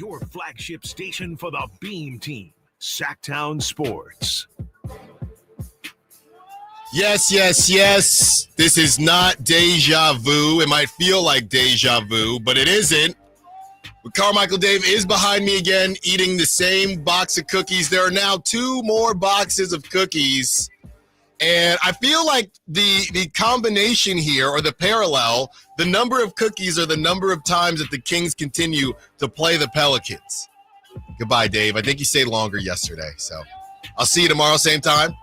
your flagship station for the Beam Team, Sacktown Sports. Yes. This is not deja vu. It might feel like deja vu, but it isn't. But Carmichael Dave is behind me again, eating the same box of cookies. There are now 2 more boxes of cookies. And I feel like the combination here, or the parallel, the number of cookies are the number of times that the Kings continue to play the Pelicans. Goodbye, Dave. I think you stayed longer yesterday. So I'll see you tomorrow, same time.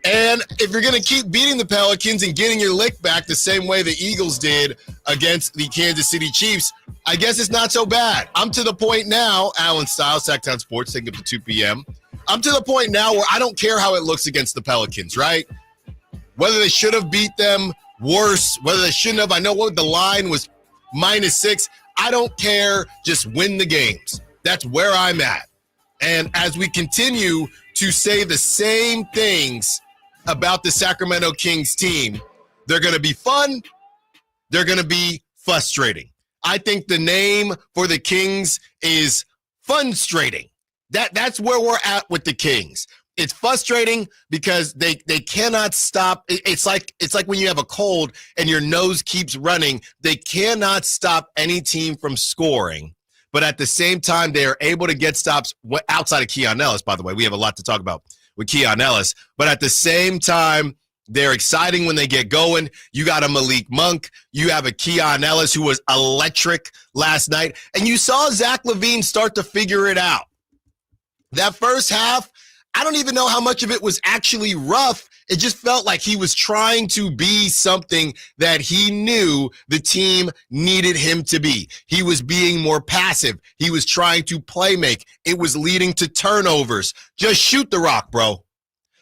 And if you're going to keep beating the Pelicans and getting your lick back the same way the Eagles did against the Kansas City Chiefs, I guess it's not so bad. I'm to the point now, Allen Stiles, Sacktown Sports, taking up to 2 p.m. I'm to the point now where I don't care how it looks against the Pelicans, right? Whether they should have beat them worse, whether they shouldn't have. I know what the line was -6. I don't care. Just win the games. That's where I'm at. And as we continue to say the same things about the Sacramento Kings team, they're going to be fun. They're going to be frustrating. I think the name for the Kings is funstrating. That's where we're at with the Kings. It's frustrating because they cannot stop. It's like when you have a cold and your nose keeps running. They cannot stop any team from scoring. But at the same time, they are able to get stops outside of Keon Ellis, by the way. We have a lot to talk about with Keon Ellis. But at the same time, they're exciting when they get going. You got a Malik Monk. You have a Keon Ellis who was electric last night. And you saw Zach LaVine start to figure it out. That first half, I don't even know how much of it was actually rough. It just felt like he was trying to be something that he knew the team needed him to be. He was being more passive. He was trying to play make. It was leading to turnovers. Just shoot the rock, bro.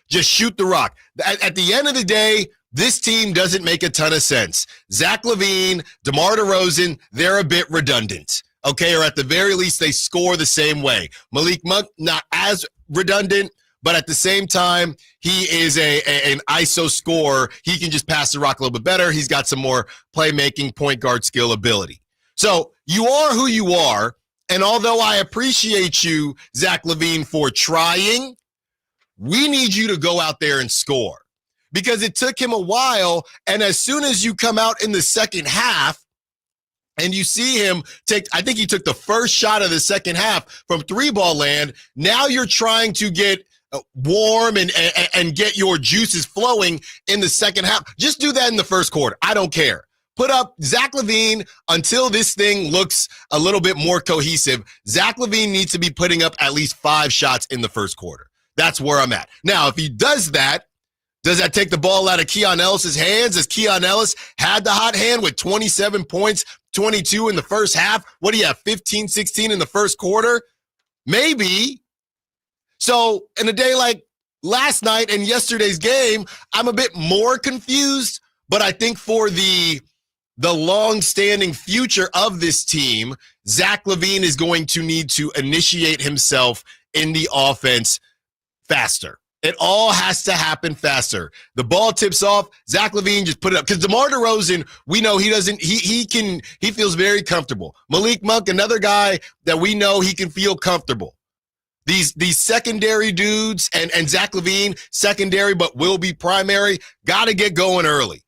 Just shoot the rock. At the end of the day, this team doesn't make a ton of sense. Zach LaVine, DeMar DeRozan, they're a bit redundant. Okay, or at the very least, they score the same way. Malik Monk, not as redundant, but at the same time, he is an ISO scorer. He can just pass the rock a little bit better. He's got some more playmaking, point guard skill ability. So you are who you are, and although I appreciate you, Zach LaVine, for trying, we need you to go out there and score. Because it took him a while, and as soon as you come out in the second half, and you see him I think he took the first shot of the second half from 3-ball land. Now you're trying to get warm and get your juices flowing in the second half. Just do that in the first quarter. I don't care. Put up Zach LaVine until this thing looks a little bit more cohesive. Zach LaVine needs to be putting up at least 5 shots in the first quarter. That's where I'm at. Now, if he does that, does that take the ball out of Keon Ellis' hands? As Keon Ellis had the hot hand with 27 points, 22 in the first half. What do you have, 15, 16 in the first quarter? Maybe. So in a day like last night and yesterday's game, I'm a bit more confused, but I think for the long-standing future of this team, Zach LaVine is going to need to initiate himself in the offense faster. It all has to happen faster. The ball tips off. Zach LaVine just put it up. Because DeMar DeRozan, we know he feels very comfortable. Malik Monk, another guy that we know he can feel comfortable. These secondary dudes and Zach LaVine, secondary but will be primary, got to get going early.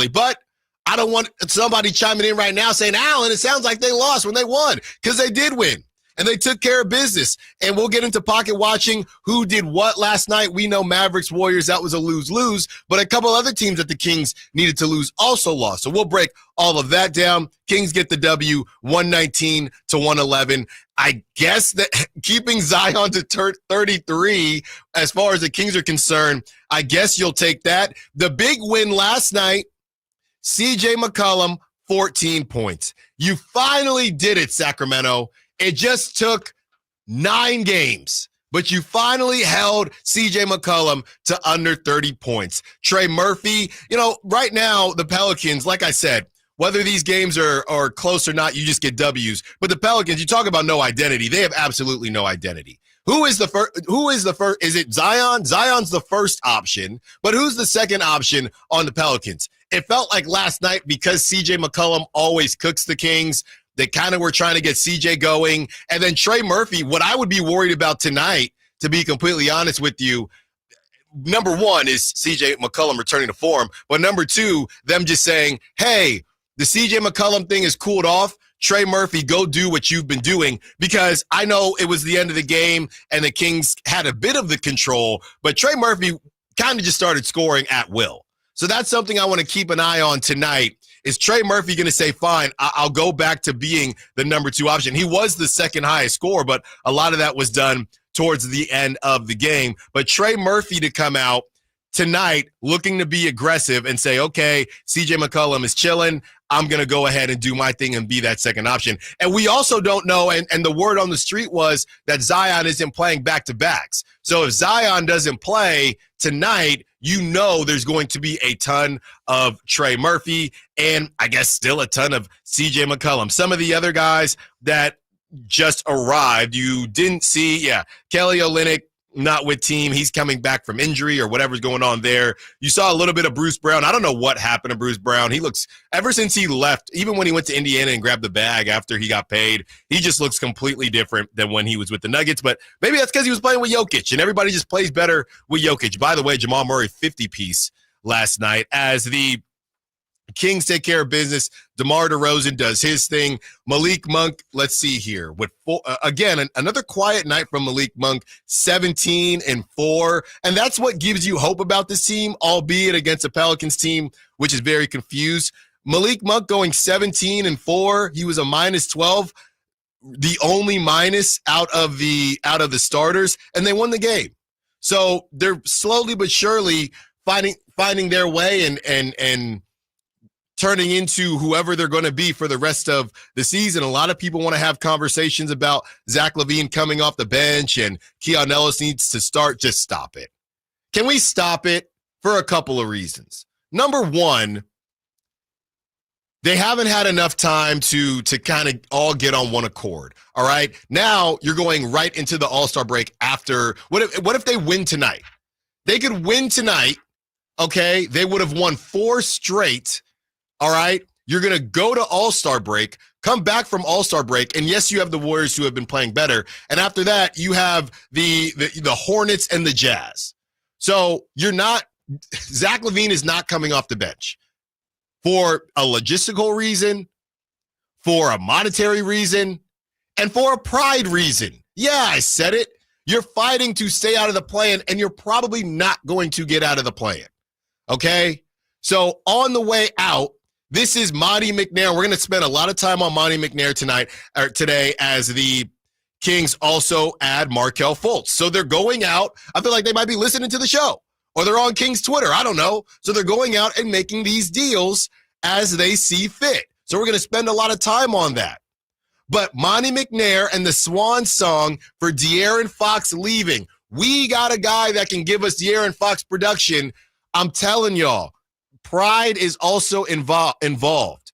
But I don't want somebody chiming in right now saying, Allen, it sounds like they lost when they won. Because they did win. And they took care of business. And we'll get into pocket watching who did what last night. We know Mavericks, Warriors, that was a lose-lose. But a couple other teams that the Kings needed to lose also lost. So we'll break all of that down. Kings get the W, 119-111. I guess that keeping Zion to 33, as far as the Kings are concerned, I guess you'll take that. The big win last night, CJ McCollum, 14 points. You finally did it, Sacramento. It just took 9 games, but you finally held CJ McCollum to under 30 points. Trey Murphy, right now, the Pelicans, like I said, whether these games are close or not, you just get W's. But the Pelicans, you talk about no identity. They have absolutely no identity. Who is the first? Is it Zion? Zion's the first option, but who's the second option on the Pelicans? It felt like last night, because CJ McCollum always cooks the Kings, They kind of were trying to get CJ going. And then Trey Murphy, what I would be worried about tonight, to be completely honest with you, number one is CJ McCollum returning to form. But number two, them just saying, hey, the CJ McCollum thing is cooled off. Trey Murphy, go do what you've been doing, because I know it was the end of the game and the Kings had a bit of the control, but Trey Murphy kind of just started scoring at will. So that's something I want to keep an eye on tonight. Is Trey Murphy going to say, fine, I'll go back to being the number two option? He was the second highest scorer, but a lot of that was done towards the end of the game. But Trey Murphy to come out tonight looking to be aggressive and say, okay, CJ McCollum is chilling. I'm going to go ahead and do my thing and be that second option. And we also don't know, and the word on the street was that Zion isn't playing back-to-backs. So if Zion doesn't play tonight, you know there's going to be a ton of Trey Murphy and I guess still a ton of CJ McCollum. Some of the other guys that just arrived, you didn't see, Kelly Olynyk, not with team. He's coming back from injury or whatever's going on there. You saw a little bit of Bruce Brown. I don't know what happened to Bruce Brown. He looks, ever since he left, even when he went to Indiana and grabbed the bag after he got paid, he just looks completely different than when he was with the Nuggets. But maybe that's because he was playing with Jokic, and everybody just plays better with Jokic. By the way, Jamal Murray 50-piece last night as the Kings take care of business. DeMar DeRozan does his thing. Malik Monk, let's see here. With again, another quiet night from Malik Monk, 17-4. And that's what gives you hope about this team, albeit against a Pelicans team, which is very confused. Malik Monk going 17-4. He was a -12, the only minus out of the starters, and they won the game. So they're slowly but surely finding their way and turning into whoever they're going to be for the rest of the season. A lot of people want to have conversations about Zach LaVine coming off the bench and Keon Ellis needs to start. Just stop it. Can we stop it? For a couple of reasons. Number one, they haven't had enough time to kind of all get on one accord. All right. Now you're going right into the All-Star break after. What if they win tonight? They could win tonight. Okay. They would have won 4 straight. All right, you're going to go to All-Star break, come back from All-Star break, and yes, you have the Warriors who have been playing better. And after that, you have the Hornets and the Jazz. So Zach LaVine is not coming off the bench for a logistical reason, for a monetary reason, and for a pride reason. Yeah, I said it. You're fighting to stay out of the play-in, and you're probably not going to get out of the play-in. Okay? So on the way out, this is Monty McNair. We're going to spend a lot of time on Monty McNair today as the Kings also add Markelle Fultz. So they're going out. I feel like they might be listening to the show or they're on Kings Twitter. I don't know. So they're going out and making these deals as they see fit. So we're going to spend a lot of time on that. But Monty McNair and the swan song for De'Aaron Fox leaving. We got a guy that can give us De'Aaron Fox production. I'm telling y'all. Pride is also involved.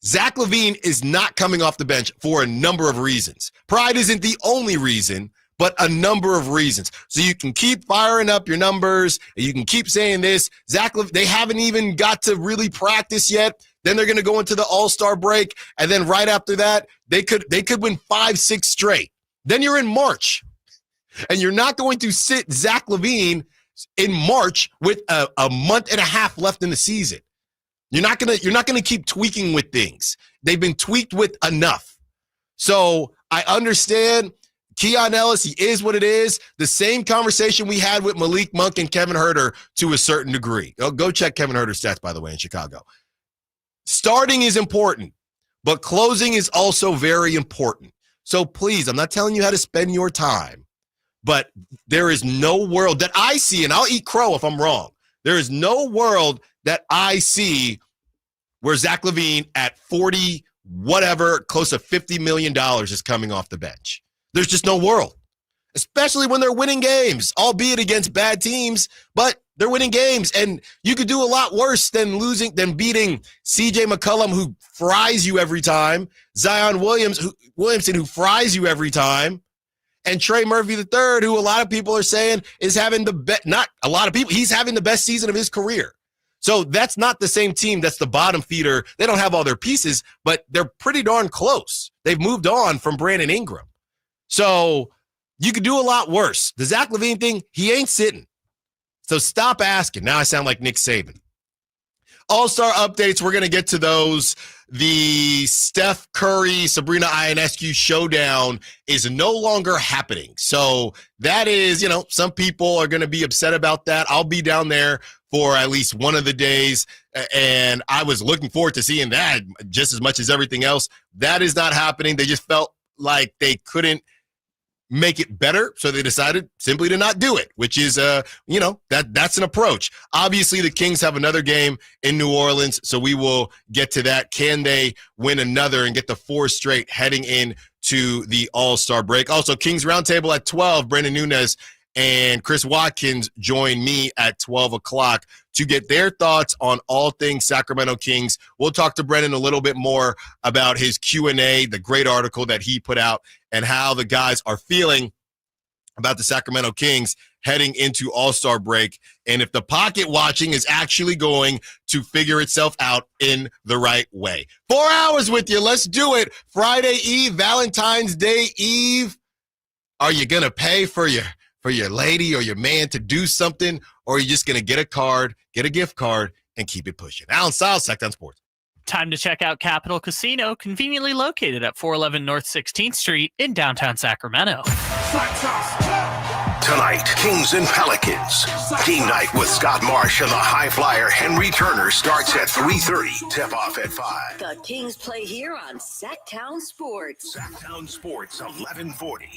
Zach LaVine is not coming off the bench for a number of reasons. Pride isn't the only reason, but a number of reasons. So you can keep firing up your numbers, and you can keep saying this. They haven't even got to really practice yet. Then they're going to go into the All-Star break, and then right after that, they could win 5-6 straight. Then you're in March, and you're not going to sit Zach LaVine in March with a month and a half left in the season. You're not gonna keep tweaking with things. They've been tweaked with enough. So I understand Keon Ellis, he is what it is. The same conversation we had with Malik Monk and Kevin Huerter to a certain degree. Go check Kevin Huerter's stats, by the way, in Chicago. Starting is important, but closing is also very important. So please, I'm not telling you how to spend your time. But there is no world that I see, and I'll eat crow if I'm wrong. There is no world that I see where Zach LaVine at 40, whatever, close to $50 million is coming off the bench. There's just no world, especially when they're winning games, albeit against bad teams, but they're winning games. And you could do a lot worse than beating CJ McCollum, who fries you every time, Zion Williamson, who fries you every time, and Trey Murphy III, who a lot of people are saying is having the best, not a lot of people, he's having the best season of his career. So that's not the same team that's the bottom feeder. They don't have all their pieces, but they're pretty darn close. They've moved on from Brandon Ingram. So you could do a lot worse. The Zach LaVine thing, he ain't sitting. So stop asking. Now I sound like Nick Saban. All-Star updates, we're going to get to those. The Steph Curry, Sabrina Ionescu showdown is no longer happening. So that is, some people are going to be upset about that. I'll be down there for at least one of the days, and I was looking forward to seeing that just as much as everything else. That is not happening. They just felt like they couldn't make it better, so they decided simply to not do it, which is, that's an approach. Obviously, the Kings have another game in New Orleans, so we will get to that. Can they win another and get the 4 straight heading into the All-Star break? Also, Kings Roundtable at 12, Brandon Nunez and Chris Watkins join me at 12 o'clock to get their thoughts on all things Sacramento Kings. We'll talk to Brennan a little bit more about his Q&A, the great article that he put out, and how the guys are feeling about the Sacramento Kings heading into All-Star break, and if the pocket watching is actually going to figure itself out in the right way. 4 hours with you. Let's do it. Friday Eve, Valentine's Day Eve. Are you going to pay for your lady or your man to do something, or are you just going to get a card, get a gift card, and keep it pushing? Allen Stiles, Sacktown Sports. Time to check out Capital Casino, conveniently located at 411 North 16th Street in downtown Sacramento. Tonight, Kings and Pelicans. Game night with Scott Marsh and the high flyer Henry Turner starts at 3:30. Tip off at 5. The Kings play here on Sacktown Sports. Sacktown Sports, 1140.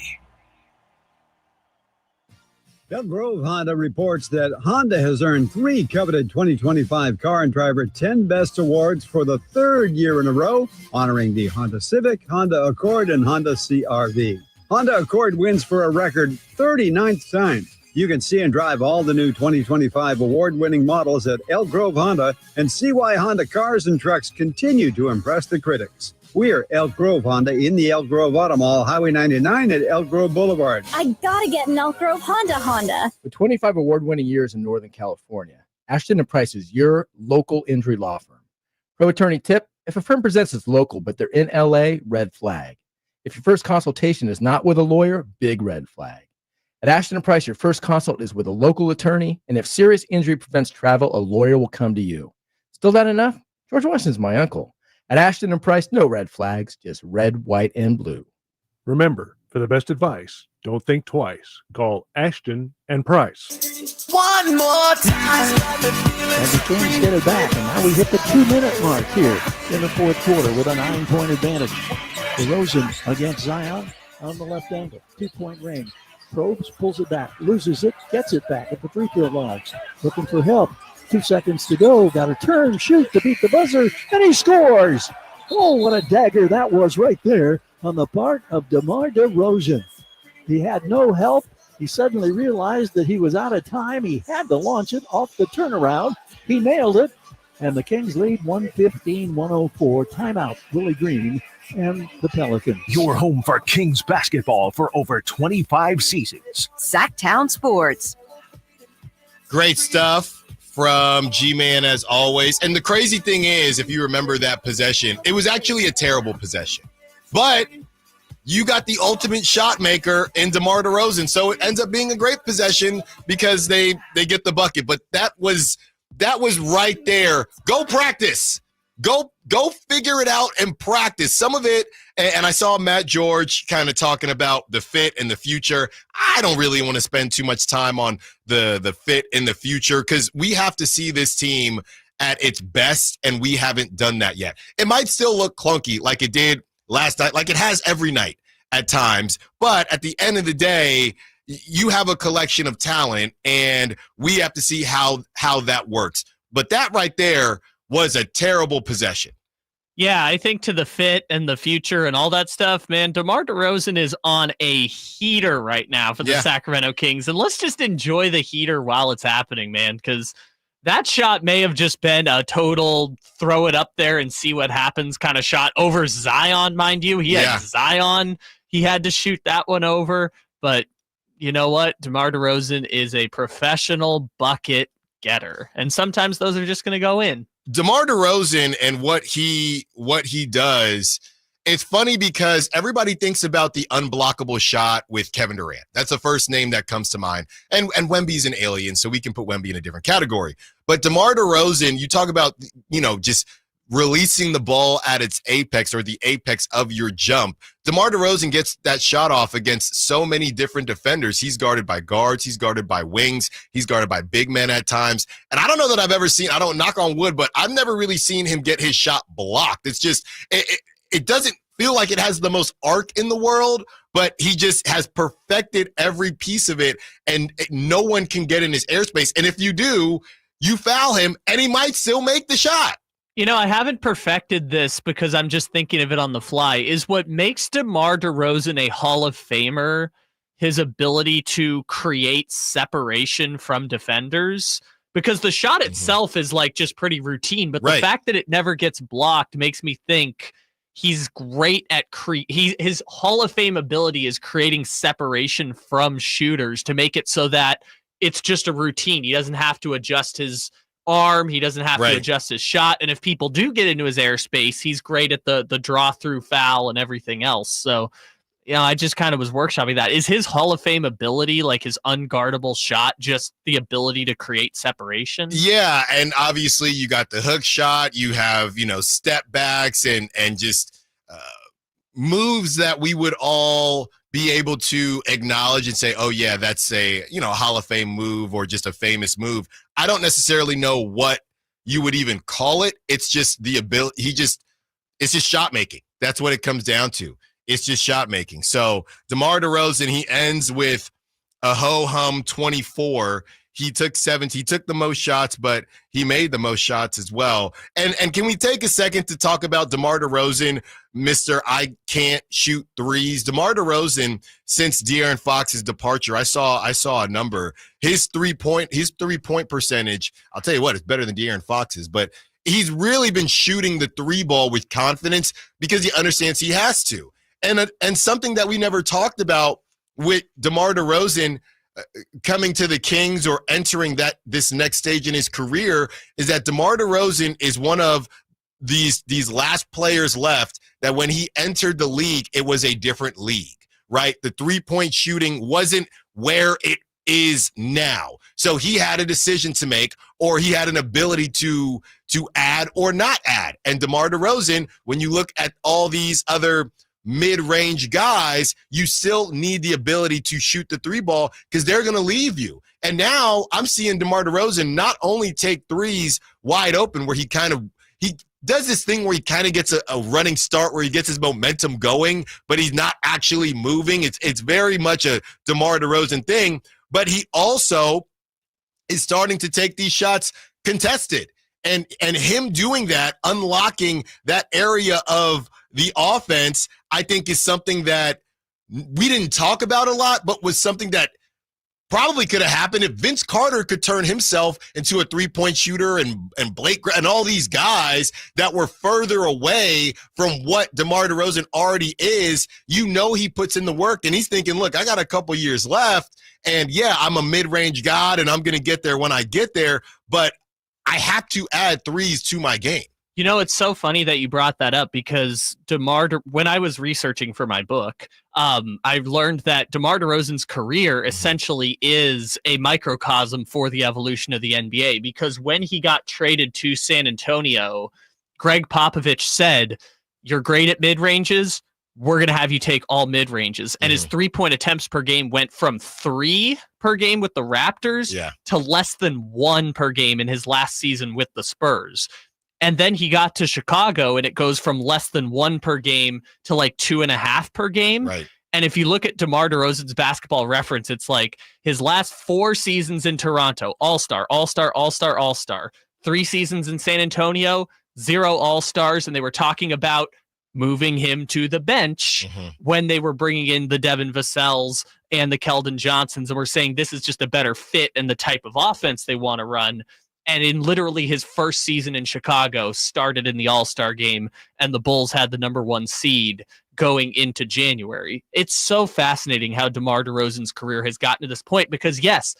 Elk Grove Honda reports that Honda has earned 3 coveted 2025 Car and Driver 10 Best Awards for the 3rd year in a row, honoring the Honda Civic, Honda Accord, and Honda CR-V. Honda Accord wins for a record 39th time. You can see and drive all the new 2025 award-winning models at Elk Grove Honda and see why Honda cars and trucks continue to impress the critics. We're Elk Grove Honda in the Elk Grove Auto Mall, Highway 99 at Elk Grove Boulevard. I gotta get an Elk Grove Honda. With 25 award-winning years in Northern California, Ashton & Price is your local injury law firm. Pro attorney tip: if a firm presents as local but they're in LA, red flag. If your first consultation is not with a lawyer, big red flag. At Ashton & Price, your first consult is with a local attorney, and if serious injury prevents travel, a lawyer will come to you. Still not enough? George Washington's my uncle. At Ashton & Price, no red flags, just red, white, and blue. Remember, for the best advice, don't think twice. Call Ashton & Price. One more time. And the Kings get it back, and now we hit the 2-minute mark here in the 4th quarter with a 9-point advantage. DeRozan against Zion on the left angle. 2-point range. Probes, pulls it back, loses it, gets it back at the free-throw line. Looking for help. 2 seconds to go. Got a turn, shoot to beat the buzzer, and he scores. Oh, what a dagger that was right there on the part of DeMar DeRozan. He had no help. He suddenly realized that he was out of time. He had to launch it off the turnaround. He nailed it, and the Kings lead 115-104. Timeout, Willie Green and the Pelicans. Your home for Kings basketball for over 25 seasons. Sacktown Sports. Great stuff from G-Man as always. And the crazy thing is, if you remember that possession, it was actually a terrible possession. But you got the ultimate shot maker in DeMar DeRozan. So it ends up being a great possession because they get the bucket. But that was right there. Go practice. Go figure it out and practice. Some of it, and I saw Matt George kind of talking about the fit and the future. I don't really want to spend too much time on the fit in the future because we have to see this team at its best, and we haven't done that yet. It might still look clunky like it did last night, like it has every night at times, but at the end of the day, you have a collection of talent, and we have to see how that works. But that right there was a terrible possession. Yeah, I think to the fit and the future and all that stuff, man, DeMar DeRozan is on a heater right now for the Sacramento Kings. And let's just enjoy the heater while it's happening, man, because that shot may have just been a total throw it up there and see what happens kind of shot over Zion, mind you. He had Zion. He had to shoot that one over. But you know what? DeMar DeRozan is a professional bucket getter. And sometimes those are just going to go in. DeMar DeRozan and what he does, it's funny because everybody thinks about the unblockable shot with Kevin Durant. That's the first name that comes to mind. And Wemby's an alien, so we can put Wemby in a different category. But DeMar DeRozan, you talk about, just releasing the ball at its apex or the apex of your jump. DeMar DeRozan gets that shot off against so many different defenders. He's guarded by guards. He's guarded by wings. He's guarded by big men at times. And I don't know that I've ever seen, I don't knock on wood, but I've never really seen him get his shot blocked. It's just, it doesn't feel like it has the most arc in the world, but he just has perfected every piece of it, and no one can get in his airspace. And if you do, you foul him, and he might still make the shot. I haven't perfected this because I'm just thinking of it on the fly. Is what makes DeMar DeRozan a Hall of Famer his ability to create separation from defenders? Because the shot itself is like just pretty routine, but the fact that it never gets blocked makes me think he's great at his Hall of Fame ability is creating separation from shooters to make it so that it's just a routine. He doesn't have to adjust his arm. He doesn't have to adjust his shot. And if people do get into his airspace, he's great at the draw through foul and everything else. So, I just kind of was workshopping that. Is his Hall of Fame ability, like his unguardable shot, just the ability to create separation? Yeah. And obviously you got the hook shot, you have, step backs and just moves that we would all be able to acknowledge and say, oh yeah, that's a, Hall of Fame move or just a famous move. I don't necessarily know what you would even call it. It's just the ability. It's just shot making. That's what it comes down to. It's just shot making. So DeMar DeRozan, he ends with a ho-hum 24. He took 17. He took the most shots, but he made the most shots as well. And can we take a second to talk about DeMar DeRozan, Mr. I can't shoot threes? DeMar DeRozan, since De'Aaron Fox's departure, I saw a number. His three-point percentage, I'll tell you what, it's better than De'Aaron Fox's, but he's really been shooting the three ball with confidence because he understands he has to. And something that we never talked about with DeMar DeRozan coming to the Kings or entering this next stage in his career is that DeMar DeRozan is one of these last players left that when he entered the league, it was a different league, right? The three-point shooting wasn't where it is now. So he had a decision to make, or he had an ability to add or not add. And DeMar DeRozan, when you look at all these other mid-range guys, you still need the ability to shoot the three ball because they're going to leave you. And now I'm seeing DeMar DeRozan not only take threes wide open where he does this thing where he kind of gets a running start where he gets his momentum going, but he's not actually moving. It's very much a DeMar DeRozan thing, but he also is starting to take these shots contested. And him doing that, unlocking that area of the offense, I think is something that we didn't talk about a lot, but was something that probably could have happened if Vince Carter could turn himself into a three-point shooter and Blake and all these guys that were further away from what DeMar DeRozan already is. He puts in the work and he's thinking, look, I got a couple years left and yeah, I'm a mid-range god and I'm going to get there when I get there, but I have to add threes to my game. It's so funny that you brought that up because when I was researching for my book, I learned that DeMar DeRozan's career essentially is a microcosm for the evolution of the NBA because when he got traded to San Antonio, Greg Popovich said, you're great at mid-ranges. We're going to have you take all mid-ranges. And his three-point attempts per game went from 3 per game with the Raptors to less than 1 per game in his last season with the Spurs. And then he got to Chicago and it goes from less than 1 per game to like 2.5 per game. Right. And if you look at DeMar DeRozan's basketball reference, it's like his last 4 seasons in Toronto, All-Star, All-Star, All-Star, All-Star. 3 seasons in San Antonio, 0 All-Stars. And they were talking about moving him to the bench when they were bringing in the Devin Vassell's and the Keldon Johnsons. And we're saying this is just a better fit and the type of offense they want to run. And in literally his first season in Chicago started in the All-Star game and the Bulls had the number 1 seed going into January. It's so fascinating how DeMar DeRozan's career has gotten to this point because yes,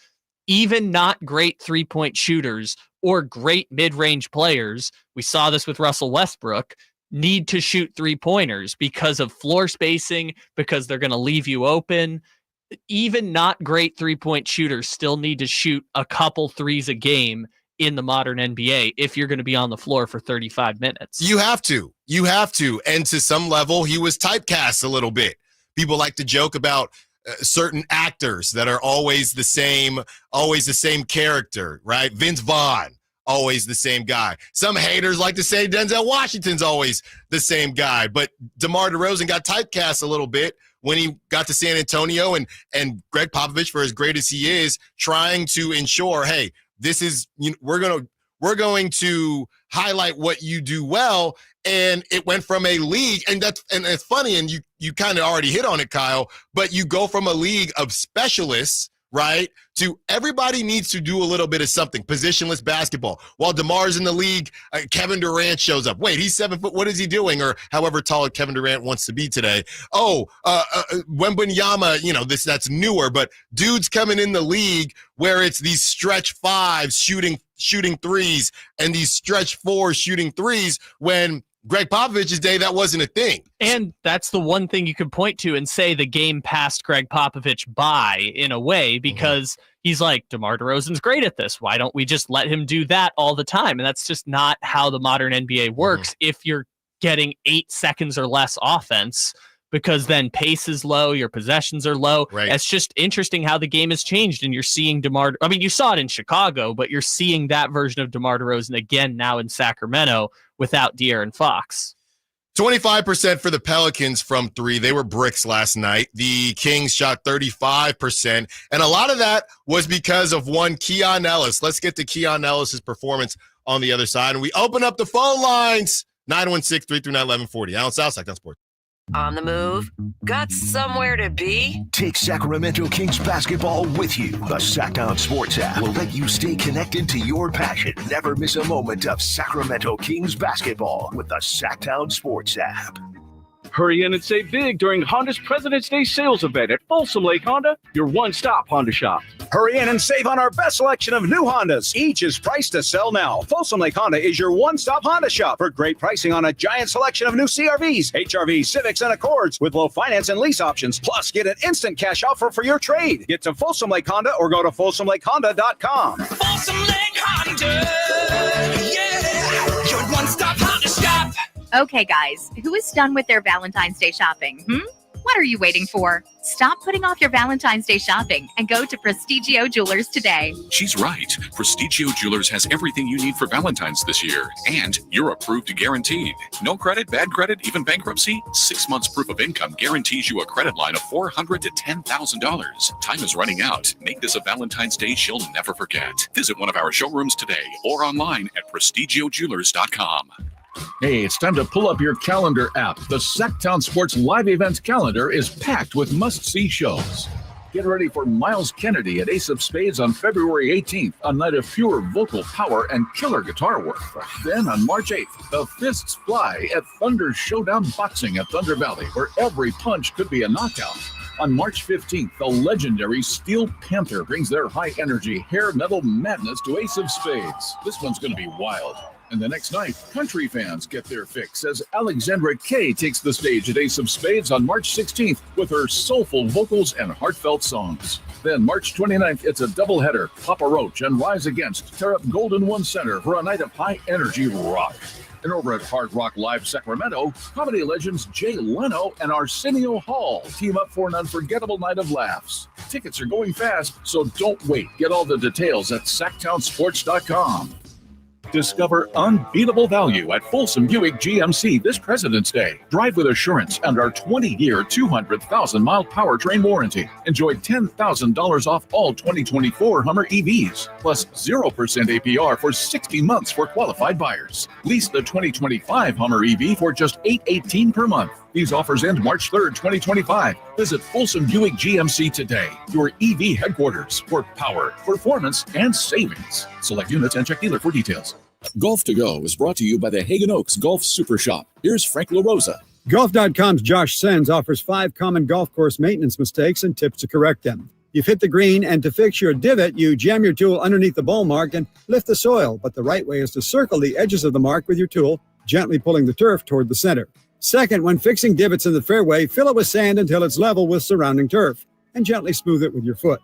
even not great three-point shooters or great mid-range players, we saw this with Russell Westbrook, need to shoot three-pointers because of floor spacing, because they're going to leave you open. Even not great three-point shooters still need to shoot a couple threes a game in the modern NBA if you're going to be on the floor for 35 minutes. You have to. And to some level, he was typecast a little bit. People like to joke about certain actors that are always the same character, right? Vince Vaughn, always the same guy. Some haters like to say Denzel Washington's always the same guy, but DeMar DeRozan got typecast a little bit when he got to San Antonio, and Greg Popovich, for as great as he is, trying to ensure, hey, this is, we're going to highlight what you do well. And it went from a league, and it's funny, and you kind of already hit on it, Kyle, but you go from a league of specialists, right, to everybody needs to do a little bit of something, positionless basketball. While DeMar's in the league, Kevin Durant shows up. Wait, he's 7 foot. What is he doing? Or however tall Kevin Durant wants to be today. Wembanyama, that's newer, but dudes coming in the league where it's these stretch fives shooting threes and these stretch fours shooting threes when Greg Popovich's day, that wasn't a thing. And that's the one thing you could point to and say the game passed Greg Popovich by in a way, because he's like, DeMar DeRozan's great at this. Why don't we just let him do that all the time? And that's just not how the modern NBA works. If you're getting 8 seconds or less offense, because then pace is low, your possessions are low. Right. It's just interesting how the game has changed, and you're seeing you saw it in Chicago, but you're seeing that version of DeMar DeRozan again now in Sacramento without De'Aaron Fox. 25% for the Pelicans from three. They were bricks last night. The Kings shot 35%, and a lot of that was because of one Keon Ellis. Let's get to Keon Ellis' performance on the other side, and we open up the phone lines, 916-339-1140. Allen Stiles, Sacktown Sports. On the move? Got somewhere to be? Take Sacramento Kings basketball with you. The Sacktown Sports app will let you stay connected to your passion. Never miss a moment of Sacramento Kings basketball with the Sacktown Sports app. Hurry in and save big during Honda's President's Day sales event at Folsom Lake Honda, your one-stop Honda shop. Hurry in and save on our best selection of new Hondas. Each is priced to sell now. Folsom Lake Honda is your one-stop Honda shop for great pricing on a giant selection of new CRVs, HRVs, Civics, and Accords with low finance and lease options. Plus, get an instant cash offer for your trade. Get to Folsom Lake Honda or go to FolsomLakeHonda.com. Folsom Lake Honda, yeah, your one-stop Honda shop. Okay, guys, who is done with their Valentine's Day shopping? What are you waiting for? Stop putting off your Valentine's Day shopping and go to Prestigio Jewelers today. She's right. Prestigio Jewelers has everything you need for Valentine's this year. And you're approved guaranteed. No credit, bad credit, even bankruptcy? 6 months proof of income guarantees you a credit line of $400 to $10,000. Time is running out. Make this a Valentine's Day she'll never forget. Visit one of our showrooms today or online at prestigiojewelers.com. Hey, it's time to pull up your calendar app. The Sacktown Sports live event calendar is packed with must-see shows. Get ready for Miles Kennedy at Ace of Spades on February 18th, a night of pure vocal power and killer guitar work. Then on March 8th, the Fists Fly at Thunder Showdown Boxing at Thunder Valley, where every punch could be a knockout. On March 15th, the legendary Steel Panther brings their high-energy hair metal madness to Ace of Spades. This one's going to be wild. And the next night, country fans get their fix as Alexandra Kay takes the stage at Ace of Spades on March 16th with her soulful vocals and heartfelt songs. Then March 29th, it's a doubleheader. Papa Roach and Rise Against tear up Golden One Center for a night of high-energy rock. And over at Hard Rock Live Sacramento, comedy legends Jay Leno and Arsenio Hall team up for an unforgettable night of laughs. Tickets are going fast, so don't wait. Get all the details at SacktownSports.com. Discover unbeatable value at Folsom Buick GMC this President's Day. Drive with assurance and our 20-year, 200,000-mile powertrain warranty. Enjoy $10,000 off all 2024 Hummer EVs, plus 0% APR for 60 months for qualified buyers. Lease the 2025 Hummer EV for just $818 per month. These offers end March 3rd, 2025. Visit Folsom Buick GMC today, your EV headquarters for power, performance, and savings. Select units and check dealer for details. Golf to Go is brought to you by the Hagen Oaks Golf Super Shop. Here's Frank LaRosa. Golf.com's Josh Sens offers 5 common golf course maintenance mistakes and tips to correct them. You've hit the green, and to fix your divot, you jam your tool underneath the ball mark and lift the soil. But the right way is to circle the edges of the mark with your tool, gently pulling the turf toward the center. Second, when fixing divots in the fairway, fill it with sand until it's level with surrounding turf, and gently smooth it with your foot.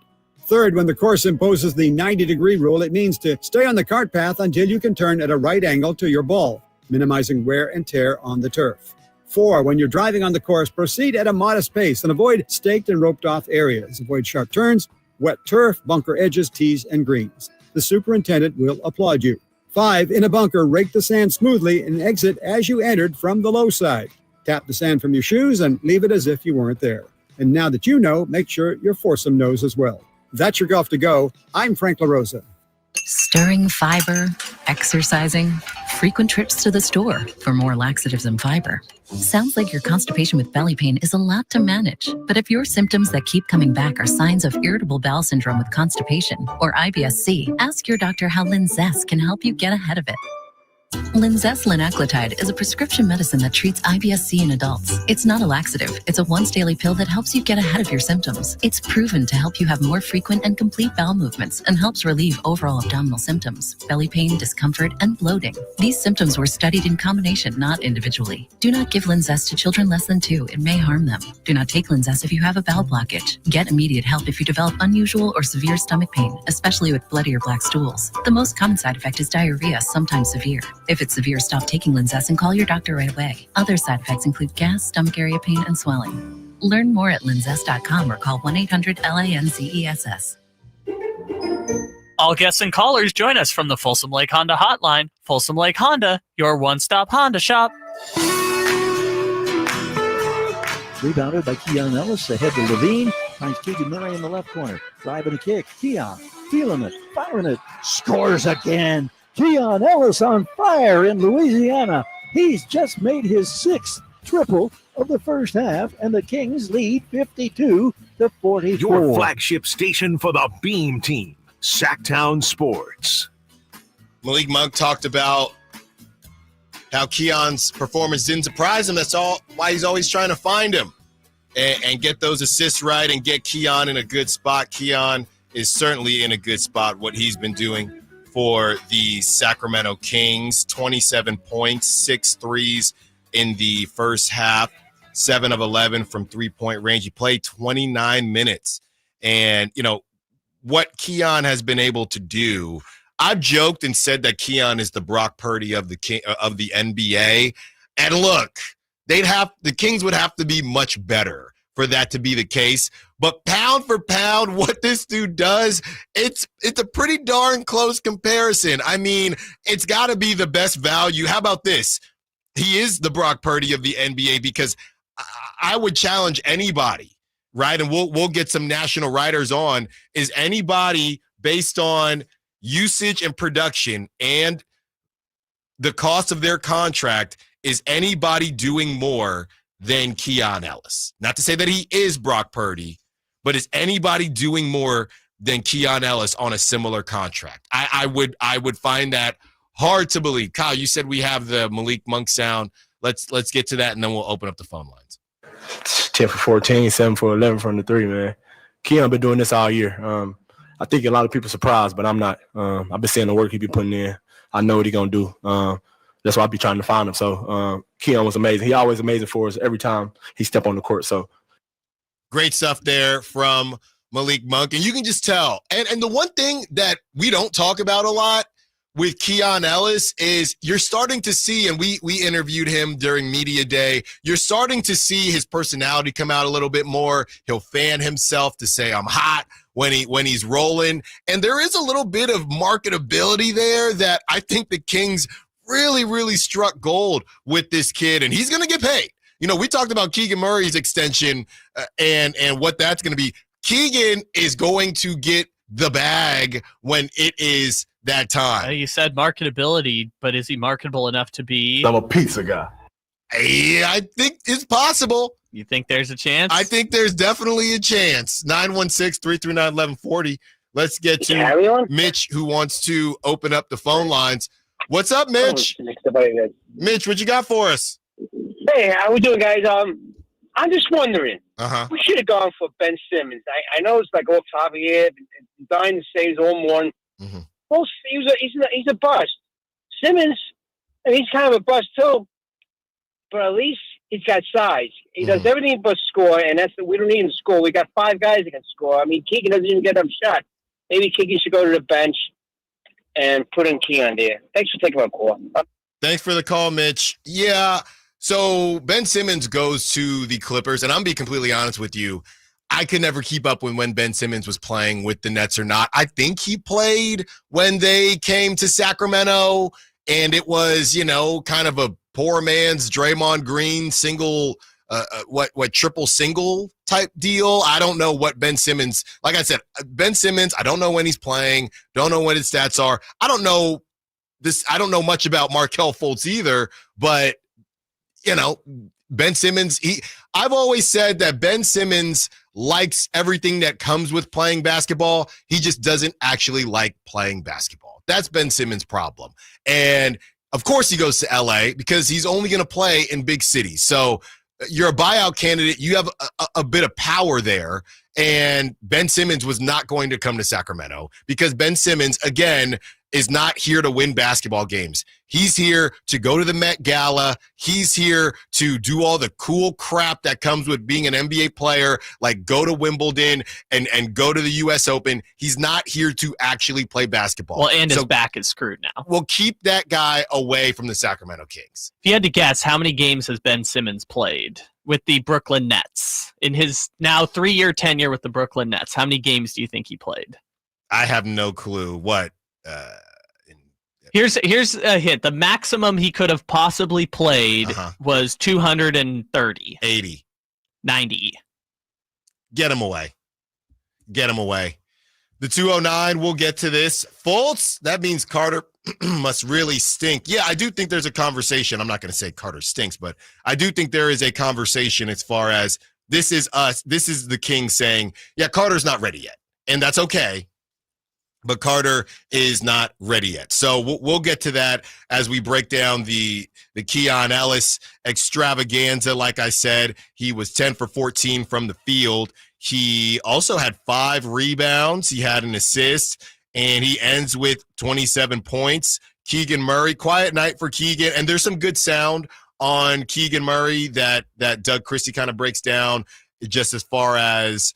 Third, when the course imposes the 90-degree rule, it means to stay on the cart path until you can turn at a right angle to your ball, minimizing wear and tear on the turf. 4, when you're driving on the course, proceed at a modest pace and avoid staked and roped off areas. Avoid sharp turns, wet turf, bunker edges, tees, and greens. The superintendent will applaud you. 5, in a bunker, rake the sand smoothly and exit as you entered from the low side. Tap the sand from your shoes and leave it as if you weren't there. And now that you know, make sure your foursome knows as well. That's your Golf to Go. I'm Frank LaRosa. Stirring fiber, exercising, frequent trips to the store for more laxatives and fiber. Sounds like your constipation with belly pain is a lot to manage. But if your symptoms that keep coming back are signs of irritable bowel syndrome with constipation or IBS-C, ask your doctor how Linzess can help you get ahead of it. Linzess linaclotide is a prescription medicine that treats IBS-C in adults. It's not a laxative. It's a once-daily pill that helps you get ahead of your symptoms. It's proven to help you have more frequent and complete bowel movements and helps relieve overall abdominal symptoms, belly pain, discomfort, and bloating. These symptoms were studied in combination, not individually. Do not give Linzess to children less than 2. It may harm them. Do not take Linzess if you have a bowel blockage. Get immediate help if you develop unusual or severe stomach pain, especially with bloody or black stools. The most common side effect is diarrhea, sometimes severe. If it's severe, stop taking Linzess and call your doctor right away. Other side effects include gas, stomach area pain, and swelling. Learn more at linzess.com or call 1-800-LANZESS. All guests and callers join us from the Folsom Lake Honda Hotline. Folsom Lake Honda, your one-stop Honda shop. Rebounded by Keon Ellis, ahead to Levine. Finds Keegan Murray in the left corner. Driving a kick. Keon, feeling it, firing it. Scores again. Keon Ellis on fire in Louisiana. He's just made his 6th triple of the first half, and the Kings lead 52-44. Your flagship station for the Beam Team, Sacktown Sports. Malik Monk talked about how Keon's performance didn't surprise him. That's all why he's always trying to find him and get those assists right and get Keon in a good spot. Keon is certainly in a good spot, what he's been doing for the Sacramento Kings. 27 points, 6 threes in the first half, 7 of 11 from three-point range. He played 29 minutes. And, you know, what Keon has been able to do, I've joked and said that Keon is the Brock Purdy of the NBA. And look, the Kings would have to be much better for that to be the case. But pound for pound, what this dude does, it's a pretty darn close comparison. I mean, it's got to be the best value. How about this? He is the Brock Purdy of the NBA because I would challenge anybody, right? And we'll get some national writers on. Is anybody based on usage and production and the cost of their contract, is anybody doing more than Keon Ellis? Not to say that he is Brock Purdy, but is anybody doing more than Keon Ellis on a similar contract? I would find that hard to believe. Kyle, you said we have the Malik Monk sound. Let's get to that, and then we'll open up the phone lines. 10 for 14, 7 for 11 from the three, man. Keon been doing this all year. I think a lot of people surprised, but I'm not. I've been seeing the work he be putting in. I know what he going to do. That's why I be trying to find him. So Keon was amazing. He always amazing for us every time he step on the court. So great stuff there from Malik Monk. And you can just tell. And the one thing that we don't talk about a lot with Keon Ellis is you're starting to see, and we interviewed him during media day, you're starting to see his personality come out a little bit more. He'll fan himself to say, I'm hot when he's rolling. And there is a little bit of marketability there that I think the Kings really, really struck gold with this kid, and he's going to get paid. You know, we talked about Keegan Murray's extension and what that's going to be. Keegan is going to get the bag when it is that time. You said marketability, but is he marketable enough to be? I'm a pizza guy. I think it's possible. You think there's a chance? I think there's definitely a chance. 916-339-1140. Let's get to Mitch, who wants to open up the phone lines. What's up, Mitch? Mitch, what you got for us? Hey, how we doing, guys? I'm just wondering. We should have gone for Ben Simmons. I know it's like off top of here. Dying to say he's all morning. Well, he's a bust. Simmons, he's kind of a bust too. But at least he's got size. He does everything but score, and we don't need him to score. We got 5 guys that can score. I mean, Keegan doesn't even get a shot. Maybe Keegan should go to the bench and put in Keon there. Thanks for taking my call. Thanks for the call, Mitch. Yeah, so Ben Simmons goes to the Clippers, and I'm being completely honest with you. I could never keep up with when Ben Simmons was playing with the Nets or not. I think he played when they came to Sacramento, and it was, kind of a poor man's Draymond Green single, triple single type deal. I don't know what Ben Simmons, like I said, Ben Simmons, I don't know when he's playing, don't know what his stats are. I don't know much about Markelle Fultz either, but Ben Simmons, I've always said that Ben Simmons likes everything that comes with playing basketball. He just doesn't actually like playing basketball. That's Ben Simmons' problem. And of course he goes to LA because he's only going to play in big cities. So you're a buyout candidate. You have a bit of power there. And Ben Simmons was not going to come to Sacramento because Ben Simmons, again, is not here to win basketball games. He's here to go to the Met Gala. He's here to do all the cool crap that comes with being an NBA player, like go to Wimbledon and go to the U.S. Open. He's not here to actually play basketball. Well, and his back is screwed now. We'll keep that guy away from the Sacramento Kings. If you had to guess, how many games has Ben Simmons played with the Brooklyn Nets in his now 3-year tenure with the Brooklyn Nets? How many games do you think he played? I have no clue. What? Here's a hint. The maximum he could have possibly played was 230. 80. 90. Get him away. The 209, we'll get to this. Fultz, that means Carter must really stink. Yeah, I do think there's a conversation. I'm not going to say Carter stinks, but I do think there is a conversation as far as this is us. This is the Kings saying, yeah, Carter's not ready yet. And that's okay. But Carter is not ready yet. So we'll get to that as we break down the Keon Ellis extravaganza. Like I said, he was 10 for 14 from the field. He also had 5 rebounds. He had an assist, and he ends with 27 points. Keegan Murray, quiet night for Keegan. And there's some good sound on Keegan Murray that Doug Christie kind of breaks down just as far as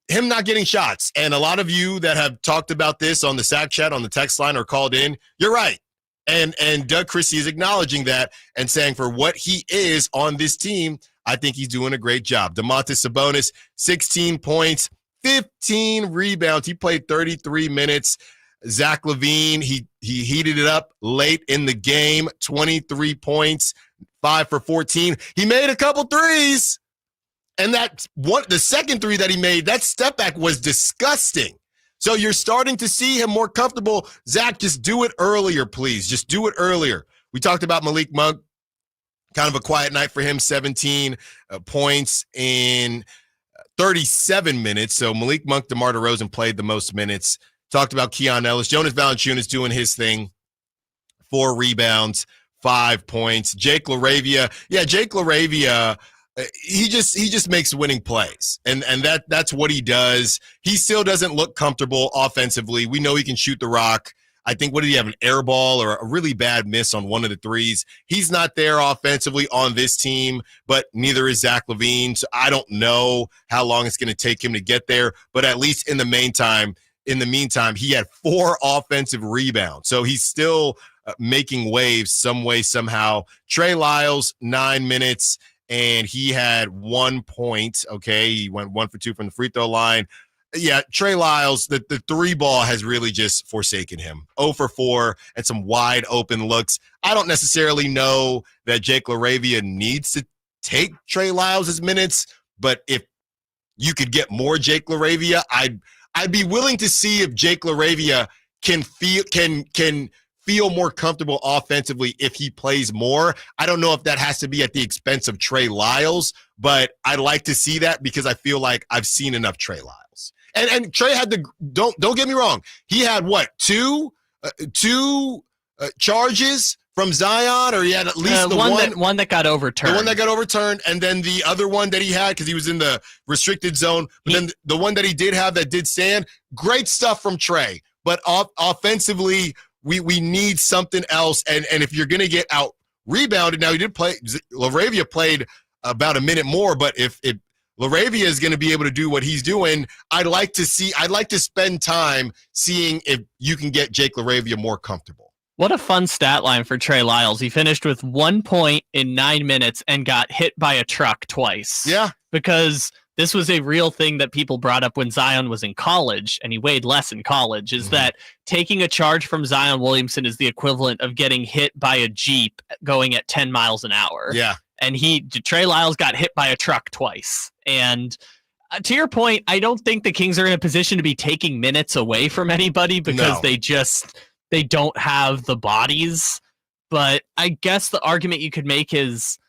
him not getting shots. And a lot of you that have talked about this on the Sack Chat, on the text line, or called in, you're right. And Doug Christie is acknowledging that and saying for what he is on this team, I think he's doing a great job. Domantas Sabonis, 16 points, 15 rebounds. He played 33 minutes. Zach LaVine, he heated it up late in the game, 23 points, 5 for 14. He made a couple threes. And the second 3 that he made, that step back was disgusting. So you're starting to see him more comfortable. Zach, just do it earlier, please. Just do it earlier. We talked about Malik Monk, kind of a quiet night for him, 17 points in 37 minutes. So Malik Monk, DeMar DeRozan played the most minutes. Talked about Keon Ellis. Jonas Valanciunas doing his thing, 4 rebounds, 5 points. Jake LaRavia. Yeah, Jake LaRavia, he just makes winning plays, and that's what he does. He still doesn't look comfortable offensively. We know he can shoot the rock. I think, what did he have, an air ball or a really bad miss on one of the threes? He's not there offensively on this team, but neither is Zach LaVine. So I don't know how long it's going to take him to get there, but at least in the meantime, he had 4 offensive rebounds. So he's still making waves some way, somehow. Trey Lyles, 9 minutes. And he had 1 point, okay? He went 1 for 2 from the free throw line. Yeah, Trey Lyles, the 3 ball has really just forsaken him. 0 for 4 and some wide open looks. I don't necessarily know that Jake LaRavia needs to take Trey Lyles' minutes, but if you could get more Jake LaRavia, I'd be willing to see if Jake LaRavia can feel more comfortable offensively if he plays more. I don't know if that has to be at the expense of Trey Lyles, but I'd like to see that because I feel like I've seen enough Trey Lyles. And Trey had don't get me wrong. He had what, two charges from Zion, or he had at least the one that got overturned. The one that got overturned, and then the other one that he had because he was in the restricted zone. But then the one that he did have that did stand. Great stuff from Trey. But offensively, we need something else. And if you're going to get out rebounded, now he did play. LaRavia played about a minute more, but if LaRavia is going to be able to do what he's doing, I'd like to spend time seeing if you can get Jake LaRavia more comfortable. What a fun stat line for Trey Lyles. He finished with 1 point in 9 minutes and got hit by a truck twice. Yeah. Because this was a real thing that people brought up when Zion was in college, and he weighed less in college, is that taking a charge from Zion Williamson is the equivalent of getting hit by a Jeep going at 10 miles an hour. Yeah. And Trey Lyles got hit by a truck twice. And to your point, I don't think the Kings are in a position to be taking minutes away from anybody because they don't have the bodies. But I guess the argument you could make is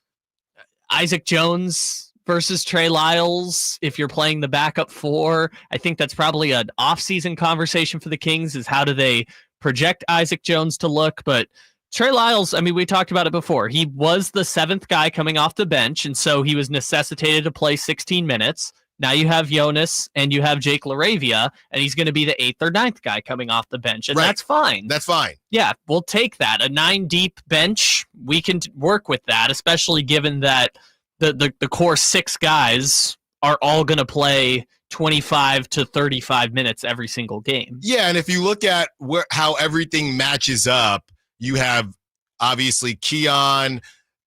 Isaac Jones versus Trey Lyles. If you're playing the backup four, I think that's probably an off-season conversation for the Kings, is how do they project Isaac Jones to look. But Trey Lyles, I mean, we talked about it before. He was the 7th guy coming off the bench, and so he was necessitated to play 16 minutes. Now you have Jonas and you have Jake LaRavia, and he's going to be the 8th or 9th guy coming off the bench, and that's fine. That's fine. Yeah, we'll take that. A 9-deep bench, we can work with that, especially given that the core 6 guys are all going to play 25 to 35 minutes every single game. Yeah, and if you look at how everything matches up, you have obviously Keon,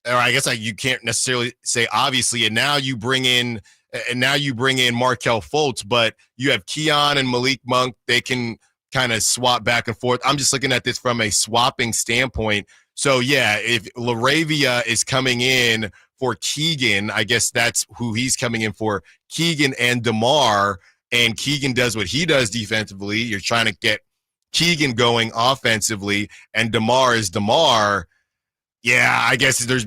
or I guess you can't necessarily say obviously, and now you bring in Markelle Fultz, but you have Keon and Malik Monk. They can kind of swap back and forth. I'm just looking at this from a swapping standpoint. So, yeah, if LaRavia is coming in for Keegan, I guess that's who he's coming in for, Keegan and DeMar, and Keegan does what he does defensively. You're trying to get Keegan going offensively, and DeMar is DeMar. Yeah, I guess there's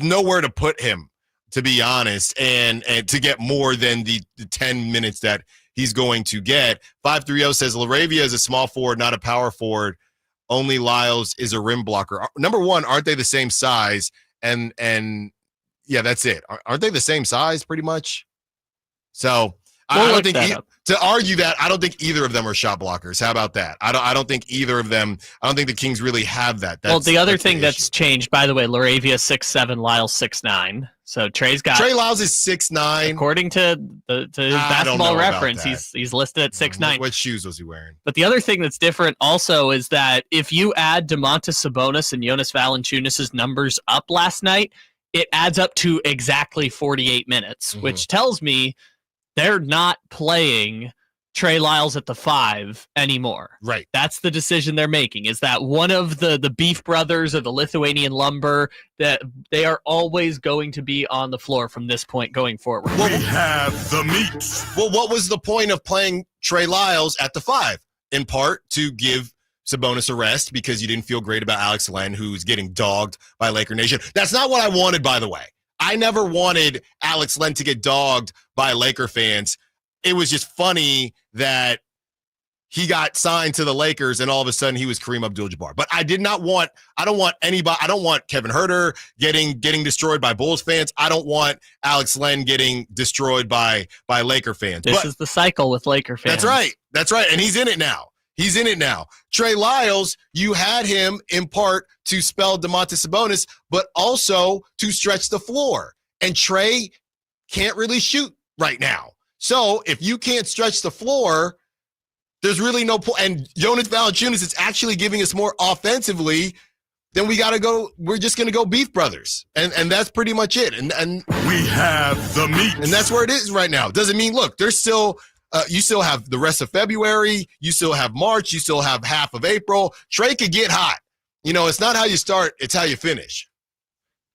nowhere to put him, to be honest, and to get more than the 10 minutes that he's going to get. 530 says LaRavia is a small forward, not a power forward. Only Lyles is a rim blocker. Number one, aren't they the same size? And yeah, that's it. Aren't they the same size pretty much? So I don't think to argue that, I don't think either of them are shot blockers. How about that? I don't think either of them. I don't think the Kings really have that. The other thing that's changed, by the way, LaRavia 6'7", Lyles 6'9". So Trey Lyles is 6'9". According to his Basketball Reference, he's listed at 6'9". What shoes was he wearing? But the other thing that's different also is that if you add Domantas Sabonis and Jonas Valanciunas' numbers up last night, it adds up to exactly 48 minutes, which tells me they're not playing Trey Lyles at the 5 anymore. Right. That's the decision they're making, is that one of the Beef Brothers or the Lithuanian Lumber, that they are always going to be on the floor from this point going forward. We have the meat. Well, what was the point of playing Trey Lyles at the 5? In part to give Sabonis a rest because you didn't feel great about Alex Len, who's getting dogged by Laker Nation. That's not what I wanted, by the way. I never wanted Alex Len to get dogged by Laker fans. It was just funny that he got signed to the Lakers and all of a sudden he was Kareem Abdul-Jabbar. But I don't want Kevin Huerter getting destroyed by Bulls fans. I don't want Alex Len getting destroyed by Laker fans. This is the cycle with Laker fans. That's right. And he's in it now. Trey Lyles, you had him in part to spell Domantas Sabonis, but also to stretch the floor. And Trey can't really shoot right now. So if you can't stretch the floor, there's really no point. And Jonas Valanciunas is actually giving us more offensively. Then we're just going to go Beef Brothers. And that's pretty much it. And we have the meat. And that's where it is right now. Doesn't mean, look, there's still you still have the rest of February. You still have March. You still have half of April. Trey could get hot. It's not how you start. It's how you finish.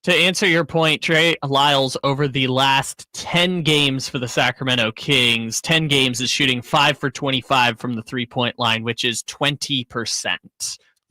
To answer your point, Trey Lyles, over the last 10 games for the Sacramento Kings, 10 games is shooting 5 for 25 from the three-point line, which is 20%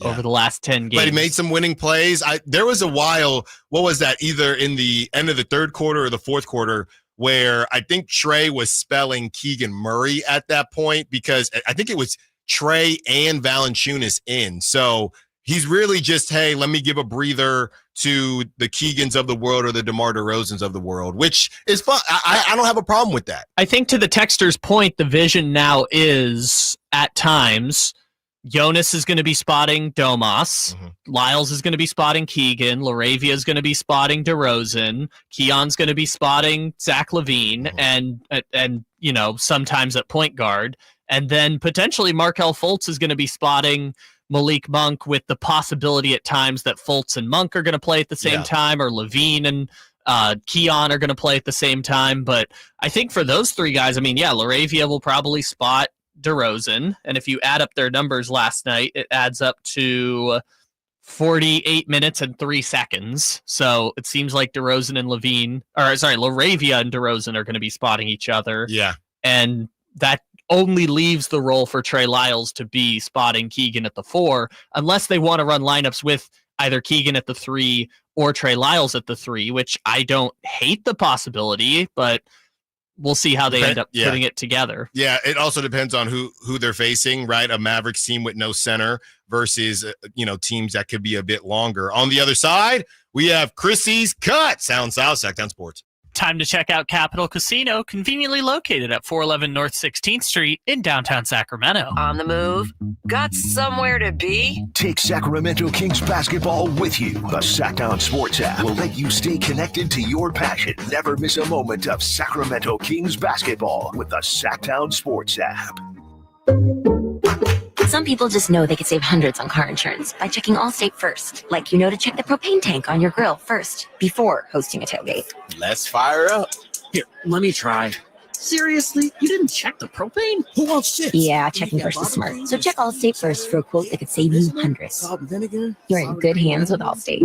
over the last 10 games. But he made some winning plays. There was a while, what was that, either in the end of the third quarter or the fourth quarter, where I think Trey was spelling Keegan Murray at that point because I think it was Trey and Valanciunas in. So He's really just, hey, let me give a breather to the Keegans of the world or the DeMar DeRozans of the world, which is fun. I don't have a problem with that. I think to the texter's point, the vision now is at times Jonas is going to be spotting Domas. Lyles is going to be spotting Keegan. Laravia is going to be spotting DeRozan. Keon's going to be spotting Zach LaVine and sometimes at point guard. And then potentially Markelle Fultz is going to be spotting Malik Monk, with the possibility at times that Fultz and Monk are going to play at the same time, or LaVine and Keon are going to play at the same time. But I think for those three guys, Laravia will probably spot DeRozan. And if you add up their numbers last night, it adds up to 48 minutes and 3 seconds. So it seems like Laravia and DeRozan are going to be spotting each other. Yeah. And that only leaves the role for Trey Lyles to be spotting Keegan at the 4, unless they want to run lineups with either Keegan at the 3 or Trey Lyles at the 3, which I don't hate the possibility, but we'll see how they end up putting it together. Yeah, it also depends on who they're facing, right? A Mavericks team with no center versus, teams that could be a bit longer. On the other side, we have Christie's Cut. Sound South, Sacktown Sports. Time to check out Capital Casino, conveniently located at 411 North 16th Street in downtown Sacramento. On the move? Got somewhere to be? Take Sacramento Kings basketball with you. The Sacktown Sports app will let you stay connected to your passion. Never miss a moment of Sacramento Kings basketball with the Sacktown Sports app. Some people just know they could save hundreds on car insurance by checking Allstate first. Like to check the propane tank on your grill first before hosting a tailgate. Let's fire up. Here, let me try. Seriously? You didn't check the propane? Who wants chips? Yeah, checking first is smart. So check Allstate first for a quote that could save you hundreds. You're in good hands with Allstate.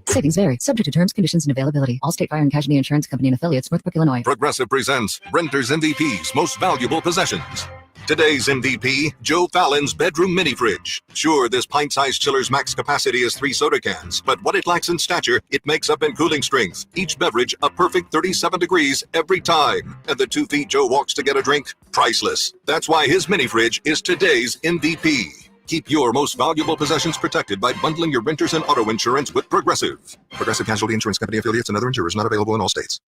Savings vary, subject to terms, conditions, and availability. Allstate Fire and Casualty Insurance Company and Affiliates, Northbrook, Illinois. Progressive presents Renter's MVP's Most Valuable Possessions. Today's MVP, Joe Fallon's bedroom mini fridge. Sure, this pint-sized chiller's max capacity is 3 soda cans, but what it lacks in stature, it makes up in cooling strength. Each beverage a perfect 37 degrees every time. And the 2 feet Joe walks to get a drink, priceless. That's why his mini fridge is today's MVP. Keep your most valuable possessions protected by bundling your renters and auto insurance with Progressive. Progressive Casualty Insurance Company affiliates and other insurers not available in all states.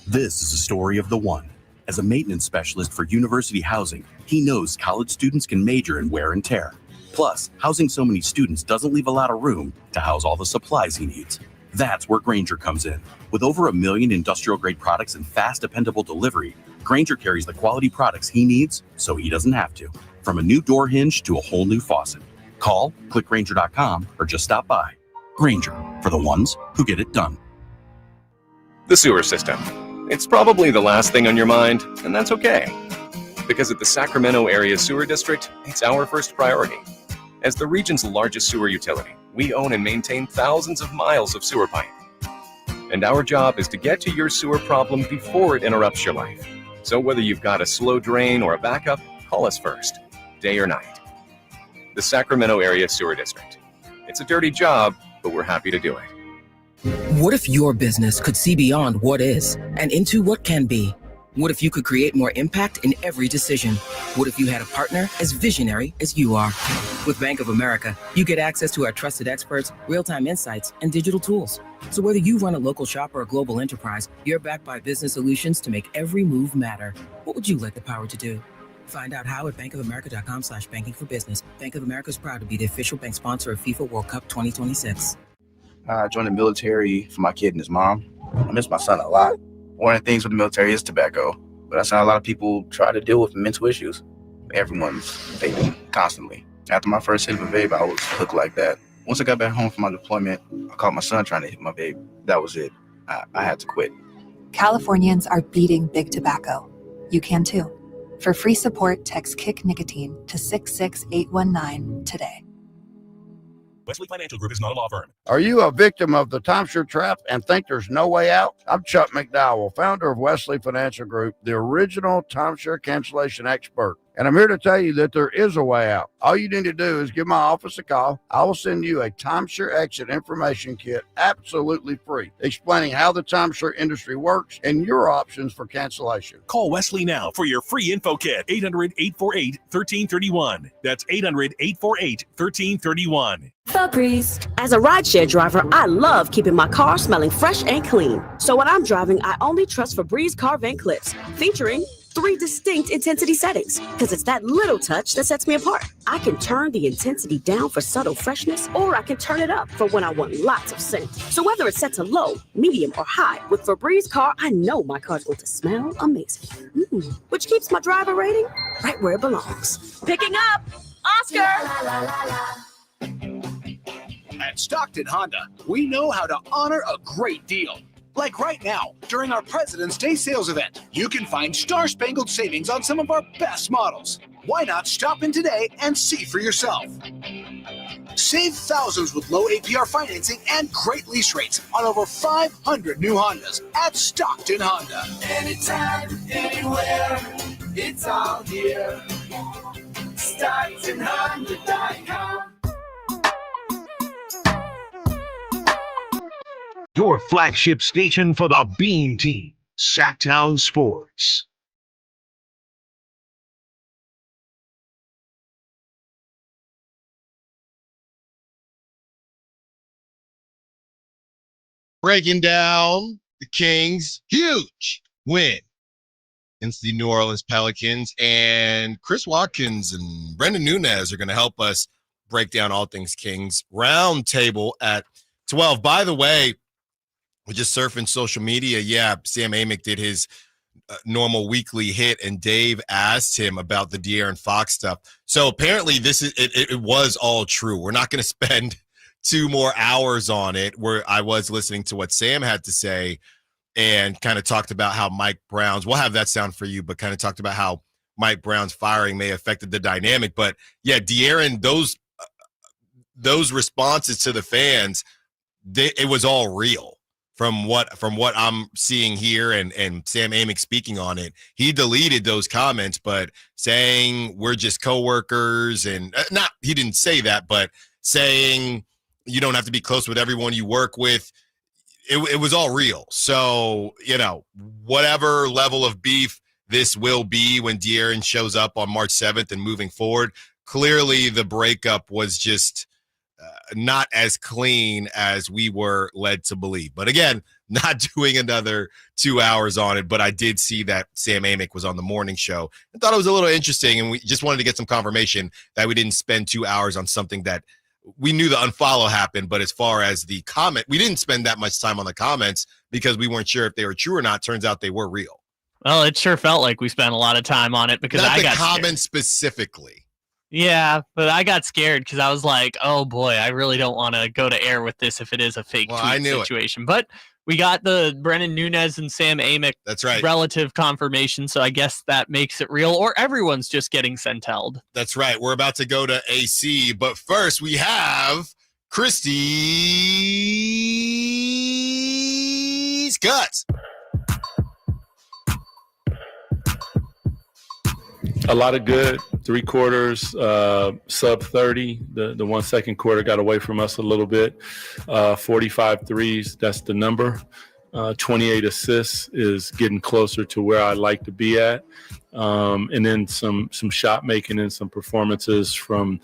This is the story of the one. As a maintenance specialist for university housing, he knows college students can major in wear and tear. Plus, housing so many students doesn't leave a lot of room to house all the supplies he needs. That's where Grainger comes in. With over 1 million industrial-grade products and fast, dependable delivery, Grainger carries the quality products he needs so he doesn't have to. From a new door hinge to a whole new faucet. Call, click Grainger.com, or just stop by. Grainger, for the ones who get it done. The sewer system. It's probably the last thing on your mind, and that's okay. Because at the Sacramento Area Sewer District, it's our first priority. As the region's largest sewer utility, we own and maintain thousands of miles of sewer pipe. And our job is to get to your sewer problem before it interrupts your life. So whether you've got a slow drain or a backup, call us first, day or night. The Sacramento Area Sewer District. It's a dirty job, but we're happy to do it. What if your business could see beyond what is and into what can be? What if you could create more impact in every decision? What if you had a partner as visionary as you are? With Bank of America, you get access to our trusted experts, real-time insights, and digital tools. So whether you run a local shop or a global enterprise, you're backed by business solutions to make every move matter. What would you like the power to do? Find out how at bankofamerica.com/banking for business. Bank of America is proud to be the official bank sponsor of FIFA World Cup 2026. I joined the military for my kid and his mom. I miss my son a lot. One of the things with the military is tobacco, but I saw a lot of people try to deal with mental issues. Everyone's vaping constantly. After my first hit of a vape, I was hooked like that. Once I got back home from my deployment, I caught my son trying to hit my vape. That was it. I had to quit. Californians are beating big tobacco. You can too. For free support, text Kick Nicotine to 66819 today. Wesley Financial Group is not a law firm. Are you a victim of the timeshare trap and think there's no way out? I'm Chuck McDowell, founder of Wesley Financial Group, the original timeshare cancellation expert. And I'm here to tell you that there is a way out. All you need to do is give my office a call. I will send you a timeshare exit information kit absolutely free, explaining how the timeshare industry works and your options for cancellation. Call Wesley now for your free info kit. 800-848-1331. That's 800-848-1331. Febreze. As a rideshare driver, I love keeping my car smelling fresh and clean. So when I'm driving, I only trust Febreze car vent clips, featuring 3 distinct intensity settings, because it's that little touch that sets me apart. I can turn the intensity down for subtle freshness, or I can turn it up for when I want lots of scent. So whether it's set to low, medium, or high, with Febreze car, I know my car's going to smell amazing. Which keeps my driver rating right where it belongs. Picking up, Oscar! At Stockton Honda, we know how to honor a great deal. Like right now, during our President's Day sales event, you can find star-spangled savings on some of our best models. Why not stop in today and see for yourself? Save thousands with low APR financing and great lease rates on over 500 new Hondas at Stockton Honda. Anytime, anywhere, it's all here. StocktonHonda.com. Your flagship station for the Bean Team, Sacktown Sports. Breaking down the Kings' huge win against the New Orleans Pelicans. And Chris Watkins and Brendan Nunez are going to help us break down all things Kings. Roundtable at 12. By the way, we're just surfing social media. Yeah, Sam Amick did his normal weekly hit, and Dave asked him about the De'Aaron Fox stuff. So apparently it was all true. We're not going to spend 2 more hours on it, where I was listening to what Sam had to say and kind of talked about how Mike Brown's, we'll have that sound for you, but kind of talked about how Mike Brown's firing may have affected the dynamic. But yeah, De'Aaron, those responses to the fans, it was all real. From what I'm seeing here and Sam Amick speaking on it, he deleted those comments, but saying we're just coworkers and he didn't say that, but saying you don't have to be close with everyone you work with. It was all real. So, whatever level of beef this will be when De'Aaron shows up on March 7th and moving forward, clearly the breakup was just not as clean as we were led to believe. But again, not doing another 2 hours on it, but I did see that Sam Amick was on the morning show. I thought it was a little interesting, and we just wanted to get some confirmation that we didn't spend 2 hours on something that we knew the unfollow happened, but as far as the comment, we didn't spend that much time on the comments because we weren't sure if they were true or not. Turns out they were real. Well, it sure felt like we spent a lot of time on it because I got comments specifically. Yeah, but I got scared because I was like, oh boy, I really don't want to go to air with this if it is a fake tweet situation. But we got the Brendan Nunez and Sam Amick relative confirmation, so I guess that makes it real, or everyone's just getting sent-held. That's right. We're about to go to AC, but first we have Christie's Cuts. A lot of good. 3 quarters, sub 30. The 1 second quarter got away from us a little bit. 45 threes, that's the number. 28 assists is getting closer to where I'd like to be at. And then some shot making and some performances from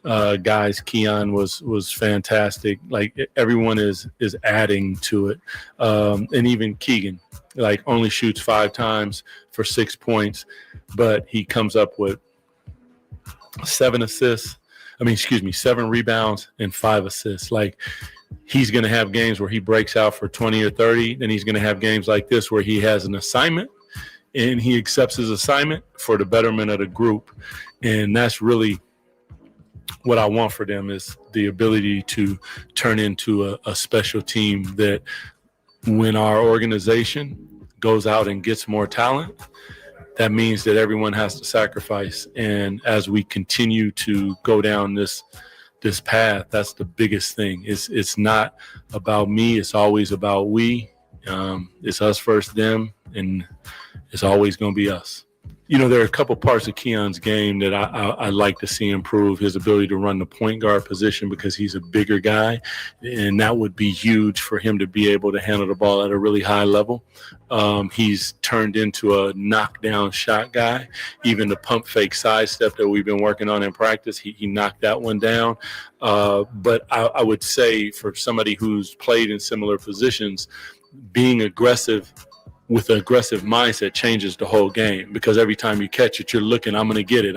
guys. Keon was fantastic. Like everyone is adding to it. And even Keegan, like only shoots 5 times for 6 points, but he comes up with 7 rebounds and 5 assists. Like he's going to have games where he breaks out for 20 or 30. Then he's going to have games like this where he has an assignment and he accepts his assignment for the betterment of the group. And that's really what I want for them, is the ability to turn into a special team that when our organization goes out and gets more talent, that means that everyone has to sacrifice. And as we continue to go down this path, that's the biggest thing. It's not about me. It's always about we. It's us versus them, and it's always going to be us. there are a couple parts of Keon's game that I like to see improve. His ability to run the point guard position because he's a bigger guy, and that would be huge for him to be able to handle the ball at a really high level. He's turned into a knockdown shot guy. Even the pump fake sidestep that we've been working on in practice, he knocked that one down. But I would say for somebody who's played in similar positions, being aggressive with an aggressive mindset changes the whole game, because every time you catch it, you're looking, I'm going to get it.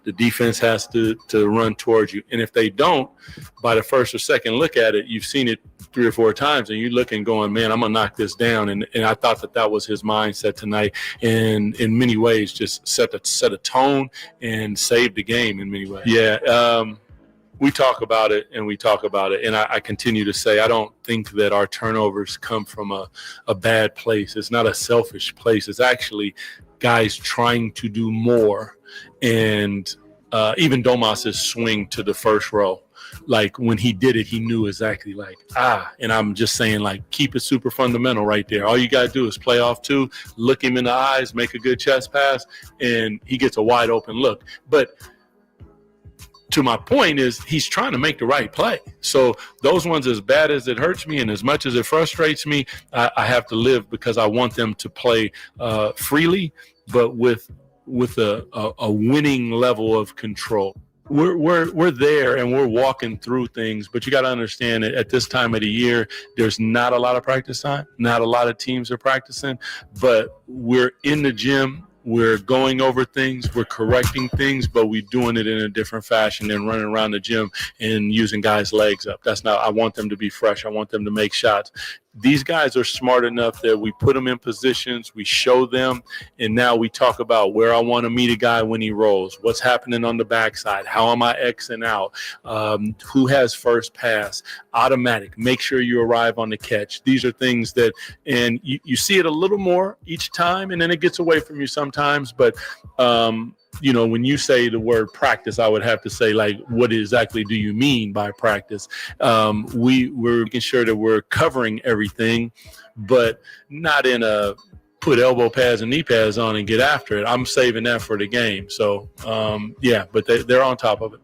The defense has to run towards you. And if they don't, by the first or second look at it, you've seen it 3 or 4 times, and you're looking going, man, I'm going to knock this down. And I thought that was his mindset tonight, and in many ways just set a tone and saved the game in many ways. Yeah. We talk about it, and I continue to say I don't think that our turnovers come from a bad place. It's not a selfish place. It's actually guys trying to do more. And even Domas's swing to the first row, like when he did it, he knew exactly and I'm just saying, keep it super fundamental right there. All you got to do is play off 2, look him in the eyes, make a good chest pass, and he gets a wide open look. But to my point is he's trying to make the right play. So those ones, as bad as it hurts me and as much as it frustrates me, I have to live because I want them to play freely, but with a winning level of control. We're there and we're walking through things, but you got to understand that at this time of the year, there's not a lot of practice time. Not a lot of teams are practicing, but we're in the gym. We're going over things, we're correcting things, but we're doing it in a different fashion than running around the gym and using guys' legs up. That's not, I want them to be fresh. I want them to make shots. These guys are smart enough that we put them in positions, we show them, and now we talk about where I want to meet a guy when he rolls, what's happening on the backside, how am I Xing out, who has first pass, automatic, make sure you arrive on the catch. These are things that, and you see it a little more each time, and then it gets away from you sometimes, but when you say the word practice, I would have to say, what exactly do you mean by practice? We're making sure that we're covering everything, but not in a put elbow pads and knee pads on and get after it. I'm saving that for the game. So, but they're on top of it.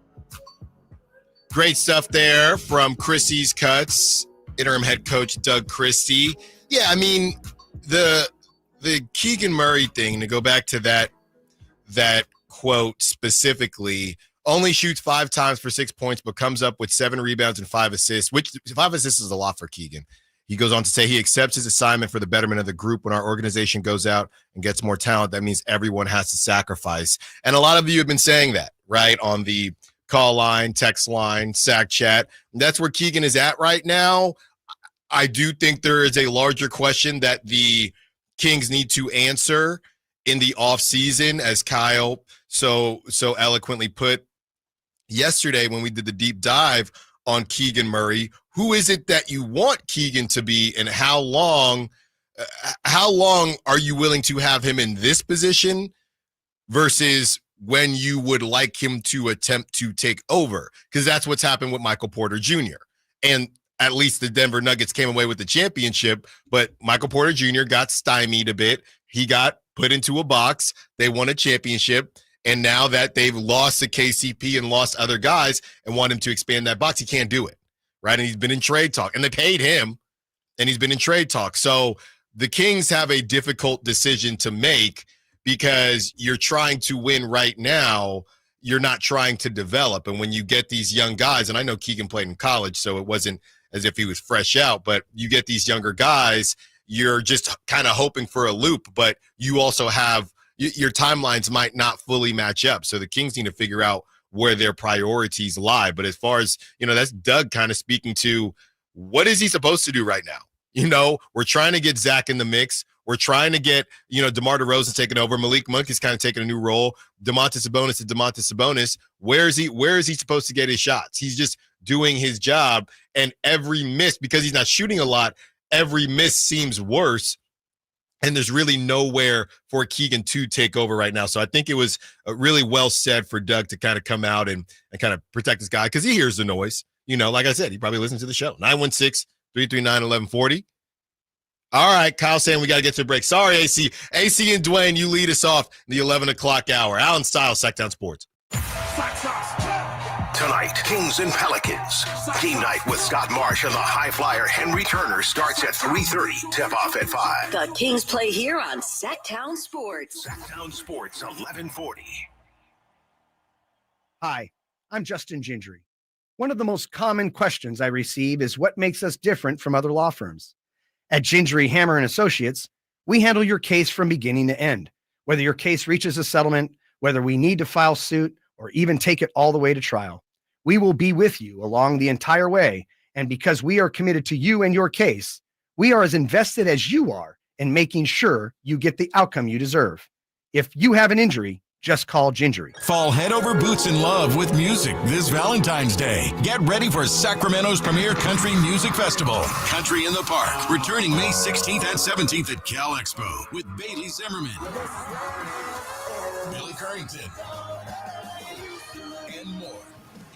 Great stuff there from Christie's Cuts, interim head coach Doug Christie. Yeah, I mean, the Keegan Murray thing, to go back to that quote specifically, only shoots 5 times for 6 points, but comes up with 7 rebounds and 5 assists, which 5 assists is a lot for Keegan. He goes on to say he accepts his assignment for the betterment of the group. When our organization goes out and gets more talent, that means everyone has to sacrifice. And a lot of you have been saying that, right, on the call line, text line, SAC chat. That's where Keegan is at right now. I do think there is a larger question that the Kings need to answer in the offseason, as Kyle so eloquently put yesterday when we did the deep dive on Keegan Murray. Who is it that you want Keegan to be, and how long are you willing to have him in this position versus when you would like him to attempt to take over? Because that's what's happened with Michael Porter Jr. And at least the Denver Nuggets came away with the championship, but Michael Porter Jr. got stymied a bit. He got put into a box. They won a championship. And now that they've lost to KCP and lost other guys and want him to expand that box, he can't do it, right? And he's been in trade talk. And they paid him, and he's been in trade talk. So the Kings have a difficult decision to make, because you're trying to win right now. You're not trying to develop. And when you get these young guys, and I know Keegan played in college, so it wasn't as if he was fresh out, but you get these younger guys, you're just kind of hoping for a loop, but you also have your timelines might not fully match up. So the Kings need to figure out where their priorities lie. But as far as, that's Doug kind of speaking to what is he supposed to do right now? We're trying to get Zach in the mix. We're trying to get, DeMar DeRozan taking over. Malik Monk is kind of taking a new role. Domantas Sabonis. Where is he supposed to get his shots? He's just doing his job. And every miss, because he's not shooting a lot, every miss seems worse. And there's really nowhere for Keegan to take over right now. So I think it was really well said for Doug to kind of come out and kind of protect this guy, because he hears the noise. Like I said, he probably listens to the show. 916-339-1140. All right, Kyle saying we got to get to the break. Sorry, AC. AC and Dwayne, you lead us off the 11 o'clock hour. Allen Stiles, Sacktown Sports. Tonight, Kings and Pelicans. Game night with Scott Marsh and the high flyer Henry Turner starts at 3:30. Tip off at 5. The Kings play here on Sacktown Sports. Sacktown Sports, 1140. Hi, I'm Justin Gingery. One of the most common questions I receive is what makes us different from other law firms. At Gingery, Hammer & Associates, we handle your case from beginning to end. Whether your case reaches a settlement, whether we need to file suit, or even take it all the way to trial, we will be with you along the entire way. And because we are committed to you and your case, we are as invested as you are in making sure you get the outcome you deserve. If you have an injury, just call Gingery. Fall head over boots in love with music this Valentine's Day. Get ready for Sacramento's premier country music festival, Country in the Park, returning May 16th and 17th at Cal Expo with Bailey Zimmerman, Billy Currington, and more.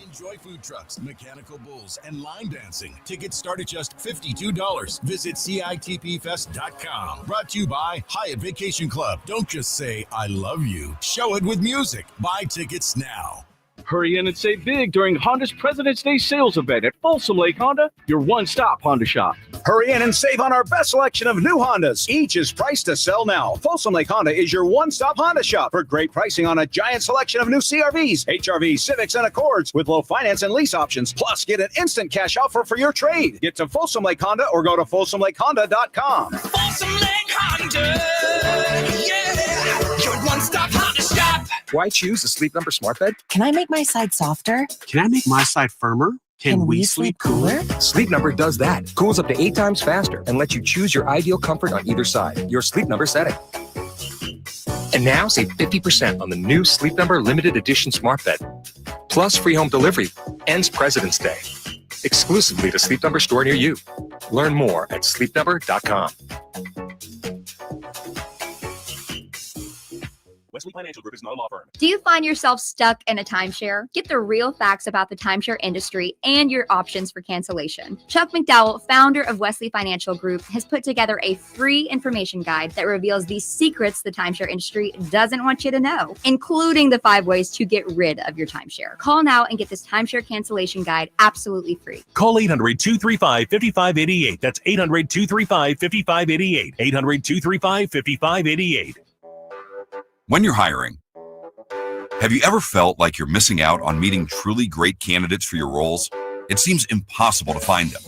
Enjoy food trucks, mechanical bulls, and line dancing. Tickets start at just $52. Visit CITPfest.com. Brought to you by Hyatt Vacation Club. Don't just say, I love you. Show it with music. Buy tickets now. Hurry in and save big during Honda's President's Day sales event at Folsom Lake Honda, your one-stop Honda shop. Hurry in and save on our best selection of new Hondas. Each is priced to sell now. Folsom Lake Honda is your one-stop Honda shop for great pricing on a giant selection of new CRVs, HRVs, Civics, and Accords with low finance and lease options. Plus, get an instant cash offer for your trade. Get to Folsom Lake Honda or go to FolsomLakeHonda.com. Folsom Lake Honda, yeah, your one-stop Honda shop. Why choose a Sleep Number smart bed? Can I make my side softer? Can I make my side firmer? Can we sleep cooler? Sleep Number does that. Cools up to 8 times faster and lets you choose your ideal comfort on either side. Your Sleep Number setting. And now save 50% on the new Sleep Number limited edition smart bed. Plus free home delivery. Ends President's Day. Exclusively to Sleep Number store near you. Learn more at sleepnumber.com. Wesley Financial Group is not a law firm. Do you find yourself stuck in a timeshare? Get the real facts about the timeshare industry and your options for cancellation. Chuck McDowell, founder of Wesley Financial Group, has put together a free information guide that reveals the secrets the timeshare industry doesn't want you to know, including the 5 ways to get rid of your timeshare. Call now and get this timeshare cancellation guide absolutely free. Call 800-235-5588. That's 800-235-5588. 800-235-5588. When you're hiring, have you ever felt like you're missing out on meeting truly great candidates for your roles? It seems impossible to find them,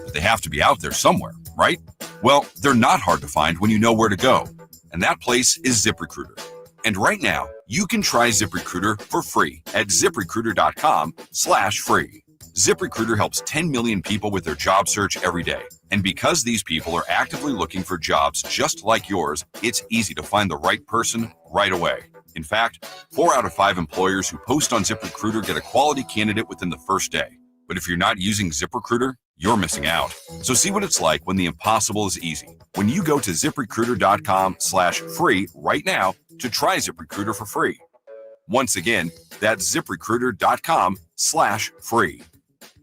but they have to be out there somewhere, right? Well, they're not hard to find when you know where to go, and that place is ZipRecruiter. And right now, you can try ZipRecruiter for free at ZipRecruiter.com/free. ZipRecruiter helps 10 million people with their job search every day. And because these people are actively looking for jobs just like yours, it's easy to find the right person right away. In fact, 4 out of 5 employers who post on ZipRecruiter get a quality candidate within the first day. But if you're not using ZipRecruiter, you're missing out. So see what it's like when the impossible is easy. When you go to ZipRecruiter.com/free right now to try ZipRecruiter for free. Once again, that's ZipRecruiter.com/free.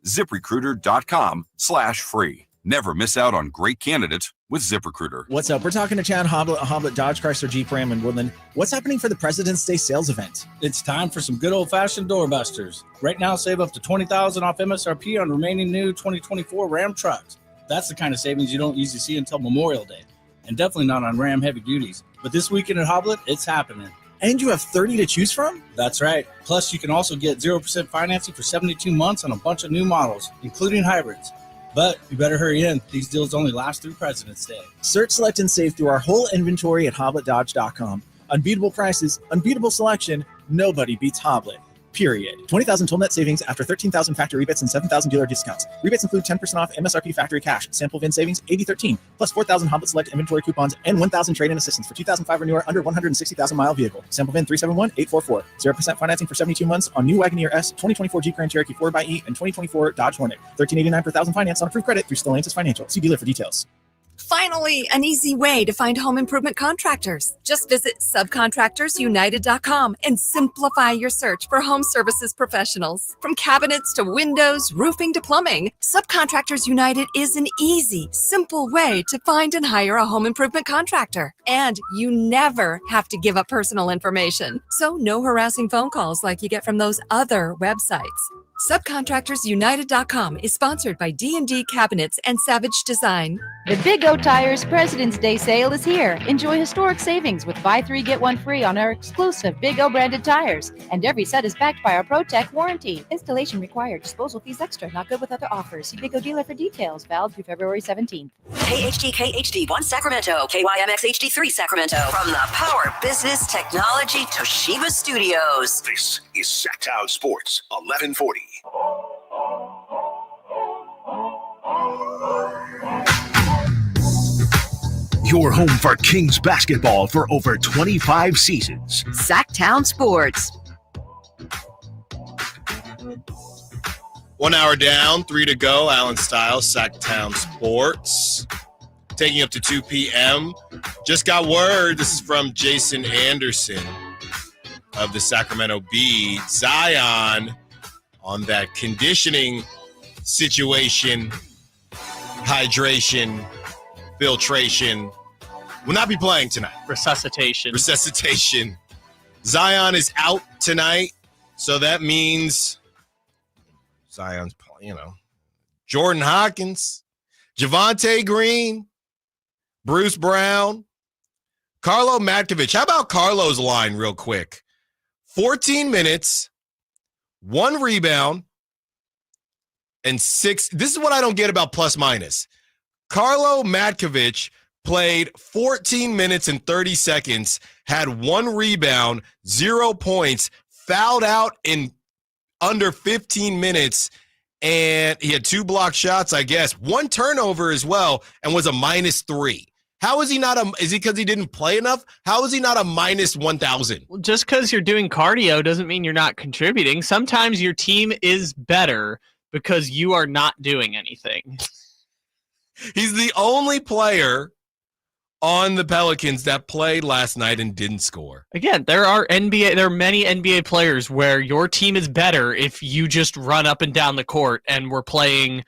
ZipRecruiter.com/free. Never miss out on great candidates with ZipRecruiter. What's up? We're talking to Chad Hoblet, Dodge, Chrysler, Jeep, Ram, and Woodland. What's happening for the President's Day sales event? It's time for some good old-fashioned doorbusters. Right now, save up to $20,000 off MSRP on remaining new 2024 Ram trucks. That's the kind of savings you don't usually see until Memorial Day, and definitely not on Ram heavy duties. But this weekend at Hoblet, it's happening. And you have 30 to choose from? That's right. Plus, you can also get 0% financing for 72 months on a bunch of new models, including hybrids. But you better hurry in. These deals only last through President's Day. Search, select, and save through our whole inventory at HobletDodge.com. Unbeatable prices, unbeatable selection. Nobody beats Hoblet. Period. 20,000 total net savings after 13,000 factory rebates and 7,000 dealer discounts. Rebates include 10% off MSRP factory cash. Sample VIN savings 8013 plus 4,000 Hoblet Select inventory coupons and 1,000 trade-in assistance for 2005 or newer under 160,000 mile vehicle. Sample VIN 371844. 0% financing for 72 months on new Wagoneer S, 2024 Jeep Grand Cherokee 4xE, and 2024 Dodge Hornet. $13.89 per thousand finance on approved credit through Stellantis Financial. See dealer for details. Finally, an easy way to find home improvement contractors. Just visit subcontractorsunited.com and simplify your search for home services professionals. From cabinets to windows, roofing to plumbing, Subcontractors United is an easy, simple way to find and hire a home improvement contractor. And you never have to give up personal information. So no harassing phone calls like you get from those other websites. Subcontractorsunited.com is sponsored by D&D Cabinets and Savage Design. The Big O Tires President's Day sale is here. Enjoy historic savings with buy 3, get 1 free on our exclusive Big O branded tires. And every set is backed by our ProTech warranty. Installation required. Disposal fees extra. Not good with other offers. See Big O dealer for details. Valid through February 17th. KHTK HD1 Sacramento, KYMX HD3 Sacramento. From the Power Business Technology Toshiba Studios. This is Sacktown Sports 1140. Your home for Kings basketball for over 25 seasons. Sacktown Sports. 1 hour down, 3 to go. Allen Stiles, Sacktown Sports. Taking up to 2 p.m. Just got word. This is from Jason Anderson of the Sacramento Bee. Zion on that conditioning situation, hydration, filtration, will not be playing tonight. Resuscitation. Zion is out tonight, so that means Zion's, Jordan Hawkins, Javonte Green, Bruce Brown, Carlo Matkovic. How about Carlo's line real quick? 14 minutes, 1 rebound, and 6. This is what I don't get about plus minus. Carlo Matkovic played 14 minutes and 30 seconds, had 1 rebound, 0 points, fouled out in under 15 minutes, and he had 2 blocked shots, I guess, 1 turnover as well, and was a -3. How is he not is he because he didn't play enough? How is he not a -1,000? Well, just because you're doing cardio doesn't mean you're not contributing. Sometimes your team is better because you are not doing anything. He's the only player on the Pelicans that played last night and didn't score. Again, there are many NBA players where your team is better if you just run up and down the court and we're playing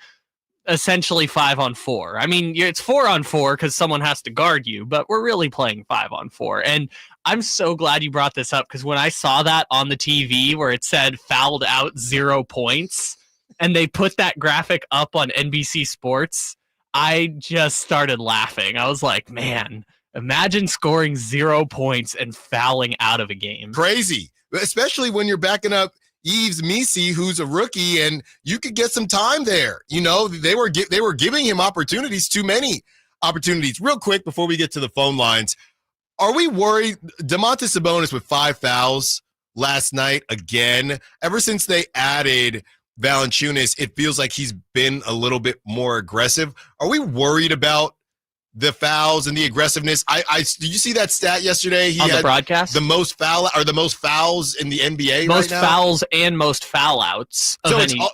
essentially 5-on-4. I mean, it's 4-on-4 because someone has to guard you, but we're really playing 5-on-4. And I'm so glad you brought this up because when I saw that on the TV where it said fouled out 0 points and they put that graphic up on NBC Sports, I just started laughing. I was like, man, imagine scoring 0 points and fouling out of a game. Crazy, especially when you're backing up Yves Missi, who's a rookie, and you could get some time there. They were giving him opportunities, too many opportunities. Real quick, before we get to the phone lines, are we worried? Domantas Sabonis with 5 fouls last night again. Ever since they added Valanciunas, it feels like he's been a little bit more aggressive. Are we worried about the fouls and the aggressiveness? Did you see that stat yesterday? He on the had broadcast, the most fouls in the NBA. Most right now? fouls and most foul outs.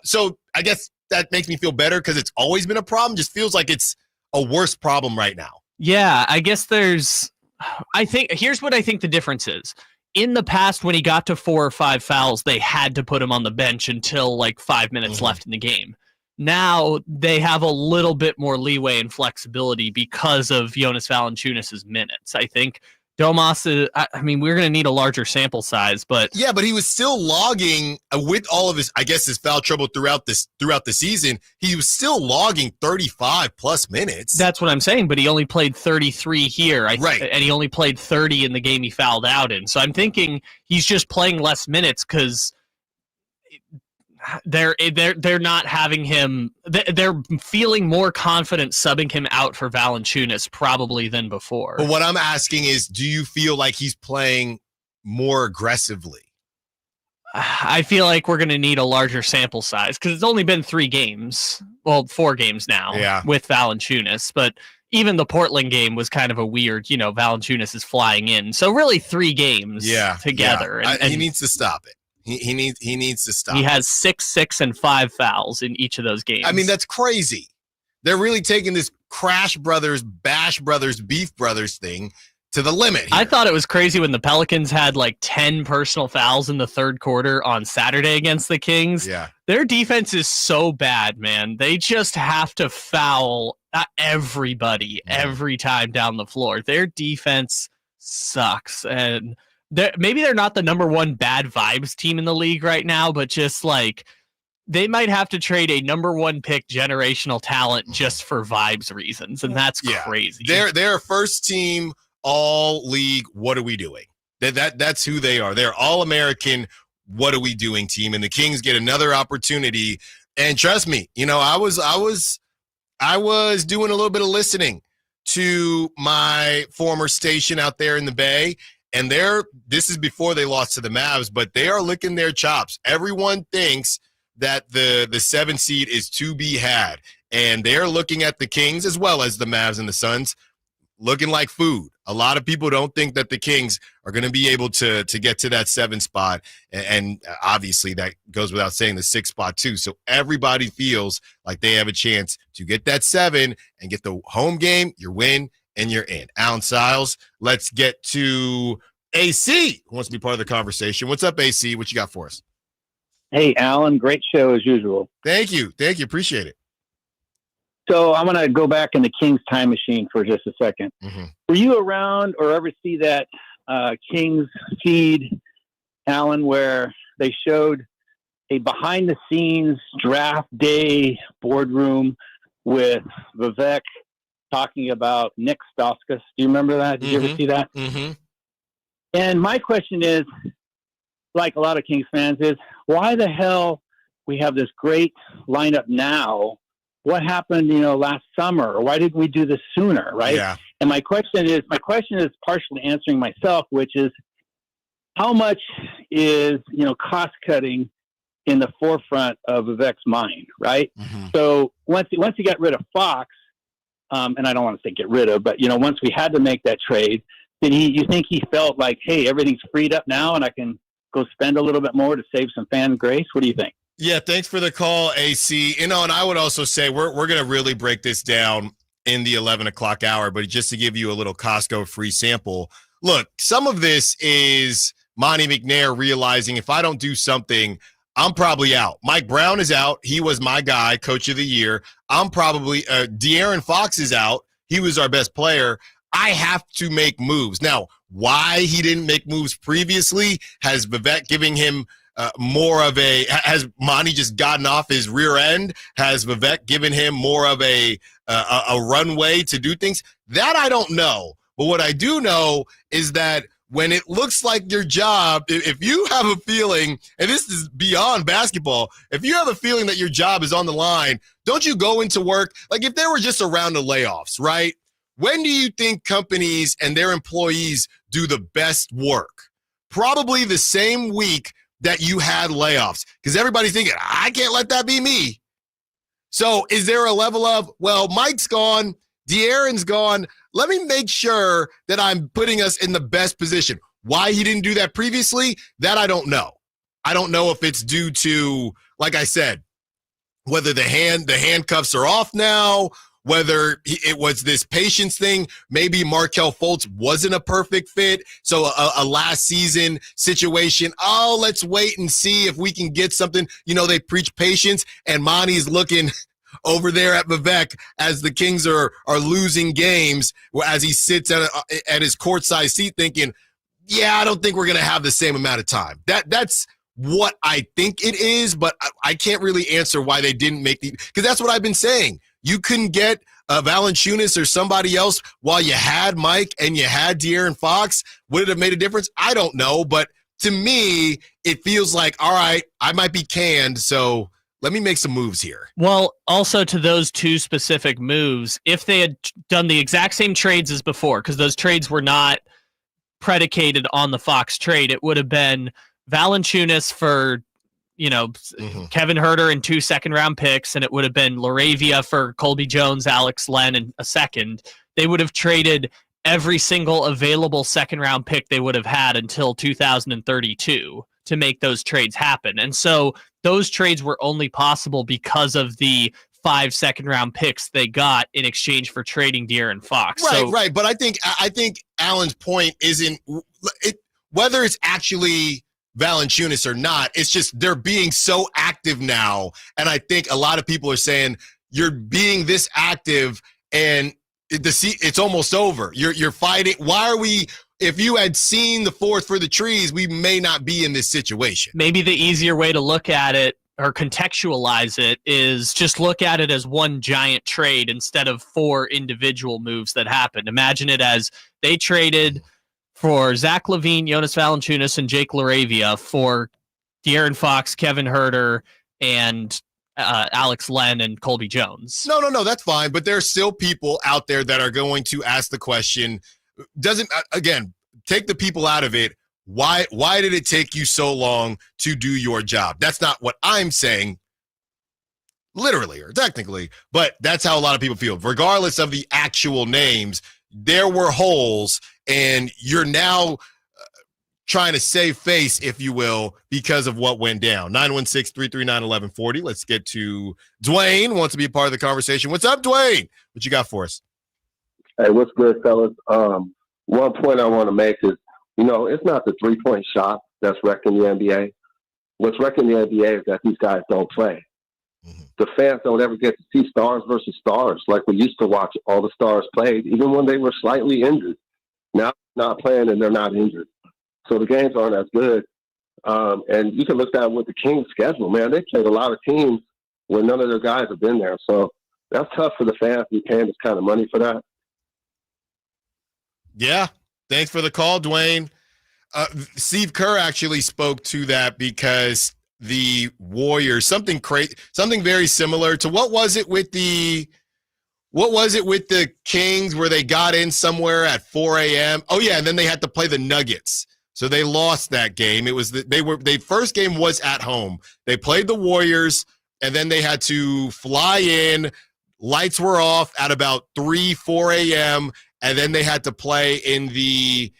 So I guess that makes me feel better because it's always been a problem. Just feels like it's a worse problem right now. Yeah, I guess here's what I think the difference is. In the past, when he got to 4 or 5 fouls, they had to put him on the bench until like 5 minutes left in the game. Now they have a little bit more leeway and flexibility because of Jonas Valanciunas' minutes. I think Domas, we're going to need a larger sample size, but yeah, but he was still logging with all of his foul trouble throughout the season. He was still logging 35 plus minutes. That's what I'm saying. But he only played 33 here, right? And he only played 30 in the game he fouled out in. So I'm thinking he's just playing less minutes because they're not having him. They're feeling more confident subbing him out for Valanciunas probably than before. But what I'm asking is, do you feel like he's playing more aggressively? I feel like we're going to need a larger sample size because it's only been 3 games. Well, 4 games now with Valanciunas, but even the Portland game was kind of a weird, Valanciunas is flying in. So really 3 games together. Yeah. And he needs to stop it. He needs to stop. He has 6, 6, and 5 fouls in each of those games. I mean, that's crazy. They're really taking this Crash Brothers, Bash Brothers, Beef Brothers thing to the limit here. I thought it was crazy when the Pelicans had like 10 personal fouls in the third quarter on Saturday against the Kings. Yeah. Their defense is so bad, man. They just have to foul everybody every time down the floor. Their defense sucks. And maybe they're not the number one bad vibes team in the league right now, but just like they might have to trade a number one pick generational talent just for vibes reasons. And that's crazy. They're first team all league. What are we doing? That's who they are. They're all American. What are we doing team? And the Kings get another opportunity. And trust me, I was doing a little bit of listening to my former station out there in the Bay. And this is before they lost to the Mavs, but they are licking their chops. Everyone thinks that the 7 seed is to be had. And they're looking at the Kings as well as the Mavs and the Suns looking like food. A lot of people don't think that the Kings are going to be able to get to that 7 spot. And obviously that goes without saying, the 6 spot too. So everybody feels like they have a chance to get that 7 and get the home game, your win, and you're in. Allen Stiles, let's get to AC, who wants to be part of the conversation. What's up, AC? What you got for us? Hey, Allen, great show as usual. Thank you. Appreciate it. So I'm going to go back in the Kings time machine for just a second. Mm-hmm. Were you around or ever see that Kings feed, Allen, where they showed a behind-the-scenes draft day boardroom with Vivek talking about Nick Stauskas? Do you remember that? Did you ever see that? Mm-hmm. And my question is, like a lot of Kings fans, is why the hell we have this great lineup now? What happened, last summer? Or why didn't we do this sooner, right? Yeah. And my question is partially answering myself, which is how much is, cost cutting in the forefront of Vivek's mind, right? Mm-hmm. So once he got rid of Fox, and I don't want to say get rid of, but once we had to make that trade, you think he felt like, hey, everything's freed up now and I can go spend a little bit more to save some fan grace? What do you think? Yeah, thanks for the call, AC. And I would also say we're going to really break this down in the 11 o'clock hour, but just to give you a little Costco free sample, look, some of this is Monty McNair realizing if I don't do something, I'm probably out. Mike Brown is out. He was my guy, coach of the year. I'm probably De'Aaron Fox is out. He was our best player. I have to make moves. Now, why he didn't make moves previously, has Vivek giving him has Monty just gotten off his rear end? Has Vivek given him more of a runway to do things? That I don't know. But what I do know is that when it looks like your job, if you have a feeling, and this is beyond basketball, if you have a feeling that your job is on the line, don't you go into work? Like if there were just a round of layoffs, right? When do you think companies and their employees do the best work? Probably the same week that you had layoffs, because everybody's thinking, I can't let that be me. So is there a level of, well, Mike's gone, De'Aaron's gone, let me make sure that I'm putting us in the best position. Why he didn't do that previously, that I don't know. I don't know if it's due to, like I said, whether the handcuffs are off now, whether it was this patience thing. Maybe Markelle Fultz wasn't a perfect fit. So a last season situation. Oh, let's wait and see if we can get something. They preach patience, and Monty's looking over there at Vivek as the Kings are losing games, as he sits at his courtside seat thinking, yeah, I don't think we're going to have the same amount of time. That's what I think it is, but I can't really answer why they didn't make because that's what I've been saying. You couldn't get Valanciunas or somebody else while you had Mike and you had De'Aaron Fox. Would it have made a difference? I don't know, but to me, it feels like, all right, I might be canned, so let me make some moves here. Well, also to those two specific moves, if they had done the exact same trades as before, because those trades were not predicated on the Fox trade, it would have been Valanciunas for Kevin Huerter and 2 second-round picks, and it would have been LaRavia for Colby Jones, Alex Len, and a second. They would have traded every single available second-round pick they would have had until 2032 to make those trades happen. And so those trades were only possible because of the 5 second-round picks they got in exchange for trading De'Aaron Fox. Right. But I think Allen's point isn't whether it's actually Valanciunas or not. It's just they're being so active now, and I think a lot of people are saying you're being this active, and it's almost over. You're fighting. Why are we? If you had seen the forest for the trees, we may not be in this situation. Maybe the easier way to look at it or contextualize it is just look at it as one giant trade instead of 4 individual moves that happened. Imagine it as they traded for Zach LaVine, Jonas Valanciunas, and Jake LaRavia for De'Aaron Fox, Kevin Huerter, and Alex Len and Colby Jones. No, that's fine. But there's still people out there that are going to ask the question, again, take the people out of it. Why did it take you so long to do your job? That's not what I'm saying, literally or technically, but that's how a lot of people feel. Regardless of the actual names, there were holes, and you're now trying to save face, if you will, because of what went down. 916-339-1140. Let's get to Dwayne, wants to be a part of the conversation. What's up, Dwayne? What you got for us? Hey, what's good, fellas? One point I want to make is, it's not the three-point shot that's wrecking the NBA. What's wrecking the NBA is that these guys don't play. Mm-hmm. The fans don't ever get to see stars versus stars like we used to watch all the stars played, even when they were slightly injured. Now they're not playing and they're not injured. So the games aren't as good. And you can look down with the Kings' schedule, man. They played a lot of teams where none of their guys have been there. So that's tough for the fans to be paying this kind of money for that. Yeah. Thanks for the call, Dwayne. Steve Kerr actually spoke to that because the Warriors, something very similar to what was it with the Kings where they got in somewhere at 4 a.m. Oh yeah, and then they had to play the Nuggets. So they lost that game. It was the first game was at home. They played the Warriors, and then they had to fly in. Lights were off at about 4 a.m. And then they had to play in the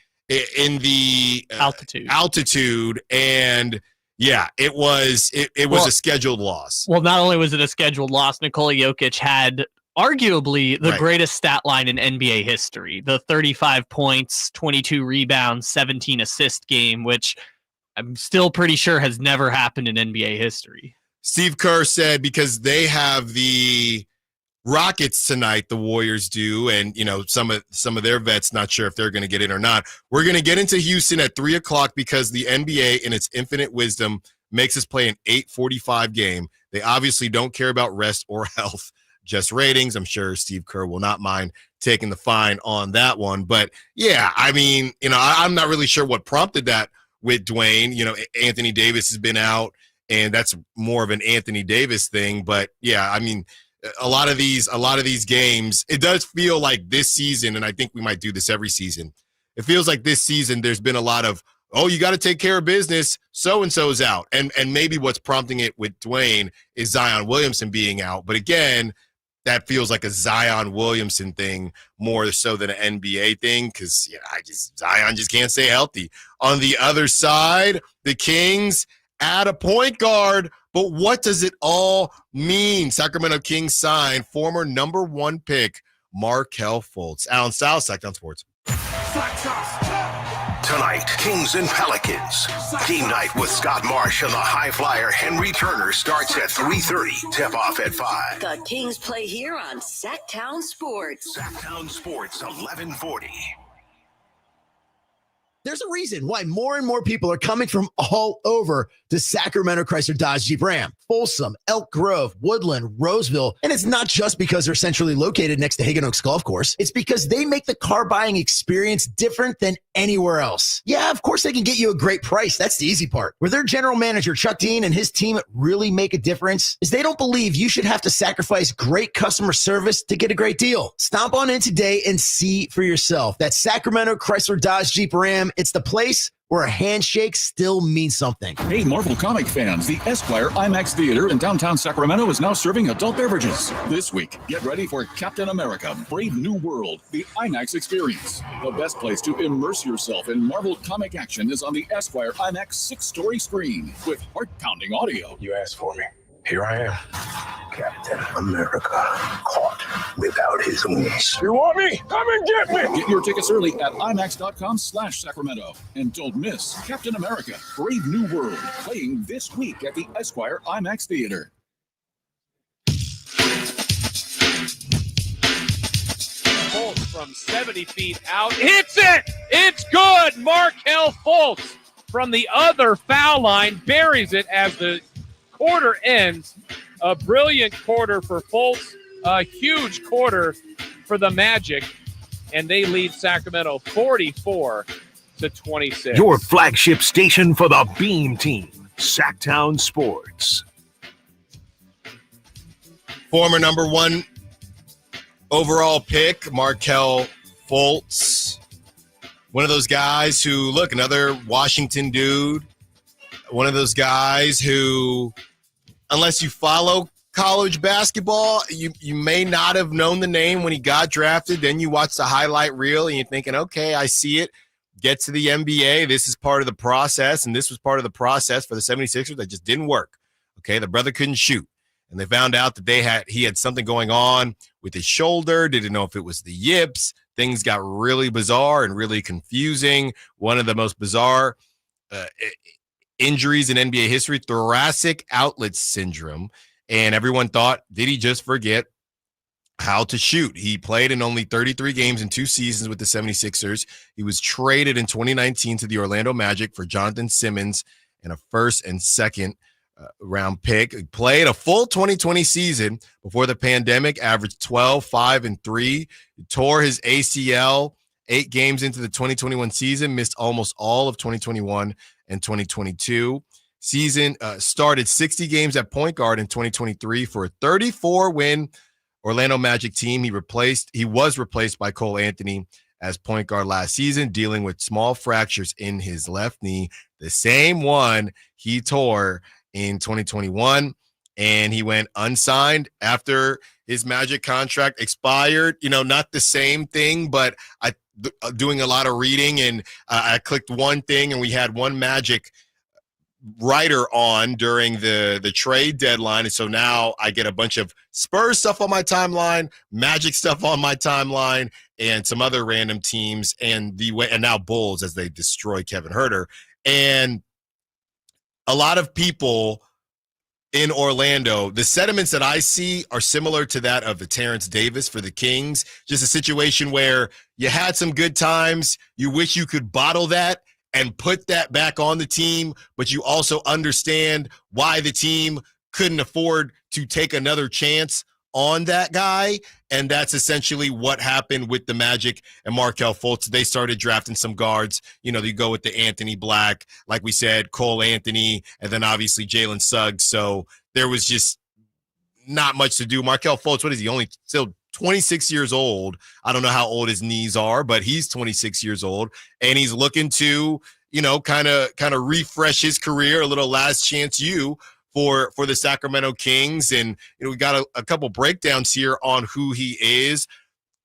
altitude, and yeah, it was a scheduled loss. Well, not only was it a scheduled loss, Nikola Jokic had arguably the greatest stat line in NBA history: the 35 points, 22 rebounds, 17 assist game, which I'm still pretty sure has never happened in NBA history. Steve Kerr said because they have the Rockets tonight, the Warriors do, and some of their vets, not sure if they're going to get in or not. We're going to get into Houston at 3:00 because the NBA, in its infinite wisdom, makes us play an 8:45 game. They obviously don't care about rest or health, just ratings. I'm sure Steve Kerr will not mind taking the fine on that one. But yeah, I mean, I'm not really sure what prompted that with Dwayne. Anthony Davis has been out, and that's more of an Anthony Davis thing. But yeah, I mean, a lot of these games, it does feel like this season, and I think we might do this every season. It feels like this season there's been a lot of, you got to take care of business. So-and-so's out. And maybe what's prompting it with Dwayne is Zion Williamson being out. But again, that feels like a Zion Williamson thing more so than an NBA thing because Zion just can't stay healthy. On the other side, the Kings add a point guard. But what does it all mean? Sacramento Kings signed former number 1 pick Markelle Fultz. Allen Stiles, Sacktown Sports. Tonight, Kings and Pelicans. Game night with Scott Marsh and the high flyer Henry Turner starts at 3:30. Tip off at 5. The Kings play here on Sacktown Sports. Sacktown Sports 1140. There's a reason why more and more people are coming from all over to Sacramento Chrysler Dodge Jeep Ram, Folsom, Elk Grove, Woodland, Roseville. And it's not just because they're centrally located next to Hagan Oaks Golf Course. It's because they make the car buying experience different than anywhere else. Yeah, of course they can get you a great price. That's the easy part. Where their general manager, Chuck Dean, and his team really make a difference is they don't believe you should have to sacrifice great customer service to get a great deal. Stomp on in today and see for yourself. That's Sacramento Chrysler Dodge Jeep Ram. It's the place where a handshake still means something. Hey, Marvel comic fans, the Esquire IMAX Theater in downtown Sacramento is now serving adult beverages. This week, get ready for Captain America, Brave New World, the IMAX experience. The best place to immerse yourself in Marvel comic action is on the Esquire IMAX 6-story screen with heart-pounding audio. You asked for me. Here I am. Captain America caught without his wings. You want me? Come and get me! Get your tickets early at IMAX.com/Sacramento. And don't miss Captain America, Brave New World, playing this week at the Esquire IMAX Theater. Fultz from 70 feet out. Hits it! It's good! Markelle Fultz from the other foul line buries it as the quarter ends. A brilliant quarter for Fultz. A huge quarter for the Magic. And they lead Sacramento 44-26. Your flagship station for the Beam Team, Sacktown Sports. Former number 1 overall pick, Markelle Fultz. One of those guys who, look, another Washington dude. One of those guys who, unless you follow college basketball, you may not have known the name when he got drafted. Then you watch the highlight reel and you're thinking, okay, I see it. Get to the NBA. This is part of the process, and this was part of the process for the 76ers that just didn't work. Okay, the brother couldn't shoot. And they found out that he had something going on with his shoulder, didn't know if it was the yips. Things got really bizarre and really confusing. One of the most bizarre injuries in NBA history, thoracic outlet syndrome. And everyone thought, did he just forget how to shoot? He played in only 33 games in 2 seasons with the 76ers. He was traded in 2019 to the Orlando Magic for Jonathan Simmons and a first and second round pick. He played a full 2020 season before the pandemic, averaged 12, 5, and 3. He tore his ACL 8 games into the 2021 season, missed almost all of 2021 and 2022. Season started 60 games at point guard in 2023 for a 34-win Orlando Magic team. He was replaced by Cole Anthony as point guard last season, dealing with small fractures in his left knee, the same one he tore in 2021, and he went unsigned after his Magic contract expired. Not the same thing, but doing a lot of reading, and I clicked one thing, and we had one Magic writer on during the trade deadline, and so now I get a bunch of Spurs stuff on my timeline, Magic stuff on my timeline, and some other random teams, and now Bulls as they destroy Kevin Huerter. And a lot of people in Orlando, the sentiments that I see are similar to that of the Terrence Davis for the Kings. Just a situation where you had some good times. You wish you could bottle that and put that back on the team, but you also understand why the team couldn't afford to take another chance on that guy. And that's essentially what happened with the Magic and Markelle Fultz. They started drafting some guards. You go with the Anthony Black, like we said, Cole Anthony, and then obviously Jalen Suggs. So there was just not much to do. Markelle Fultz, what is he? Only still 26 years old. I don't know how old his knees are, but he's 26 years old, and he's looking to, kind of refresh his career, a little last chance for the Sacramento Kings. And we got a couple breakdowns here on who he is.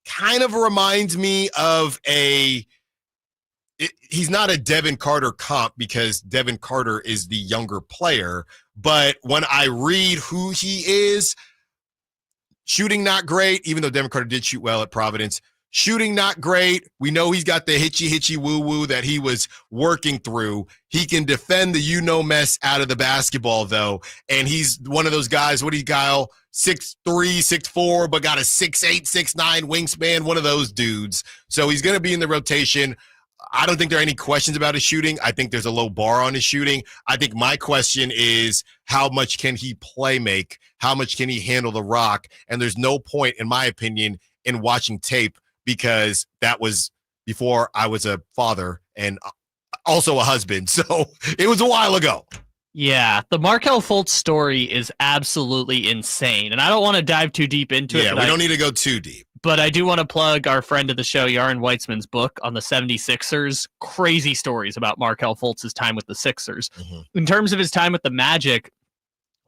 Kind of reminds me of he's not a Devin Carter comp because Devin Carter is the younger player, but when I read who he is, shooting not great, even though Devin Carter did shoot well at Providence. Shooting not great. We know he's got the hitchy woo-woo that he was working through. He can defend the mess out of the basketball, though. And he's one of those guys, what do you got? 6'3", 6'4", but got a 6'8", 6'9" wingspan, one of those dudes. So he's going to be in the rotation. I don't think there are any questions about his shooting. I think there's a low bar on his shooting. I think my question is, how much can he play make? How much can he handle the rock? And there's no point, in my opinion, in watching tape, because that was before I was a father and also a husband. So it was a while ago. Yeah, the Markelle Fultz story is absolutely insane. And I don't want to dive too deep into it. Yeah, we don't need to go too deep. But I do want to plug our friend of the show, Yaron Weitzman's book on the 76ers. Crazy stories about Markelle Fultz's time with the Sixers. Mm-hmm. In terms of his time with the Magic,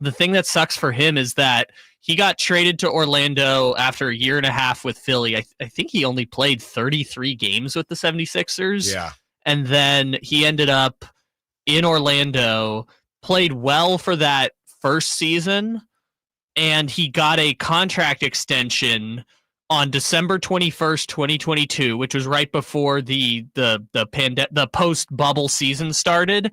the thing that sucks for him is that he got traded to Orlando after a year and a half with Philly. I think he only played 33 games with the 76ers. Yeah. And then he ended up in Orlando, played well for that first season, and he got a contract extension on December 21st, 2022, which was right before the post bubble season started,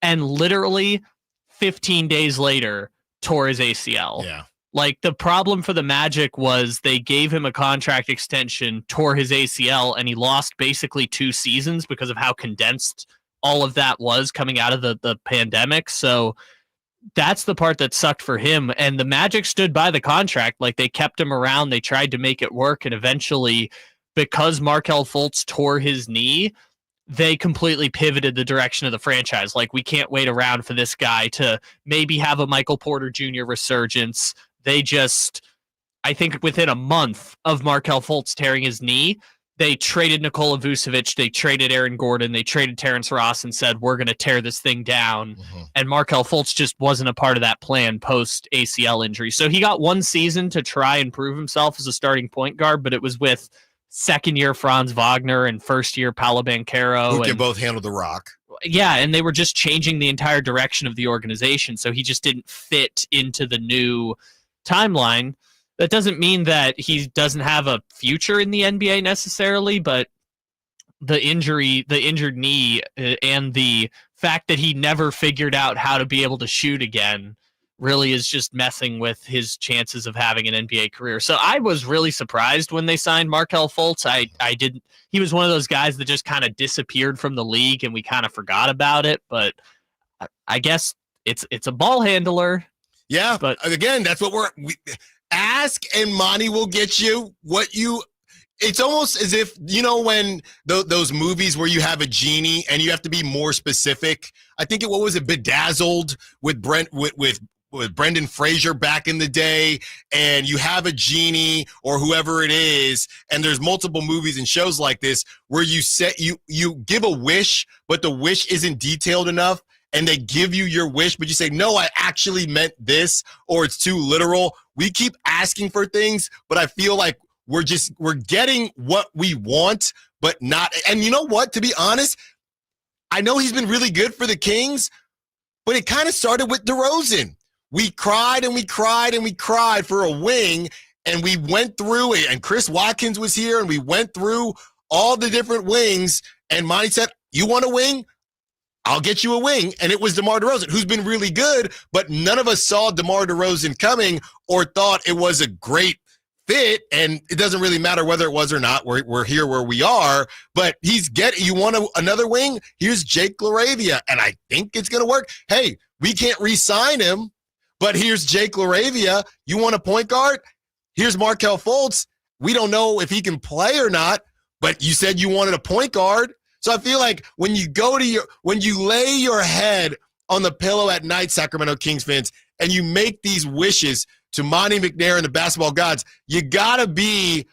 and literally 15 days later tore his ACL. Yeah. Like, the problem for the Magic was they gave him a contract extension, tore his ACL, and he lost basically 2 seasons because of how condensed all of that was coming out of the pandemic. So that's the part that sucked for him. And the Magic stood by the contract. Like, they kept him around. They tried to make it work. And eventually, because Markelle Fultz tore his knee, they completely pivoted the direction of the franchise. Like, we can't wait around for this guy to maybe have a Michael Porter Jr. resurgence. They just, I think within a month of Markelle Fultz tearing his knee, they traded Nikola Vucevic, they traded Aaron Gordon, they traded Terrence Ross and said, we're going to tear this thing down. And Markelle Fultz just wasn't a part of that plan post ACL injury. So he got 1 season to try and prove himself as a starting point guard, but it was with second-year Franz Wagner and first-year Paolo Banchero. Who can both handle the rock. Yeah, and they were just changing the entire direction of the organization, so he just didn't fit into the new timeline. That doesn't mean that he doesn't have a future in the NBA necessarily, but the injured knee, and the fact that he never figured out how to be able to shoot again really is just messing with his chances of having an NBA career. So I was really surprised when they signed Markelle Fultz. He was one of those guys that just kind of disappeared from the league and we kind of forgot about it, but I guess it's a ball handler. Yeah, but again, that's what we ask, and Monty will get you what you. It's almost as if, when those movies where you have a genie and you have to be more specific. I think what was it, Bedazzled with with Brendan Fraser back in the day, and you have a genie or whoever it is, and there's multiple movies and shows like this where you give a wish, but the wish isn't detailed enough. And they give you your wish, but you say, no, I actually meant this, or it's too literal. We keep asking for things, but I feel like we're getting what we want, but not. And you know what? To be honest, I know he's been really good for the Kings, but it kind of started with DeRozan. We cried and we cried and we cried for a wing, and we went through it. And Chris Watkins was here, and we went through all the different wings. And Monty said, you want a wing? I'll get you a wing. And it was DeMar DeRozan, who's been really good, but none of us saw DeMar DeRozan coming or thought it was a great fit. And it doesn't really matter whether it was or not. We're here where we are, but you want another wing? Here's Jake LaRavia. And I think it's going to work. Hey, we can't re-sign him, but here's Jake LaRavia. You want a point guard? Here's Markelle Fultz. We don't know if he can play or not, but you said you wanted a point guard. So I feel like when you lay your head on the pillow at night, Sacramento Kings fans, and you make these wishes to Monty McNair and the basketball gods, you gotta be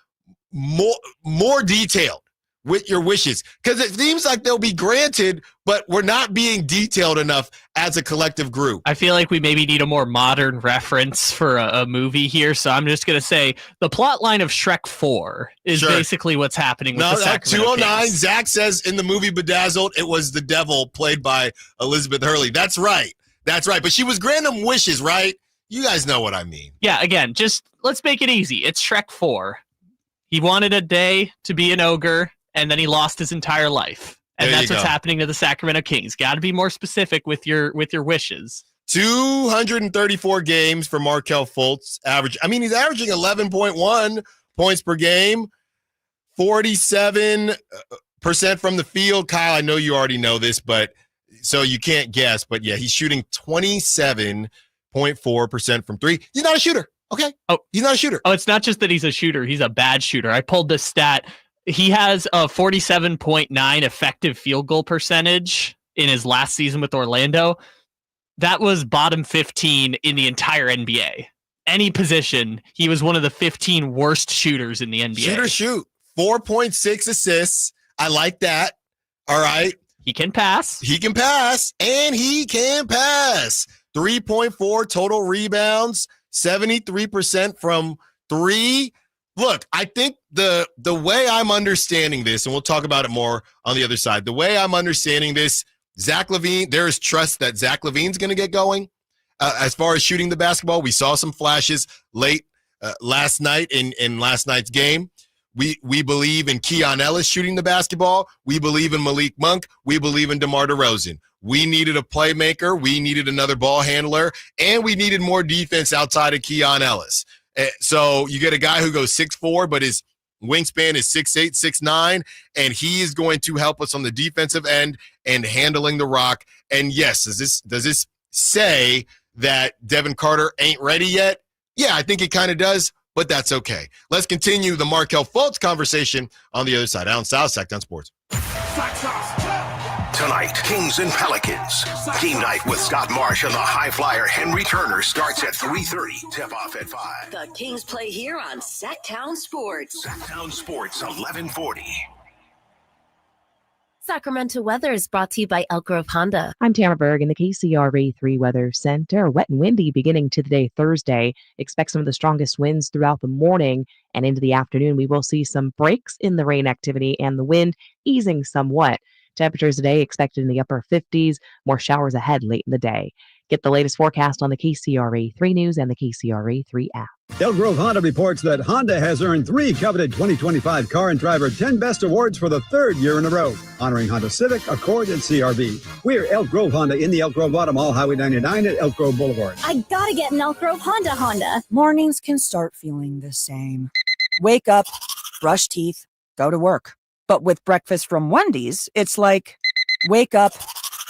more detailed with your wishes, because it seems like they'll be granted, but we're not being detailed enough as a collective group. I feel like we maybe need a more modern reference for a movie here, so I'm just going to say the plot line of Shrek 4 is basically what's happening with the Sacramento 209, Kings. Zach says in the movie Bedazzled, it was the devil played by Elizabeth Hurley. That's right. But she was granting them wishes, right? You guys know what I mean. Yeah, again, just let's make it easy. It's Shrek 4. He wanted a day to be an ogre, and then he lost his entire life. And that's what's happening to the Sacramento Kings. Got to be more specific with your wishes. 234 games for Markelle Fultz. He's averaging 11.1 points per game, 47% from the field. Kyle, I know you already know this, but so you can't guess. But yeah, he's shooting 27.4% from three. He's not a shooter. Okay. Oh, he's not a shooter. Oh, it's not just that he's a shooter. He's a bad shooter. I pulled this stat. He has a 47.9 effective field goal percentage in his last season with Orlando. That was bottom 15 in the entire NBA. Any position, he was one of the 15 worst shooters in the NBA. Shoot. 4.6 assists. I like that. All right. He can pass. And he can pass. 3.4 total rebounds, 73% from three. Look, I think the way I'm understanding this, and we'll talk about it more on the other side, the way I'm understanding this, Zach LaVine, there is trust that Zach LaVine's going to get going. As far as shooting the basketball, we saw some flashes late last night in last night's game. We believe in Keon Ellis shooting the basketball. We believe in Malik Monk. We believe in DeMar DeRozan. We needed a playmaker. We needed another ball handler. And we needed more defense outside of Keon Ellis. So you get a guy who goes 6'4", but his wingspan is 6'8", 6'9", and he is going to help us on the defensive end and handling the rock. And yes, does this say that Devin Carter ain't ready yet? Yeah, I think it kind of does, but that's okay. Let's continue the Markelle Fultz conversation on the other side. Allen Stiles, Sacktown Sports. Tonight, Kings and Pelicans. Game night with Scott Marsh and the high flyer Henry Turner starts at 3:30. Tip off at 5. The Kings play here on Sacktown Sports. Sacktown Sports, 1140. Sacramento weather is brought to you by Elk Grove Honda. I'm Tamara Berg in the KCRA 3 Weather Center. Wet and windy beginning to today, Thursday. Expect some of the strongest winds throughout the morning and into the afternoon. We will see some breaks in the rain activity and the wind easing somewhat. Temperatures today expected in the upper 50s. More showers ahead late in the day. Get the latest forecast on the KCRA 3 News and the KCRA 3 app. Elk Grove Honda reports that Honda has earned 3 coveted 2025 Car and Driver 10 Best Awards for the 3rd year in a row, honoring Honda Civic, Accord, and CRV. We're Elk Grove Honda in the Elk Grove Auto Mall, Highway 99 at Elk Grove Boulevard. I gotta get an Elk Grove Honda. Mornings can start feeling the same. Wake up, brush teeth, go to work. But with breakfast from Wendy's, it's like, wake up,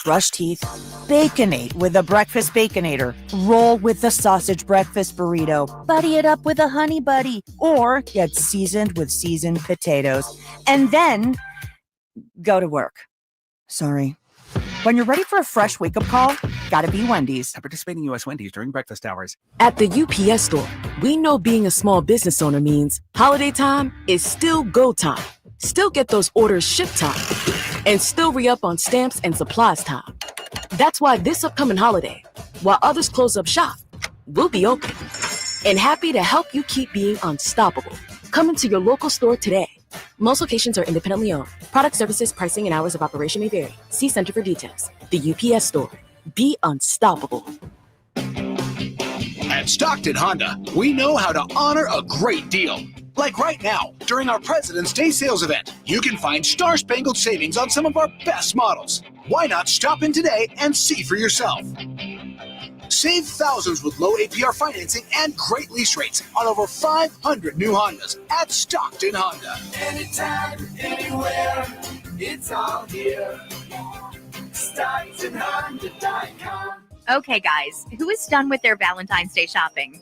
brush teeth, Baconate with a breakfast Baconator. Roll with the sausage breakfast burrito. Buddy it up with a honey buddy. Or get seasoned with seasoned potatoes. And then go to work. Sorry. When you're ready for a fresh wake-up call, gotta be Wendy's. At participating U.S. Wendy's during breakfast hours. At the UPS store, we know being a small business owner means holiday time is still go time. Still get those orders shipped time. And still re-up on stamps and supplies time. That's why this upcoming holiday, while others close up shop, we'll be open. And happy to help you keep being unstoppable. Come into your local store today. Most locations are independently owned. Product services, pricing, and hours of operation may vary. See Center for details. The UPS store. Be unstoppable. At Stockton Honda, we know how to honor a great deal. Like right now, during our President's Day sales event, you can find star-spangled savings on some of our best models. Why not stop in today and see for yourself? Save thousands with low APR financing and great lease rates on over 500 new Hondas at Stockton Honda. Anytime, anywhere, it's all here. StocktonHonda.com. Okay, guys, who is done with their Valentine's Day shopping?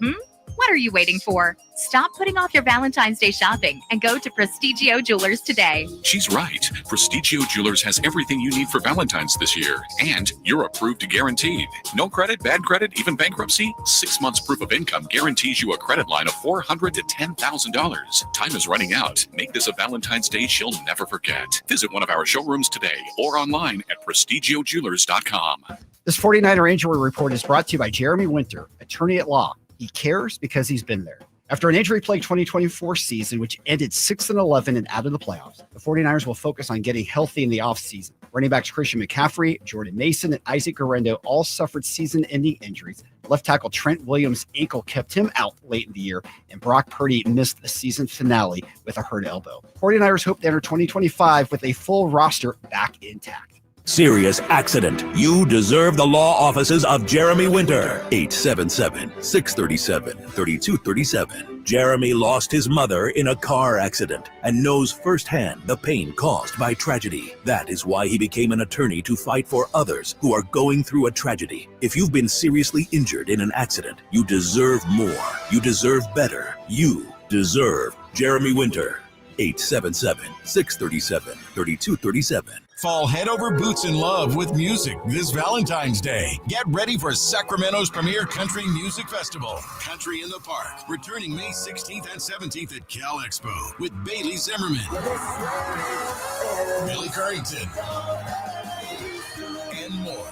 What are you waiting for? Stop putting off your Valentine's Day shopping and go to Prestigio Jewelers today. She's right. Prestigio Jewelers has everything you need for Valentine's this year. And you're approved to guaranteed. No credit, bad credit, even bankruptcy? 6 months proof of income guarantees you a credit line of $400 to $10,000. Time is running out. Make this a Valentine's Day she'll never forget. Visit one of our showrooms today or online at prestigiojewelers.com. This 49er injury report is brought to you by Jeremy Winter, attorney at law. He cares because he's been there. After an injury-plagued 2024 season, which ended 6-11 and out of the playoffs, the 49ers will focus on getting healthy in the offseason. Running backs Christian McCaffrey, Jordan Mason, and Isaac Guerrero all suffered season-ending injuries. Left tackle Trent Williams' ankle kept him out late in the year, and Brock Purdy missed the season finale with a hurt elbow. 49ers hope to enter 2025 with a full roster back intact. Serious accident. You deserve the law offices of Jeremy Winter. 877-637-3237. Jeremy lost his mother in a car accident and knows firsthand the pain caused by tragedy. That is why he became an attorney to fight for others who are going through a tragedy. If you've been seriously injured in an accident, you deserve more. You deserve better. You deserve Jeremy Winter. 877-637-3237. Fall head over boots in love with music this Valentine's Day. Get ready for Sacramento's premier country music festival, Country in the Park, returning May 16th and 17th at Cal Expo with Bailey Zimmerman, Billy Currington, and more.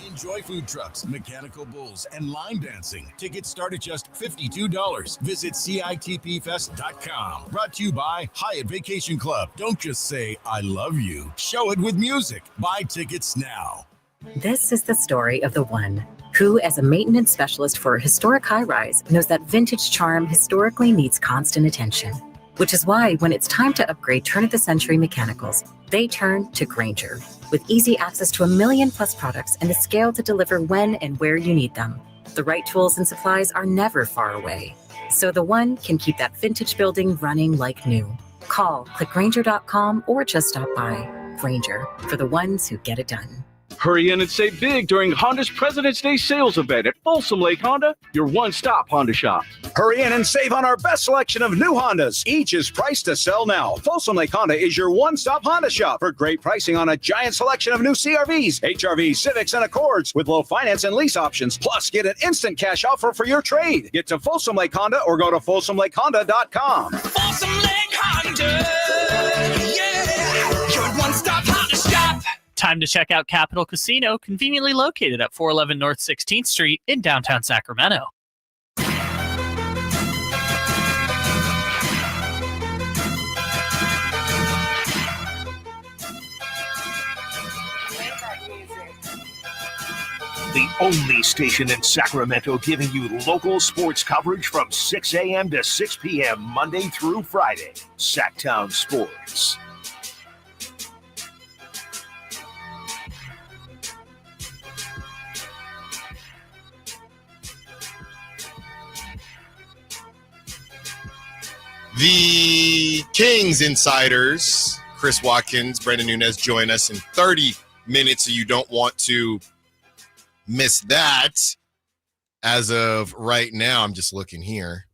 Enjoy food trucks, mechanical bulls, and line dancing. Tickets start at just $52. Visit CITPfest.com. Brought to you by Hyatt Vacation Club. Don't just say, I love you. Show it with music. Buy tickets now. This is the story of the one who, as a maintenance specialist for a historic high-rise, knows that vintage charm historically needs constant attention. Which is why when it's time to upgrade turn-of-the-century mechanicals, they turn to Grainger. With easy access to 1 million+ products and the scale to deliver when and where you need them. The right tools and supplies are never far away. So the one can keep that vintage building running like new. Call, click Grainger.com, or just stop by. Grainger, for the ones who get it done. Hurry in and save big during Honda's President's Day sales event at Folsom Lake Honda, your one-stop Honda shop. Hurry in and save on our best selection of new Hondas. Each is priced to sell now. Folsom Lake Honda is your one-stop Honda shop for great pricing on a giant selection of new CRVs, HRVs, Civics, and Accords with low finance and lease options. Plus, get an instant cash offer for your trade. Get to Folsom Lake Honda or go to FolsomLakeHonda.com. Folsom Lake Honda, yeah, your one-stop Honda shop. Time to check out Capital Casino, conveniently located at 411 North 16th Street in downtown Sacramento. The only station in Sacramento giving you local sports coverage from 6 a.m. to 6 p.m. Monday through Friday. Sacktown Sports. The Kings insiders, Chris Watkins, Brendan Nunez, join us in 30 minutes, so you don't want to miss that. As of right now, I'm just looking here.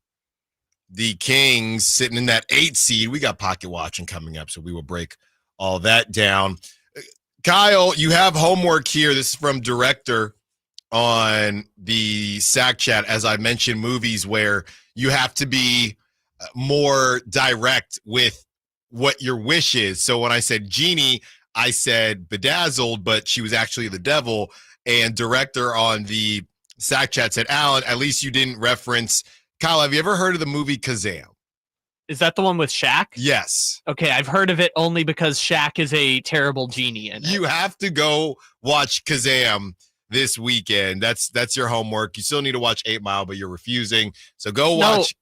The Kings sitting in that 8 seed. We got pocket watching coming up, so we will break all that down. Kyle, you have homework here. This is from Director on the Sack Chat. As I mentioned, movies where you have to be more direct with what your wish is. So when I said genie, I said bedazzled, but she was actually the devil. And Director on the Sack Chat said, Alan, at least you didn't reference. Kyle, have you ever heard of the movie Kazam? Is that the one with Shaq? Yes. Okay, I've heard of it only because Shaq is a terrible genie in it. You have to go watch Kazam this weekend. That's your homework. You still need to watch 8 Mile, but you're refusing. So go watch.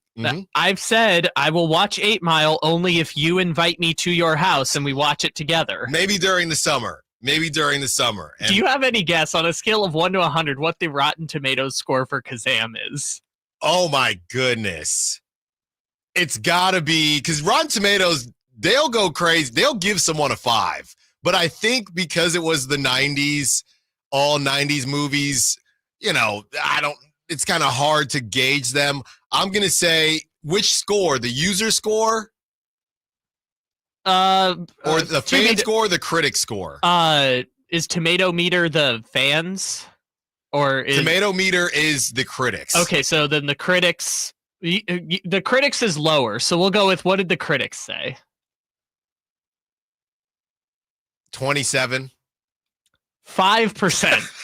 I've said I will watch 8 Mile only if you invite me to your house and we watch it together. Maybe during the summer. And do you have any guess on a scale of 1 to 100 what the Rotten Tomatoes score for Kazam is? Oh my goodness. It's gotta be, because Rotten Tomatoes, they'll go crazy. They'll give someone a 5. But I think because it was the 90s, all 90s movies, it's kind of hard to gauge them. I'm going to say, which score? The user score? Or the fan score or the critic score? Is Tomato Meter the fans? Or is Tomato Meter is the critics. Okay, so then the critics is lower. So we'll go with, what did the critics say? 27. 5%.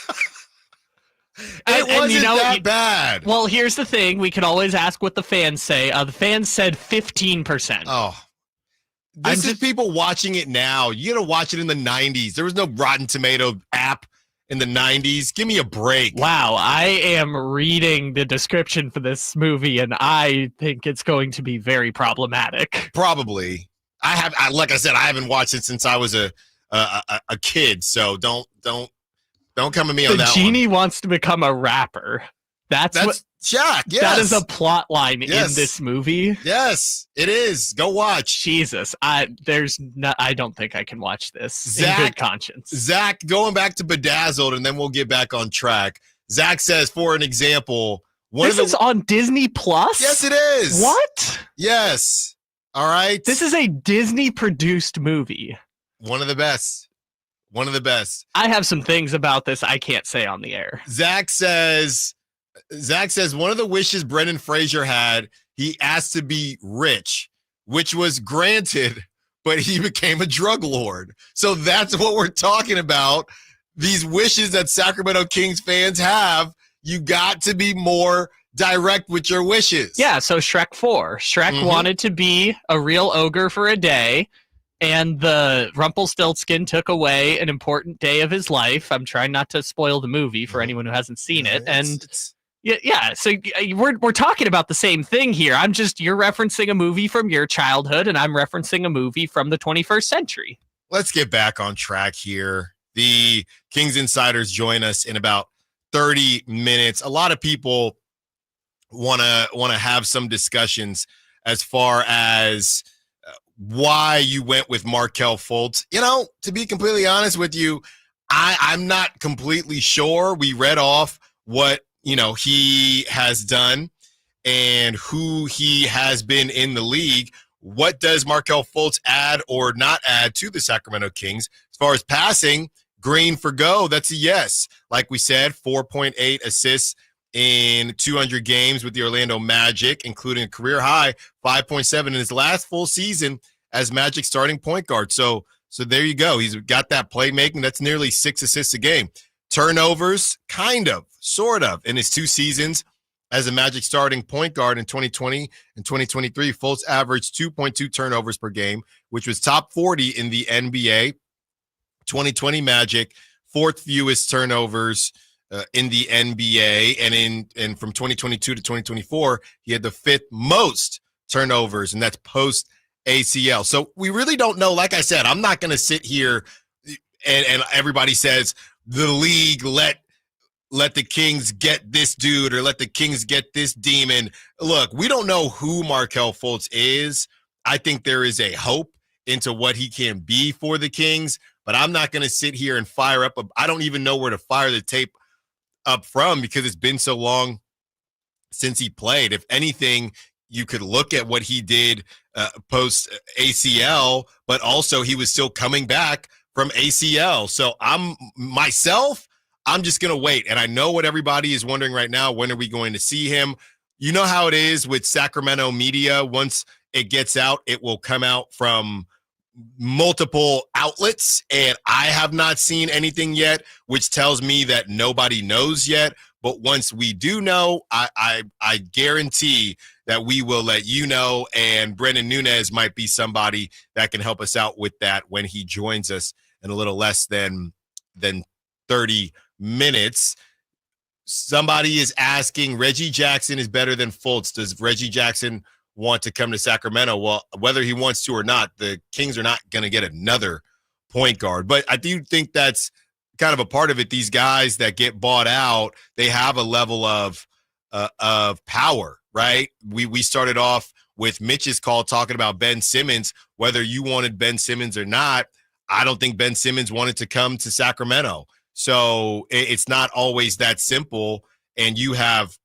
It wasn't that bad. Well, here's the thing. We can always ask what the fans say. The fans said 15%. Oh. This is people watching it now. You got to watch it in the 90s. There was no Rotten Tomato app in the 90s. Give me a break. Wow. I am reading the description for this movie, and I think it's going to be very problematic. Probably. Like I said, I haven't watched it since I was a kid, so don't come at me on that one. The genie wants to become a rapper. That's what Shaq. Yes. That is a plot line in this movie. Yes, it is. Go watch. Jesus, I don't think I can watch this in good conscience. Zach, going back to Bedazzled, and then we'll get back on track. Zach says, for an example, this is on Disney Plus? Yes, it is. What? Yes. All right. This is a Disney-produced movie. One of the best. I have some things about this I can't say on the air. Zach says one of the wishes Brendan Fraser had, he asked to be rich, which was granted, but he became a drug lord. So that's what we're talking about. These wishes that Sacramento Kings fans have, you got to be more direct with your wishes. Yeah, so Shrek 4. Shrek wanted to be a real ogre for a day, and the Rumpelstiltskin took away an important day of his life. I'm trying not to spoil the movie for anyone who hasn't seen it. And yeah. So we're talking about the same thing here. You're referencing a movie from your childhood, and I'm referencing a movie from the 21st century. Let's get back on track here. The Kings Insiders join us in about 30 minutes. A lot of people want to have some discussions as far as why you went with Markelle Fultz. To be completely honest with you, I'm not completely sure. We read off what he has done and who he has been in the league. What does Markelle Fultz add or not add to the Sacramento Kings? As far as passing, green for go, that's a yes. Like we said, 4.8 assists in 200 games with the Orlando Magic, including a career high 5.7 in his last full season as Magic starting point guard. So there you go. He's got that playmaking. That's nearly 6 assists a game. Turnovers, kind of, sort of, in his 2 seasons as a Magic starting point guard in 2020 and 2023. Fultz averaged 2.2 turnovers per game, which was top 40 in the NBA. 2020 Magic, 4th fewest turnovers in the NBA, and from 2022 to 2024, he had the 5th most turnovers, and that's post ACL. So we really don't know. Like I said, I'm not going to sit here and everybody says the league let the Kings get this dude or let the Kings get this demon. Look, we don't know who Markelle Fultz is. I think there is a hope into what he can be for the Kings, but I'm not going to sit here and fire up. I don't even know where to fire the tape up from because it's been so long since he played. If anything, you could look at what he did post ACL, but also he was still coming back from ACL. So I'm just going to wait. And I know what everybody is wondering right now. When are we going to see him? You know how it is with Sacramento media. Once it gets out, it will come out from multiple outlets. And I have not seen anything yet, which tells me that nobody knows yet. But once we do know, I guarantee that we will let you know. And Brendan Nunez might be somebody that can help us out with that when he joins us in a little less than 30 minutes. Somebody is asking, Reggie Jackson is better than Fultz. Does Reggie Jackson want to come to Sacramento? Well, whether he wants to or not, the Kings are not going to get another point guard. But I do think that's kind of a part of it. These guys that get bought out, they have a level of power, right? We started off with Mitch's call talking about Ben Simmons. Whether you wanted Ben Simmons or not, I don't think Ben Simmons wanted to come to Sacramento. So it's not always that simple. And you have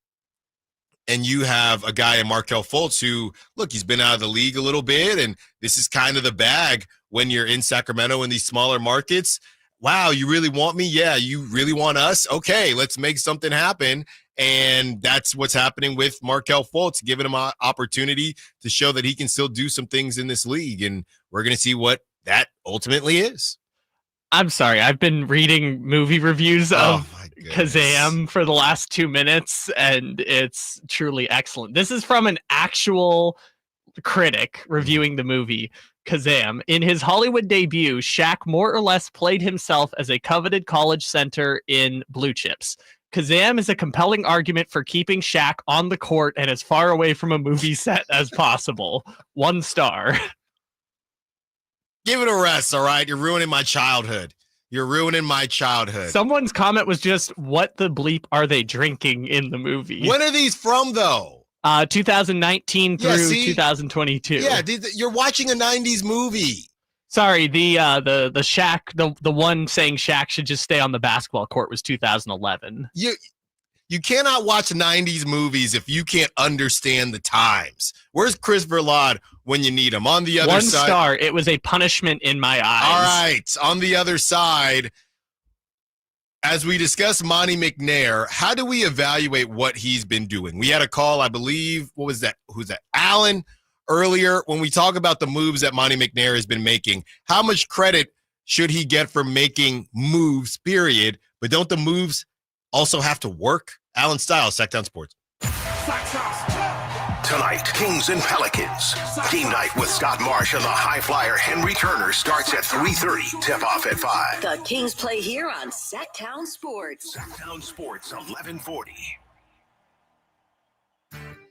a guy in Markelle Fultz who, look, he's been out of the league a little bit, and this is kind of the bag when you're in Sacramento in these smaller markets. Wow, you really want me? Yeah, you really want us? Okay, let's make something happen. And that's what's happening with Markelle Fultz, giving him an opportunity to show that he can still do some things in this league. And we're going to see what that ultimately is. I'm sorry. I've been reading movie reviews of Kazam for the last 2 minutes, and it's truly excellent. This is from an actual critic reviewing the movie, Kazam. In his Hollywood debut, Shaq more or less played himself as a coveted college center in Blue Chips. Kazam is a compelling argument for keeping Shaq on the court and as far away from a movie set as possible. 1 star. Give it a rest, all right? You're ruining my childhood. Someone's comment was just, what the bleep are they drinking in the movie? When are these from, though? 2019 through 2022. Yeah, you're watching a 90s movie. Sorry, the Shaq, the one saying Shaq should just stay on the basketball court was 2011. You cannot watch 90s movies if you can't understand the times. Where's Chris Verlade when you need him? On the other side. 1 star. It was a punishment in my eyes. All right. On the other side, as we discuss Monty McNair, how do we evaluate what he's been doing? We had a call, I believe, what was that? Who's that? Allen earlier. When we talk about the moves that Monty McNair has been making, how much credit should he get for making moves, period? But don't the moves also have to work? Allen Stiles, Sacktown Sports. tonight, Kings and Pelicans. Game night with Scott Marsh and the high flyer Henry Turner starts at 3:30. Tip off at 5. The Kings play here on Sacktown Sports. Sacktown Sports 1140.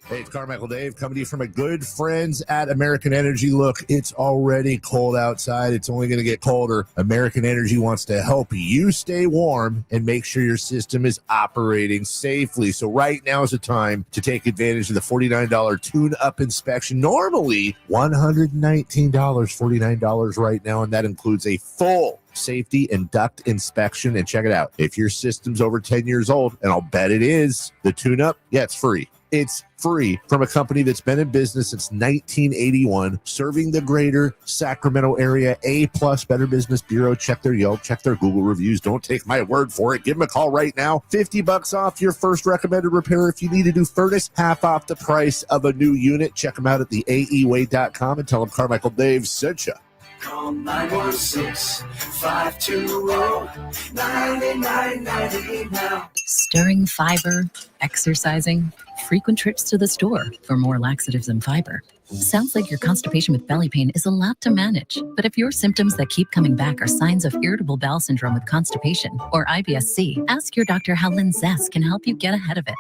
Hey, it's Carmichael Dave coming to you from my good friends at American Energy. Look, it's already cold outside. It's only going to get colder. American Energy wants to help you stay warm and make sure your system is operating safely. So right now is the time to take advantage of the $49 tune-up inspection. Normally, $119, $49 right now, and that includes a full safety and duct inspection. And check it out. If your system's over 10 years old, and I'll bet it is, the tune-up, yeah, it's free. It's free from a company that's been in business since 1981, serving the greater Sacramento area. A+ Better Business Bureau. Check their Yelp, check their Google reviews. Don't take my word for it. Give them a call right now. $50 off your first recommended repair. If you need a new furnace, half off the price of a new unit. Check them out at theaeway.com and tell them Carmichael Dave sent you. Call 916-520-9990 now. Stirring fiber, exercising, frequent trips to the store for more laxatives and fiber. Sounds like your constipation with belly pain is a lot to manage. But if your symptoms that keep coming back are signs of irritable bowel syndrome with constipation or IBS-C, ask your doctor how Linzess can help you get ahead of it.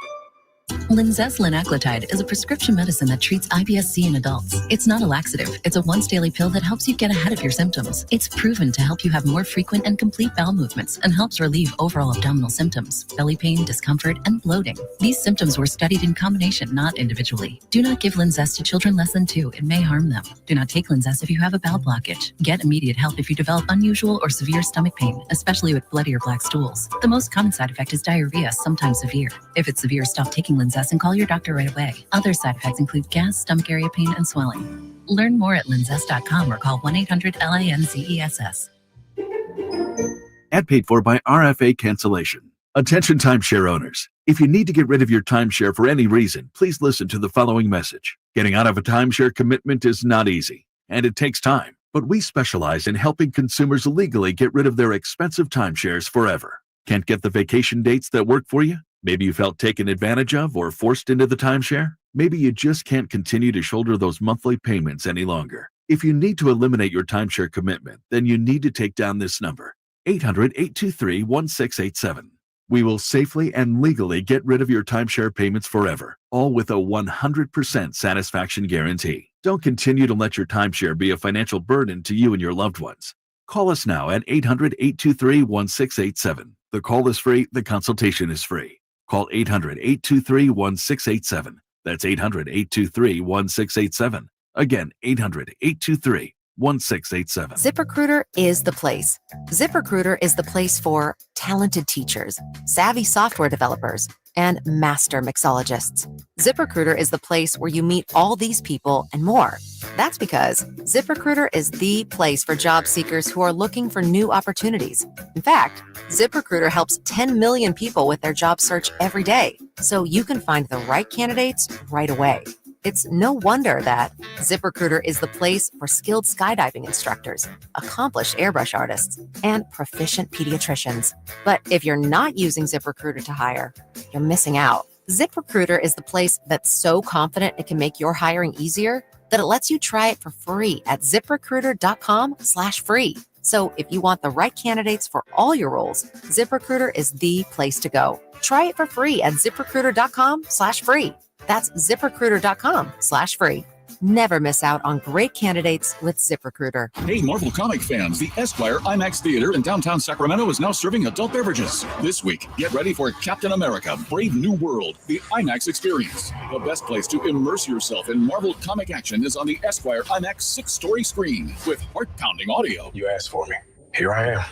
Linzess linaclotide is a prescription medicine that treats IBS-C in adults. It's not a laxative. It's a once daily pill that helps you get ahead of your symptoms. It's proven to help you have more frequent and complete bowel movements and helps relieve overall abdominal symptoms, belly pain, discomfort, and bloating. These symptoms were studied in combination, not individually. Do not give Linzess to children less than 2. It may harm them. Do not take Linzess if you have a bowel blockage. Get immediate help if you develop unusual or severe stomach pain, especially with bloody or black stools. The most common side effect is diarrhea, sometimes severe. If it's severe, stop taking Linzess and call your doctor right away. Other side effects include gas, stomach area pain, and swelling. Learn more at linzess.com or call 1-800-LINZESS. Ad paid for by RFA Cancellation. Attention timeshare owners. If you need to get rid of your timeshare for any reason, please listen to the following message. Getting out of a timeshare commitment is not easy, and it takes time. But we specialize in helping consumers legally get rid of their expensive timeshares forever. Can't get the vacation dates that work for you? Maybe you felt taken advantage of or forced into the timeshare. Maybe you just can't continue to shoulder those monthly payments any longer. If you need to eliminate your timeshare commitment, then you need to take down this number, 800-823-1687. We will safely and legally get rid of your timeshare payments forever, all with a 100% satisfaction guarantee. Don't continue to let your timeshare be a financial burden to you and your loved ones. Call us now at 800-823-1687. The call is free. The consultation is free. Call 800-823-1687. That's 800-823-1687. Again, 800-823-1687. ZipRecruiter is the place. ZipRecruiter is the place for talented teachers, savvy software developers, and master mixologists. ZipRecruiter is the place where you meet all these people and more. That's because ZipRecruiter is the place for job seekers who are looking for new opportunities. In fact, ZipRecruiter helps 10 million people with their job search every day, so you can find the right candidates right away. It's no wonder that ZipRecruiter is the place for skilled skydiving instructors, accomplished airbrush artists, and proficient pediatricians. But if you're not using ZipRecruiter to hire, you're missing out. ZipRecruiter is the place that's so confident it can make your hiring easier that it lets you try it for free at ZipRecruiter.com/free. So if you want the right candidates for all your roles, ZipRecruiter is the place to go. Try it for free at ZipRecruiter.com/free. That's ZipRecruiter.com/free. Never miss out on great candidates with ZipRecruiter. Hey, Marvel comic fans, the Esquire IMAX Theater in downtown Sacramento is now serving adult beverages. This week, get ready for Captain America, Brave New World, the IMAX experience. The best place to immerse yourself in Marvel comic action is on the Esquire IMAX 6-story screen with heart-pounding audio. You asked for me. Here I am,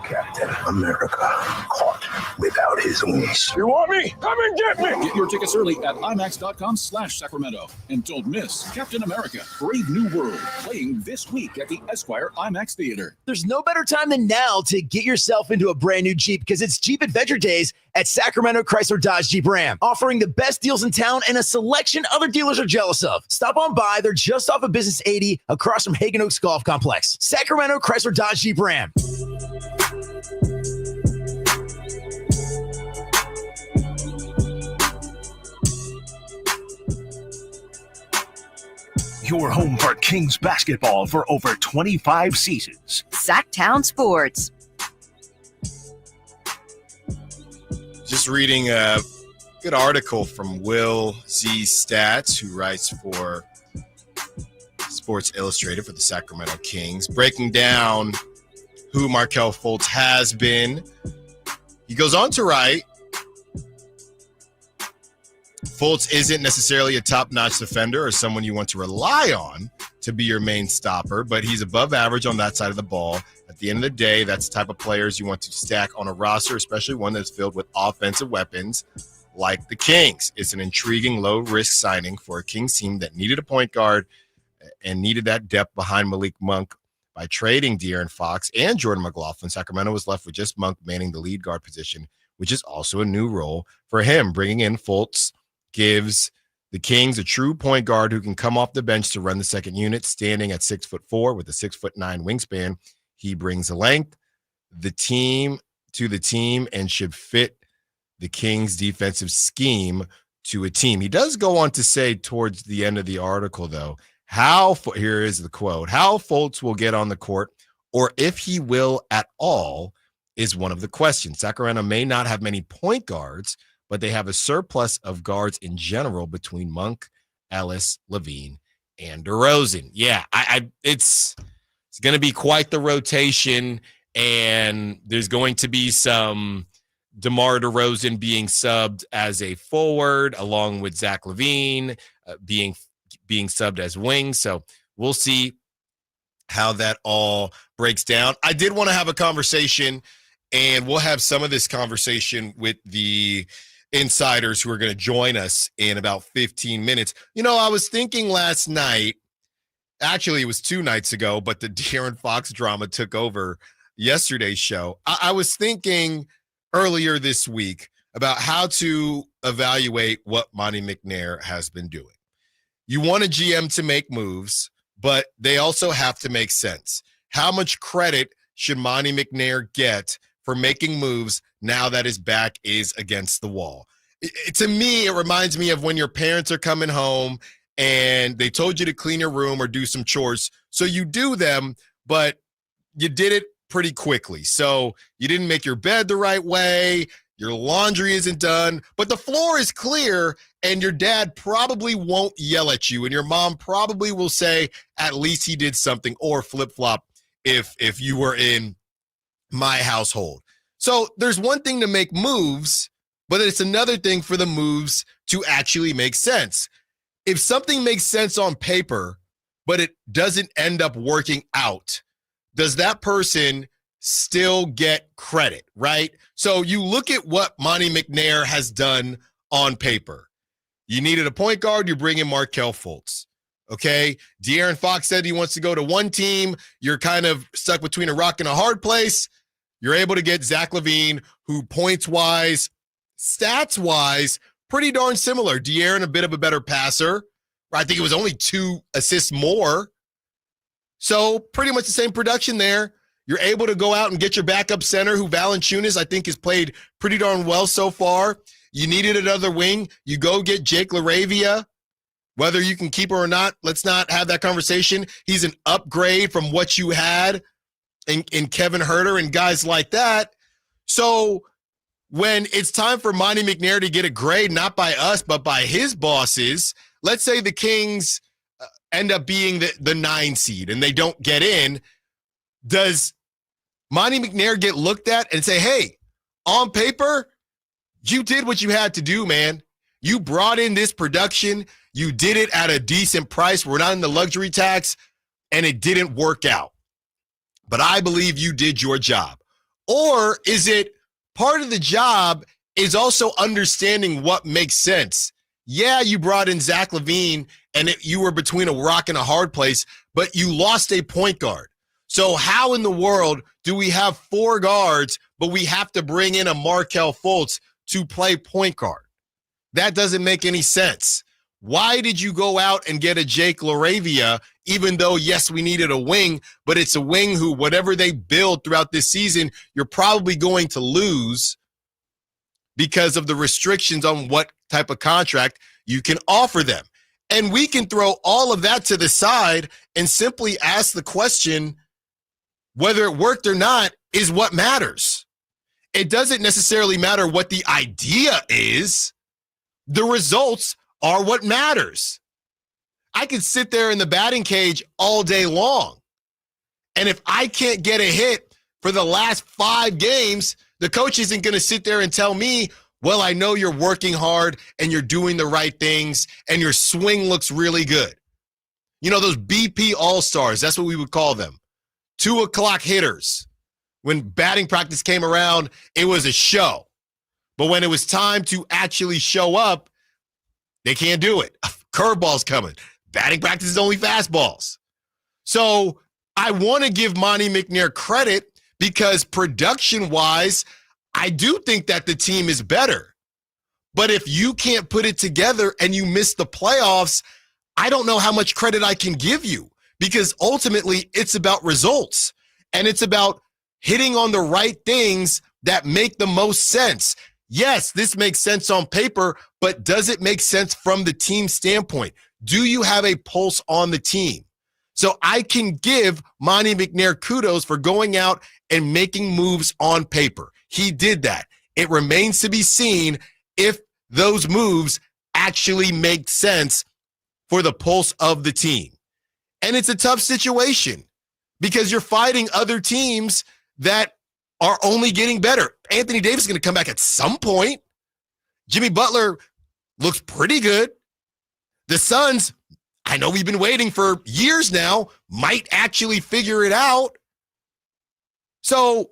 Captain America, caught without his wings. You want me? Come and get me! Get your tickets early at IMAX.com/Sacramento. And don't miss Captain America, Brave New World, playing this week at the Esquire IMAX Theater. There's no better time than now to get yourself into a brand new Jeep because it's Jeep Adventure Days at Sacramento Chrysler Dodge Jeep Ram, offering the best deals in town and a selection other dealers are jealous of. Stop on by. They're just off of Business 80 across from Hagen Oaks Golf Complex. Sacramento Chrysler Dodge Jeep Ram. your home for Kings basketball for over 25 seasons. Sacktown Sports. Just reading a good article from Will Z Stats, who writes for Sports Illustrated for the Sacramento Kings, breaking down who Markelle Fultz has been. He goes on to write, Fultz isn't necessarily a top-notch defender or someone you want to rely on to be your main stopper, but he's above average on that side of the ball. At the end of the day, that's the type of players you want to stack on a roster, especially one that's filled with offensive weapons like the Kings. It's an intriguing, low-risk signing for a Kings team that needed a point guard and needed that depth behind Malik Monk. By trading De'Aaron Fox and Jordan McLaughlin, Sacramento was left with just Monk manning the lead guard position, which is also a new role for him. Bringing in Fultz gives the Kings a true point guard who can come off the bench to run the second unit, standing at 6'4" with a 6'9" wingspan. He brings a length the team and should fit the Kings' defensive scheme to a team. He does go on to say towards the end of the article, though, here is the quote, how Fultz will get on the court, or if he will at all, is one of the questions. Sacramento may not have many point guards, but they have a surplus of guards in general between Monk, Ellis, Levine, and DeRozan. Yeah, it's going to be quite the rotation, and there's going to be some DeMar DeRozan being subbed as a forward, along with Zach LaVine being subbed as wings. So we'll see how that all breaks down. I did want to have a conversation, and we'll have some of this conversation with the insiders who are going to join us in about 15 minutes. You know, I was thinking last night, actually it was 2 nights ago, but the De'Aaron Fox drama took over yesterday's show. I was thinking earlier this week about how to evaluate what Monte McNair has been doing. You want a GM to make moves, but they also have to make sense. How much credit should Monte McNair get for making moves now that his back is against the wall? To me, it reminds me of when your parents are coming home and they told you to clean your room or do some chores. So you do them, but you did it pretty quickly. So you didn't make your bed the right way. Your laundry isn't done, but the floor is clear, and your dad probably won't yell at you, and your mom probably will say, at least he did something, or flip-flop if you were in my household. So there's one thing to make moves, but it's another thing for the moves to actually make sense. If something makes sense on paper, but it doesn't end up working out, does that person still get credit, right? So you look at what Monte McNair has done on paper. You needed a point guard, you bring in Markelle Fultz. Okay, De'Aaron Fox said he wants to go to one team. You're kind of stuck between a rock and a hard place. You're able to get Zach LaVine, who points-wise, stats-wise, pretty darn similar. De'Aaron, a bit of a better passer. I think it was only 2 assists more. So pretty much the same production there. You're able to go out and get your backup center, who Valanciunas, I think, has played pretty darn well so far. You needed another wing. You go get Jake LaRavia. Whether you can keep her or not, let's not have that conversation. He's an upgrade from what you had in Kevin Huerter and guys like that. So when it's time for Monte McNair to get a grade, not by us, but by his bosses, let's say the Kings end up being the 9 seed and they don't get in, does Monte McNair get looked at and say, hey, on paper, you did what you had to do, man. You brought in this production. You did it at a decent price. We're not in the luxury tax, and it didn't work out. But I believe you did your job. Or is it part of the job is also understanding what makes sense? Yeah, you brought in Zach LaVine, and you were between a rock and a hard place, but you lost a point guard. So how in the world do we have 4 guards, but we have to bring in a Markelle Fultz to play point guard? That doesn't make any sense. Why did you go out and get a Jake LaRavia, even though, yes, we needed a wing, but it's a wing who, whatever they build throughout this season, you're probably going to lose because of the restrictions on what type of contract you can offer them. And we can throw all of that to the side and simply ask the question, whether it worked or not is what matters. It doesn't necessarily matter what the idea is. The results are what matters. I could sit there in the batting cage all day long. And if I can't get a hit for the last 5 games, the coach isn't going to sit there and tell me, well, I know you're working hard and you're doing the right things and your swing looks really good. You know, those BP All-Stars, that's what we would call them. 2 o'clock hitters. When batting practice came around, it was a show. But when it was time to actually show up, they can't do it. Curveballs coming. Batting practice is only fastballs. So I want to give Monty McNair credit because production-wise, I do think that the team is better. But if you can't put it together and you miss the playoffs, I don't know how much credit I can give you because ultimately it's about results and it's about hitting on the right things that make the most sense. Yes, this makes sense on paper, but does it make sense from the team standpoint? Do you have a pulse on the team? So I can give Monty McNair kudos for going out and making moves on paper. He did that. It remains to be seen if those moves actually make sense for the pulse of the team. And it's a tough situation because you're fighting other teams that are only getting better. Anthony Davis is going to come back at some point. Jimmy Butler looks pretty good. The Suns, I know we've been waiting for years now, might actually figure it out. So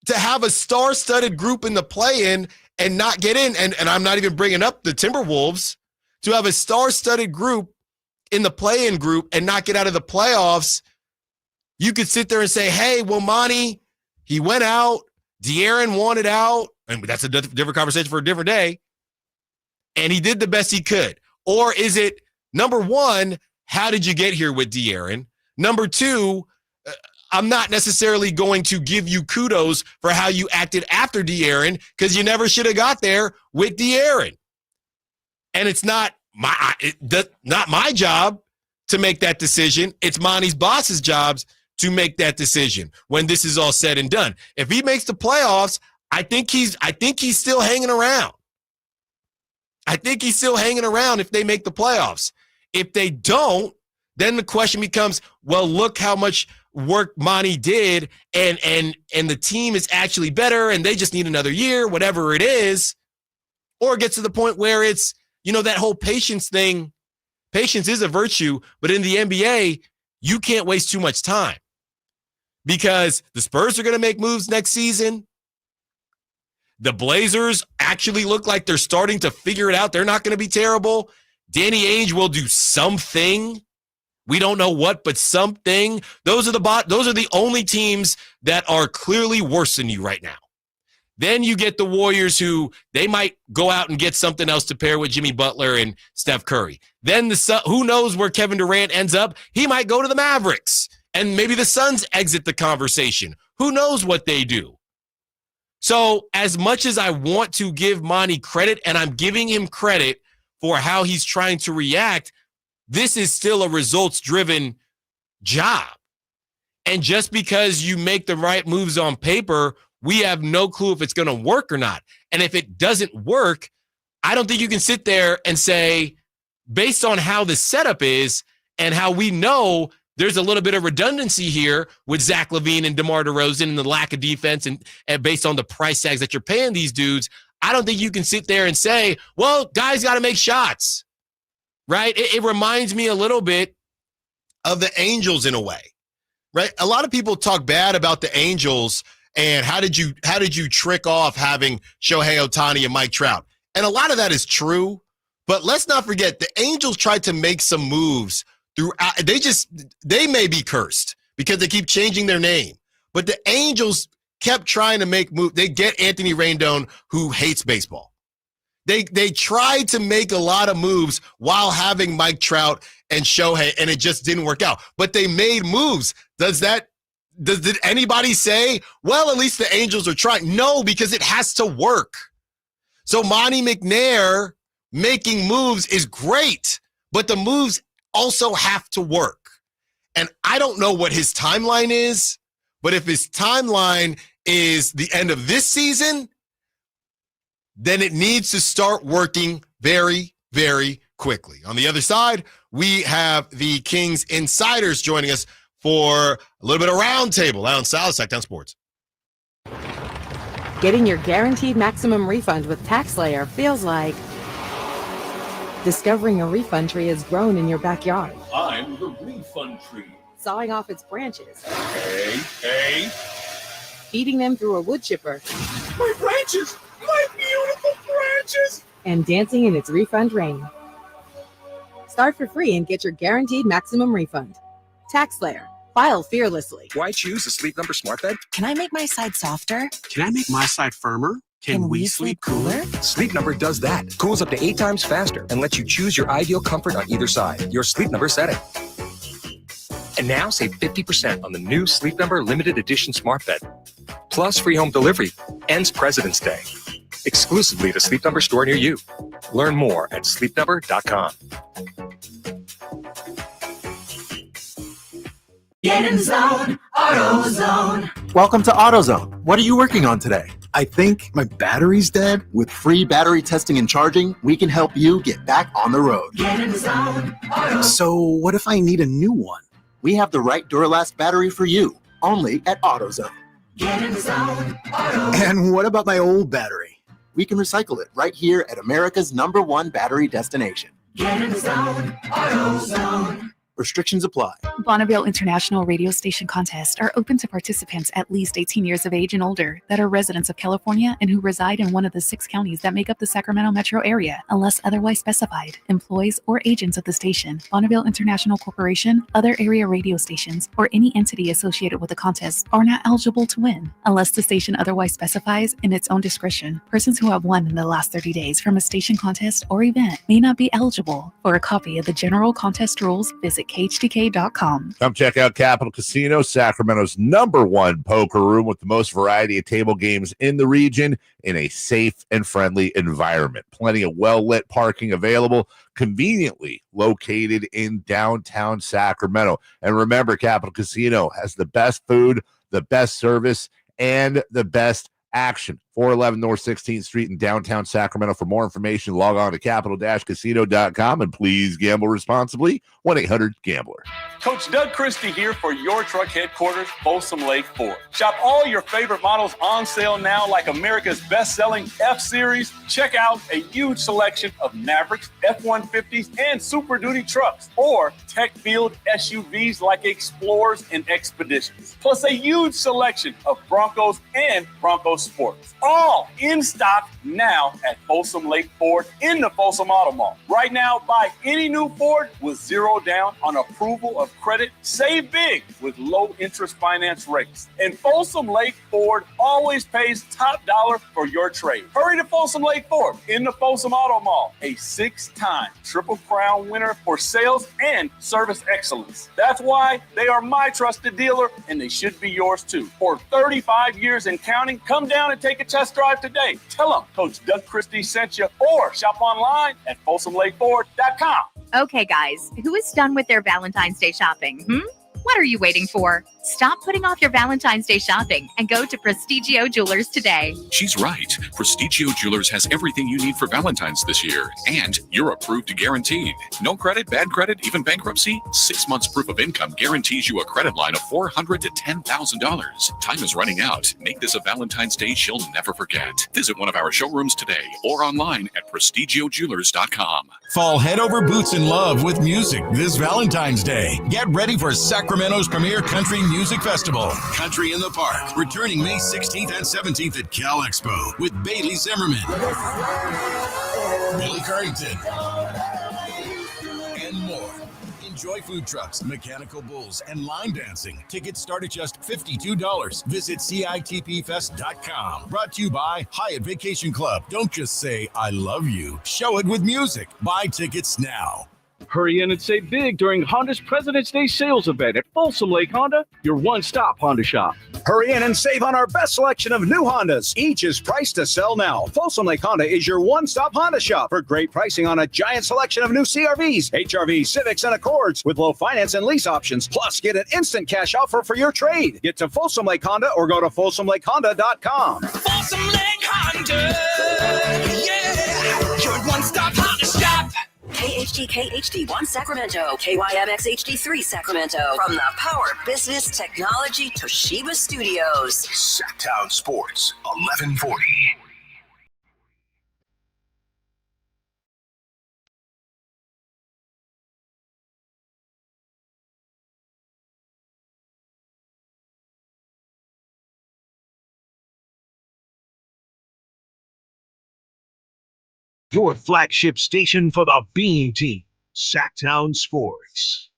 to have a star-studded group in the play-in and not get in, and I'm not even bringing up the Timberwolves, to have a star-studded group in the play-in group and not get out of the playoffs, you could sit there and say, hey, well, Monty, he went out, De'Aaron wanted out, and that's a different conversation for a different day, and he did the best he could. Or is it, number one, how did you get here with De'Aaron? Number two, I'm not necessarily going to give you kudos for how you acted after De'Aaron because you never should have got there with De'Aaron. And it's not my job to make that decision. It's Monty's boss's job to make that decision when this is all said and done. If he makes the playoffs, I think he's still hanging around. I think he's still hanging around if they make the playoffs. If they don't, then the question becomes, well, look how much work Monty did, and the team is actually better, and they just need another year, whatever it is. Or it gets to the point where it's, that whole patience thing. Patience is a virtue, but in the NBA, you can't waste too much time because the Spurs are going to make moves next season. The Blazers actually look like they're starting to figure it out. They're not going to be terrible. Danny Ainge will do something. We don't know what, but something. Those are the only teams that are clearly worse than you right now. Then you get the Warriors who they might go out and get something else to pair with Jimmy Butler and Steph Curry. Then who knows where Kevin Durant ends up? He might go to the Mavericks, and maybe the Suns exit the conversation. Who knows what they do? So as much as I want to give Monty credit, and I'm giving him credit for how he's trying to react, this is still a results-driven job. And just because you make the right moves on paper, we have no clue if it's going to work or not. And if it doesn't work, I don't think you can sit there and say, based on how the setup is and how we know there's a little bit of redundancy here with Zach LaVine and DeMar DeRozan and the lack of defense and based on the price tags that you're paying these dudes, I don't think you can sit there and say, well, guys got to make shots, right? It reminds me a little bit of the Angels in a way, right? A lot of people talk bad about the Angels and how did you trick off having Shohei Ohtani and Mike Trout? And a lot of that is true, but let's not forget the Angels tried to make some moves throughout. They may be cursed because they keep changing their name, but the Angels kept trying to make moves. They get Anthony Rendon, who hates baseball. They tried to make a lot of moves while having Mike Trout and Shohei, and it just didn't work out. But they made moves. Did anybody say, well, at least the Angels are trying? No, because it has to work. So Monty McNair making moves is great, but the moves also have to work. And I don't know what his timeline is, but if his timeline is the end of this season, then it needs to start working very, very quickly. On the other side, we have the Kings insiders joining us for a little bit of roundtable. Allen Stiles, Sacktown Sports. Getting your guaranteed maximum refund with TaxSlayer feels like discovering a refund tree has grown in your backyard. I'm the refund tree. Sawing off its branches. Hey. Feeding them through a wood chipper. My branches! My beautiful branches! And dancing in its refund rain. Start for free and get your guaranteed maximum refund. TaxSlayer. File fearlessly. Why choose a Sleep Number smart bed? Can I make my side softer? Can I make my side firmer? Can we sleep cooler? Sleep Number does that. Cools up to 8 times faster and lets you choose your ideal comfort on either side. Your Sleep Number setting. And now save 50% on the new Sleep Number limited edition smart bed. Plus free home delivery. Ends President's Day. Exclusively the Sleep Number store near you. Learn more at sleepnumber.com. Get in zone, AutoZone. Welcome to AutoZone. What are you working on today? I think my battery's dead. With free battery testing and charging, we can help you get back on the road. Get in zone, AutoZone. So what if I need a new one? We have the right Duralast battery for you, only at AutoZone. Get in zone, AutoZone. And what about my old battery? We can recycle it right here at America's #1 battery destination. Get in zone, AutoZone. Restrictions apply. Bonneville International Radio Station contests are open to participants at least 18 years of age and older that are residents of California and who reside in one of the 6 counties that make up the Sacramento metro area, unless otherwise specified. Employees or agents of the station, Bonneville International Corporation, other area radio stations, or any entity associated with the contest are not eligible to win, unless the station otherwise specifies in its own discretion. Persons who have won in the last 30 days from a station contest or event may not be eligible. For a copy of the general contest rules, visit KHTK.com. Come check out Capital Casino, Sacramento's #1 poker room with the most variety of table games in the region in a safe and friendly environment. Plenty of well-lit parking available, conveniently located in downtown Sacramento. And remember, Capital Casino has the best food, the best service, and the best action. 411 North 16th Street in downtown Sacramento. For more information, log on to capital-casino.com and please gamble responsibly. 1-800-GAMBLER. Coach Doug Christie here for your truck headquarters, Folsom Lake Ford. Shop all your favorite models on sale now, like America's best-selling F-Series. Check out a huge selection of Mavericks, F-150s, and Super Duty trucks, or tech-filled SUVs like Explorers and Expeditions. Plus a huge selection of Broncos and Bronco Sports. All in stock now at Folsom Lake Ford in the Folsom Auto Mall. Right now, buy any new Ford with 0 down on approval of credit. Save big with low interest finance rates. And Folsom Lake Ford always pays top dollar for your trade. Hurry to Folsom Lake Ford in the Folsom Auto Mall, a 6-time Triple Crown winner for sales and service excellence. That's why they are my trusted dealer, and they should be yours too. For 35 years and counting, come down and take a test drive today. Tell them Coach Doug Christie sent you, or shop online at FolsomLakeFord.com. Okay, guys, who is done with their Valentine's Day shopping? What are you waiting for? Stop putting off your Valentine's Day shopping and go to Prestigio Jewelers today. She's right. Prestigio Jewelers has everything you need for Valentine's this year. And you're approved to guaranteed. No credit, bad credit, even bankruptcy? 6 months proof of income guarantees you a credit line of $400 to $10,000. Time is running out. Make this a Valentine's Day she'll never forget. Visit one of our showrooms today or online at prestigiojewelers.com. Fall head over boots in love with music this Valentine's Day. Get ready for Sacramento's premier country music festival, Country in the Park, returning May 16th and 17th at Cal Expo with Bailey Zimmerman, Billy Currington, and more. Enjoy food trucks, mechanical bulls, and line dancing. Tickets start at just $52. Visit CITPfest.com. Brought to you by Hyatt Vacation Club. Don't just say, I love you. Show it with music. Buy tickets now. Hurry in and save big during Honda's President's Day sales event at Folsom Lake Honda, your one-stop Honda shop. Hurry in and save on our best selection of new Hondas. Each is priced to sell now. Folsom Lake Honda is your one-stop Honda shop for great pricing on a giant selection of new CRVs, HRVs, Civics, and Accords with low finance and lease options. Plus, get an instant cash offer for your trade. Get to Folsom Lake Honda or go to folsomlakehonda.com. Folsom Lake Honda, yeah, your one-stop Honda shop. KHTK HD1 Sacramento, KYMX HD3 Sacramento. From the Power Business Technology Toshiba Studios. Sacktown Sports, 1140. Your flagship station for the Bean Team, Sacktown Sports.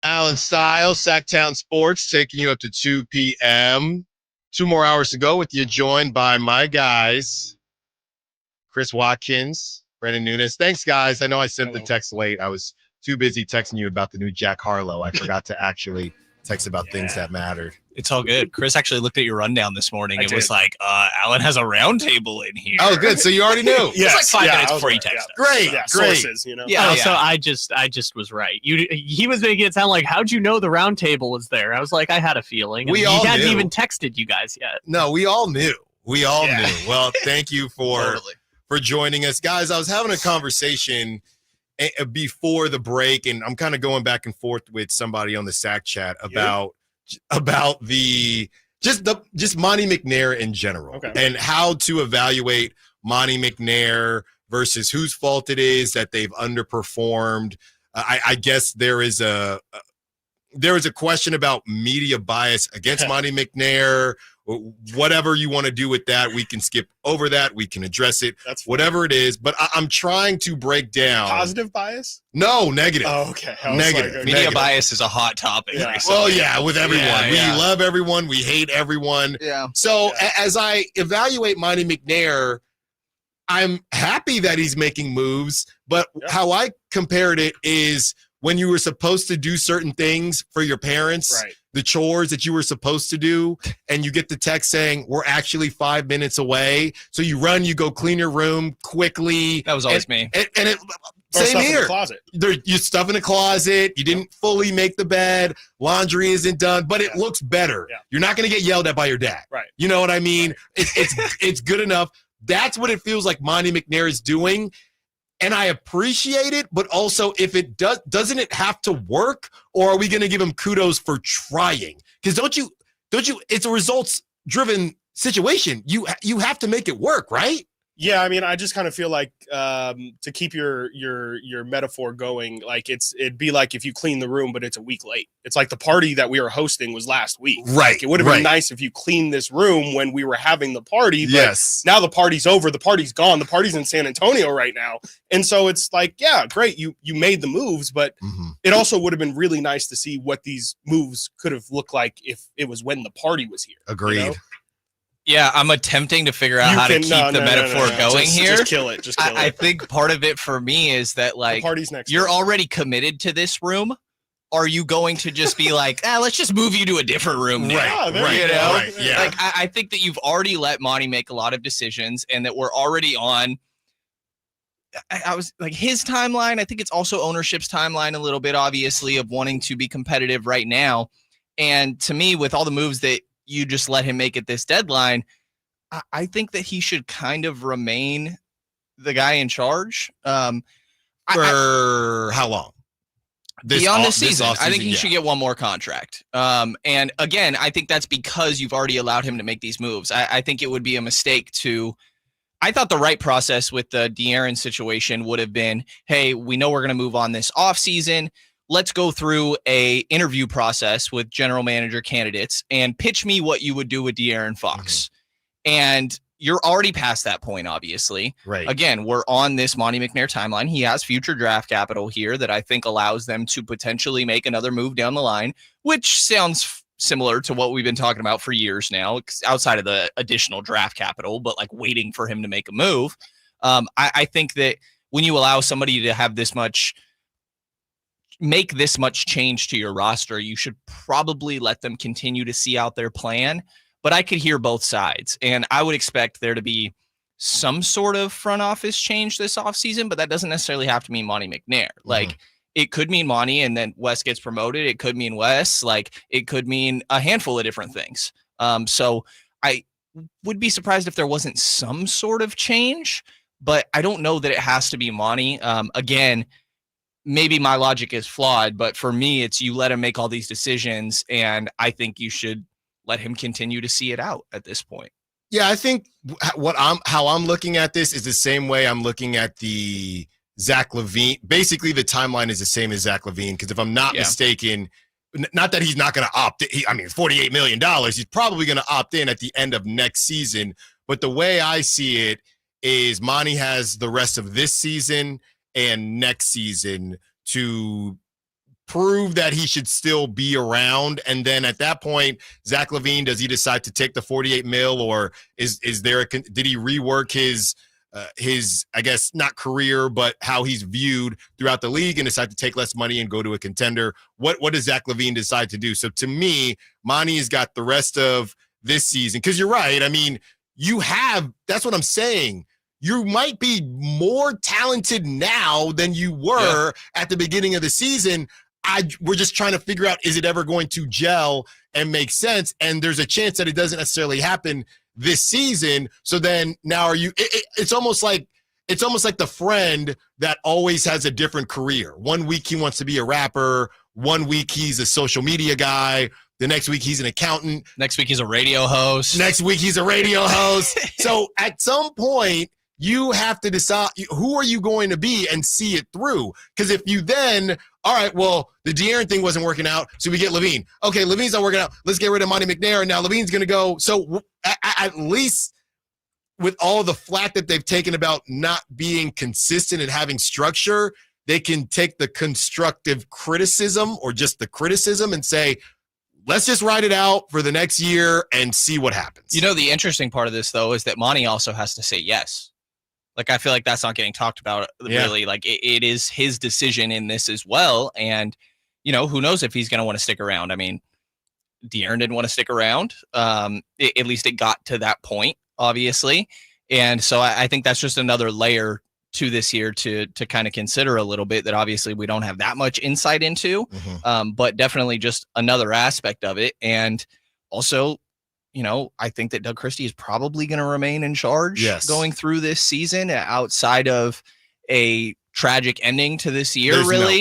Allen Stiles, Sacktown Sports, taking you up to 2 p.m. 2 more hours to go with you, joined by my guys, Chris Watkins, Brandon Nunes. Thanks, guys. I know I sent the text late. I was too busy texting you about the new Jack Harlow. I forgot to actually text about things that mattered. It's all good. Chris actually looked at your rundown this morning. It was like, Allen has a roundtable in here. Oh, good. So you already knew. Yes. It's like 5 minutes before you texted. Great. Yeah, Great. sources, you know. So I just was right. He was making it sound like, how'd you know the round table was there? I was like, I had a feeling. We he all hadn't knew. even texted you guys yet. No, we all knew. We all knew. Well, thank you for joining us. Guys, I was having a conversation before the break, and I'm kind of going back and forth with somebody on the Sack chat about the just Monty McNair in general, and how to evaluate Monty McNair versus whose fault it is that they've underperformed. I guess there is a question about media bias against Monty McNair. Whatever you want to do with that, we can skip over that. We can address it. That's whatever it is. But I'm trying to break down positive bias. No, negative. Oh, okay. Negative. Media bias is a hot topic. Yeah. Well, yeah, with everyone. Yeah. We love everyone. We hate everyone. Yeah. So as I evaluate Monty McNair, I'm happy that he's making moves. But how I compared it is when you were supposed to do certain things for your parents, the chores that you were supposed to do, and you get the text saying, we're actually 5 minutes away. So you run, you go clean your room quickly. That was always me. And it, Or same stuff in here. the closet. You stuff in the closet. You didn't fully make the bed. Laundry isn't done, but it looks better. Yeah. You're not going to get yelled at by your dad. Right. You know what I mean? It's good enough. That's what it feels like Monty McNair is doing. And I appreciate it, but also if it doesn't it have to work, or are we going to give him kudos for trying? Because don't you? It's a results-driven situation. You have to make it work, right? Yeah, I mean, I just kind of feel like to keep your metaphor going, like it'd be like if you clean the room, but it's a week late. It's like the party that we were hosting was last week. Right. Like, it would have been nice if you cleaned this room when we were having the party. But yes. Now the party's over. The party's gone. The party's in San Antonio right now. And so it's like, yeah, great. You made the moves, but it also would have been really nice to see what these moves could have looked like if it was when the party was here. Agreed. You know? Yeah, I'm attempting to figure out how to keep the metaphor going here. Just kill it. Just kill it. I think part of it for me is that, like, the party's next you're already committed to this room. Are you going to just be like, let's just move you to a different room now? Right. You know? Right. Yeah. Like, I think that you've already let Monty make a lot of decisions, and that we're already on. I was like, his timeline. I think it's also ownership's timeline a little bit, obviously, of wanting to be competitive right now. And to me, with all the moves that you just let him make at this deadline, I think that he should kind of remain the guy in charge. For how long? Beyond this season. I think he should get one more contract. And again, I think that's because you've already allowed him to make these moves. I think it would be a mistake to. I thought the right process with the De'Aaron situation would have been, hey, we know we're going to move on this offseason. let's go through a interview process with general manager candidates and pitch me what you would do with De'Aaron Fox. And you're already past that point, obviously. Right. Again, we're on this Monty McNair timeline. He has future draft capital here that I think allows them to potentially make another move down the line, which sounds similar to what we've been talking about for years now, outside of the additional draft capital, but like waiting for him to make a move. I think that when you allow somebody to have make this much change to your roster, you should probably let them continue to see out their plan. But I could hear both sides, and I would expect there to be some sort of front office change this offseason, but that doesn't necessarily have to mean Monty McNair. Like, it could mean Monty and then Wes gets promoted. It could mean Wes. Like, it could mean a handful of different things. So I would be surprised if there wasn't some sort of change, but I don't know that it has to be Monty. Again, maybe my logic is flawed, but for me, it's you let him make all these decisions, and I think you should let him continue to see it out at this point. Yeah, I think how I'm looking at this is the same way I'm looking at the Zach LaVine. Basically, the timeline is the same as Zach LaVine, because if I'm not mistaken, not that he's not going to opt in. $48 million. He's probably going to opt in at the end of next season. But the way I see it is Monty has the rest of this season and next season to prove that he should still be around. And then at that point, Zach LaVine, does he decide to take the 48 mil, or is there did he rework his I guess not career, but how he's viewed throughout the league and decide to take less money and go to a contender? What does Zach LaVine decide to do? So to me, Monty has got the rest of this season, because you're right. I mean, that's what I'm saying. You might be more talented now than you were at the beginning of the season. We're just trying to figure out, is it ever going to gel and make sense? And there's a chance that it doesn't necessarily happen this season. So then now it's almost like the friend that always has a different career. One week he wants to be a rapper. One week he's a social media guy. The next week he's an accountant. Next week he's a radio host. So at some point, you have to decide who are you going to be and see it through. Because if you then, all right, well, the De'Aaron thing wasn't working out, so we get LaVine. Okay, LaVine's not working out. Let's get rid of Monty McNair, and now LaVine's going to go. So at least with all the flack that they've taken about not being consistent and having structure, they can take the constructive criticism or just the criticism and say, let's just ride it out for the next year and see what happens. You know, the interesting part of this, though, is that Monty also has to say yes. Like, I feel like that's not getting talked about really. Like, it is his decision in this as well. And, you know, who knows if he's going to want to stick around. I mean, De'Aaron didn't want to stick around. At least it got to that point, obviously. And so I think that's just another layer to this year to kind of consider a little bit that obviously we don't have that much insight into, but definitely just another aspect of it. And also, you know, I think that Doug Christie is probably going to remain in charge going through this season outside of a tragic ending to this year.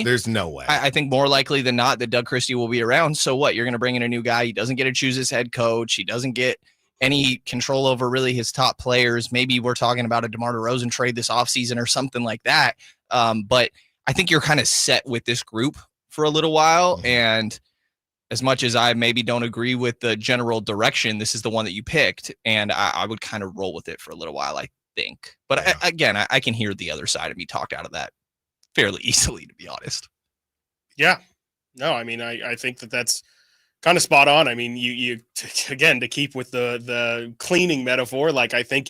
There's no way. I think more likely than not that Doug Christie will be around. So what? You're going to bring in a new guy. He doesn't get to choose his head coach. He doesn't get any control over really his top players. Maybe we're talking about a DeMar DeRozan trade this offseason or something like that. But I think you're kind of set with this group for a little while. And as much as I maybe don't agree with the general direction, this is the one that you picked, and I would kind of roll with it for a little while, I think. But I can hear the other side of me talked out of that fairly easily, to be honest. Yeah. No, I mean, I think that's kind of spot on. I mean, you again, to keep with the cleaning metaphor, like, I think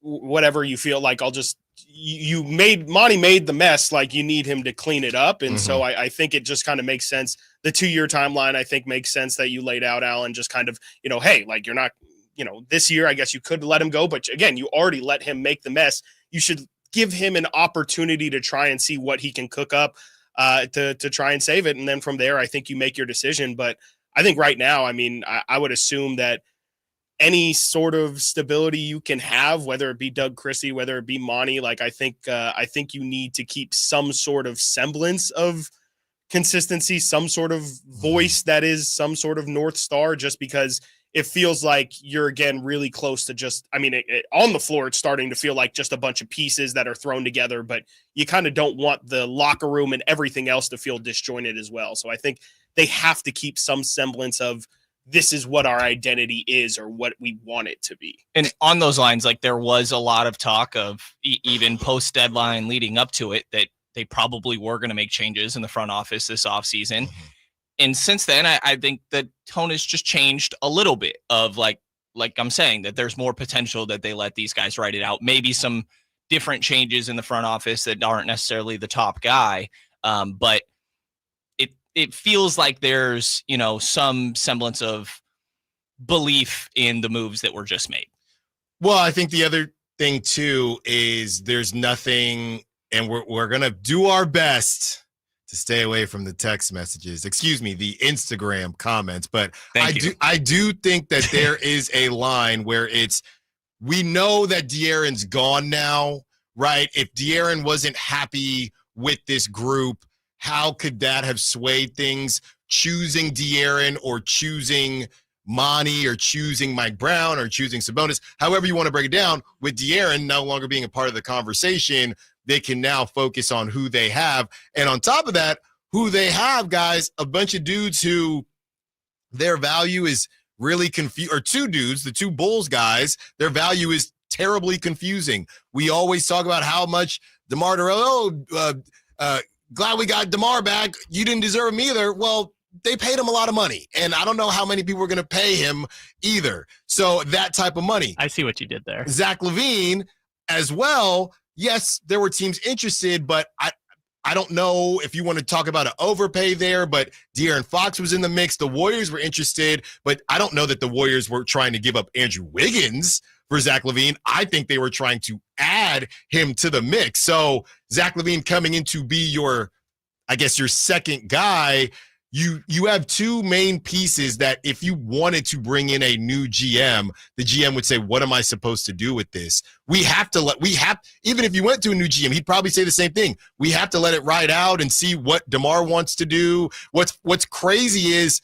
whatever you feel like, Monty made the mess, like, you need him to clean it up. And so I think it just kind of makes sense. The 2-year timeline, I think, makes sense that you laid out, Allen, just kind of, you know, hey, like, you're not, you know, this year, I guess you could let him go, but again, you already let him make the mess. You should give him an opportunity to try and see what he can cook up to try and save it. And then from there, I think you make your decision. But I think right now, I mean, I would assume that any sort of stability you can have, whether it be Doug Christie, whether it be Monty, like, I think you need to keep some sort of semblance of consistency, some sort of voice that is some sort of North Star, just because it feels like you're again really close to just, I mean, on the floor, it's starting to feel like just a bunch of pieces that are thrown together, but you kind of don't want the locker room and everything else to feel disjointed as well. So I think they have to keep some semblance of this is what our identity is or what we want it to be. And on those lines, like there was a lot of talk of even post deadline leading up to it that they probably were going to make changes in the front office this offseason. And since then, I think the tone has just changed a little bit of like I'm saying, that there's more potential that they let these guys write it out. Maybe some different changes in the front office that aren't necessarily the top guy. But it feels like there's, some semblance of belief in the moves that were just made. Well, I think the other thing too is there's nothing, and we're going to do our best to stay away from the text messages, the Instagram comments. But I do think that there is a line where we know that De'Aaron's gone now, right? If De'Aaron wasn't happy with this group, how could that have swayed things? Choosing De'Aaron or choosing Monty or choosing Mike Brown or choosing Sabonis, however you want to break it down, with De'Aaron no longer being a part of the conversation, they can now focus on who they have. And on top of that, who they have, guys, a bunch of dudes who their value is really confused, or two dudes, the two Bulls guys, their value is terribly confusing. We always talk about how much DeMar DeRozan, glad we got DeMar back. You didn't deserve him either. Well, they paid him a lot of money, and I don't know how many people are going to pay him either. So that type of money. I see what you did there. Zach LaVine as well. Yes, there were teams interested, but I don't know if you want to talk about an overpay there, but De'Aaron Fox was in the mix. The Warriors were interested, but I don't know that the Warriors were trying to give up Andrew Wiggins for Zach LaVine. I think they were trying to add him to the mix. So Zach LaVine coming in to be your second guy, you have two main pieces that if you wanted to bring in a new GM, the GM would say, what am I supposed to do with this? Even if you went to a new GM, he'd probably say the same thing. We have to let it ride out and see what DeMar wants to do. What's crazy is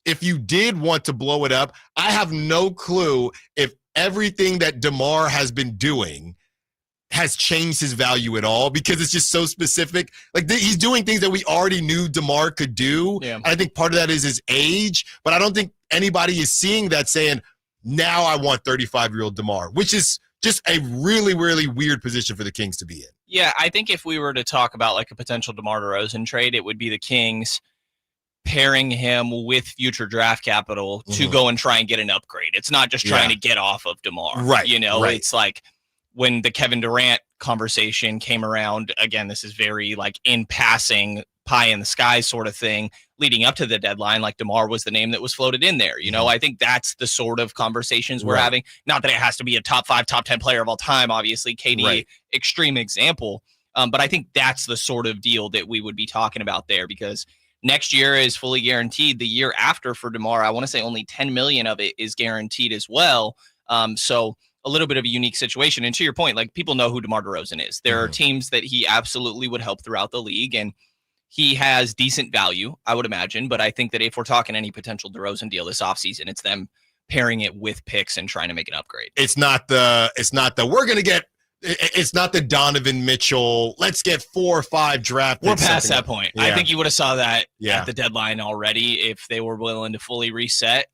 if you did want to blow it up, I have no clue if everything that DeMar has been doing has changed his value at all, because it's just so specific. Like he's doing things that we already knew DeMar could do. Yeah. I think part of that is his age, but I don't think anybody is seeing that saying, now I want 35-year-old DeMar, which is just a really, really weird position for the Kings to be in. Yeah, I think if we were to talk about like a potential DeMar DeRozan trade, it would be the Kings pairing him with future draft capital to go and try and get an upgrade. It's not just trying to get off of DeMar. Right. It's like when the Kevin Durant conversation came around, again, this is very like in passing, pie in the sky sort of thing leading up to the deadline. Like DeMar was the name that was floated in there. I think that's the sort of conversations we're having. Not that it has to be a top 5, top 10 player of all time, obviously KD, extreme example. But I think that's the sort of deal that we would be talking about there, because next year is fully guaranteed. The year after for DeMar, I want to say only $10 million of it is guaranteed as well. So a little bit of a unique situation. And to your point, like people know who DeMar DeRozan is. There are teams that he absolutely would help throughout the league, and he has decent value, I would imagine. But I think that if we're talking any potential DeRozan deal this offseason, it's them pairing it with picks and trying to make an upgrade. It's not the Donovan Mitchell, let's get 4 or 5 draft picks. We're past that point. Yeah. I think you would have saw that at the deadline already if they were willing to fully reset.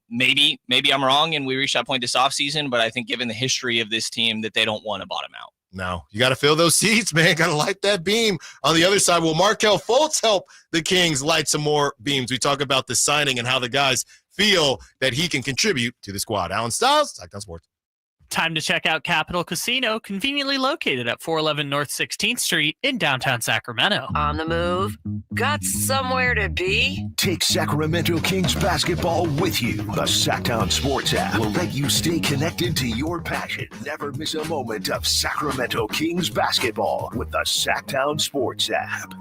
Maybe I'm wrong and we reach that point this offseason, but I think given the history of this team that they don't want to bottom out. No, you got to fill those seats, man. Got to light that beam. On the other side, will Markelle Fultz help the Kings light some more beams? We talk about the signing and how the guys feel that he can contribute to the squad. Allen Stiles, Sactown Sports. Time to check out Capital Casino, conveniently located at 411 North 16th Street in downtown Sacramento. On the move? Got somewhere to be? Take Sacramento Kings basketball with you. The Sactown Sports app will let you stay connected to your passion. Never miss a moment of Sacramento Kings basketball with the Sactown Sports app.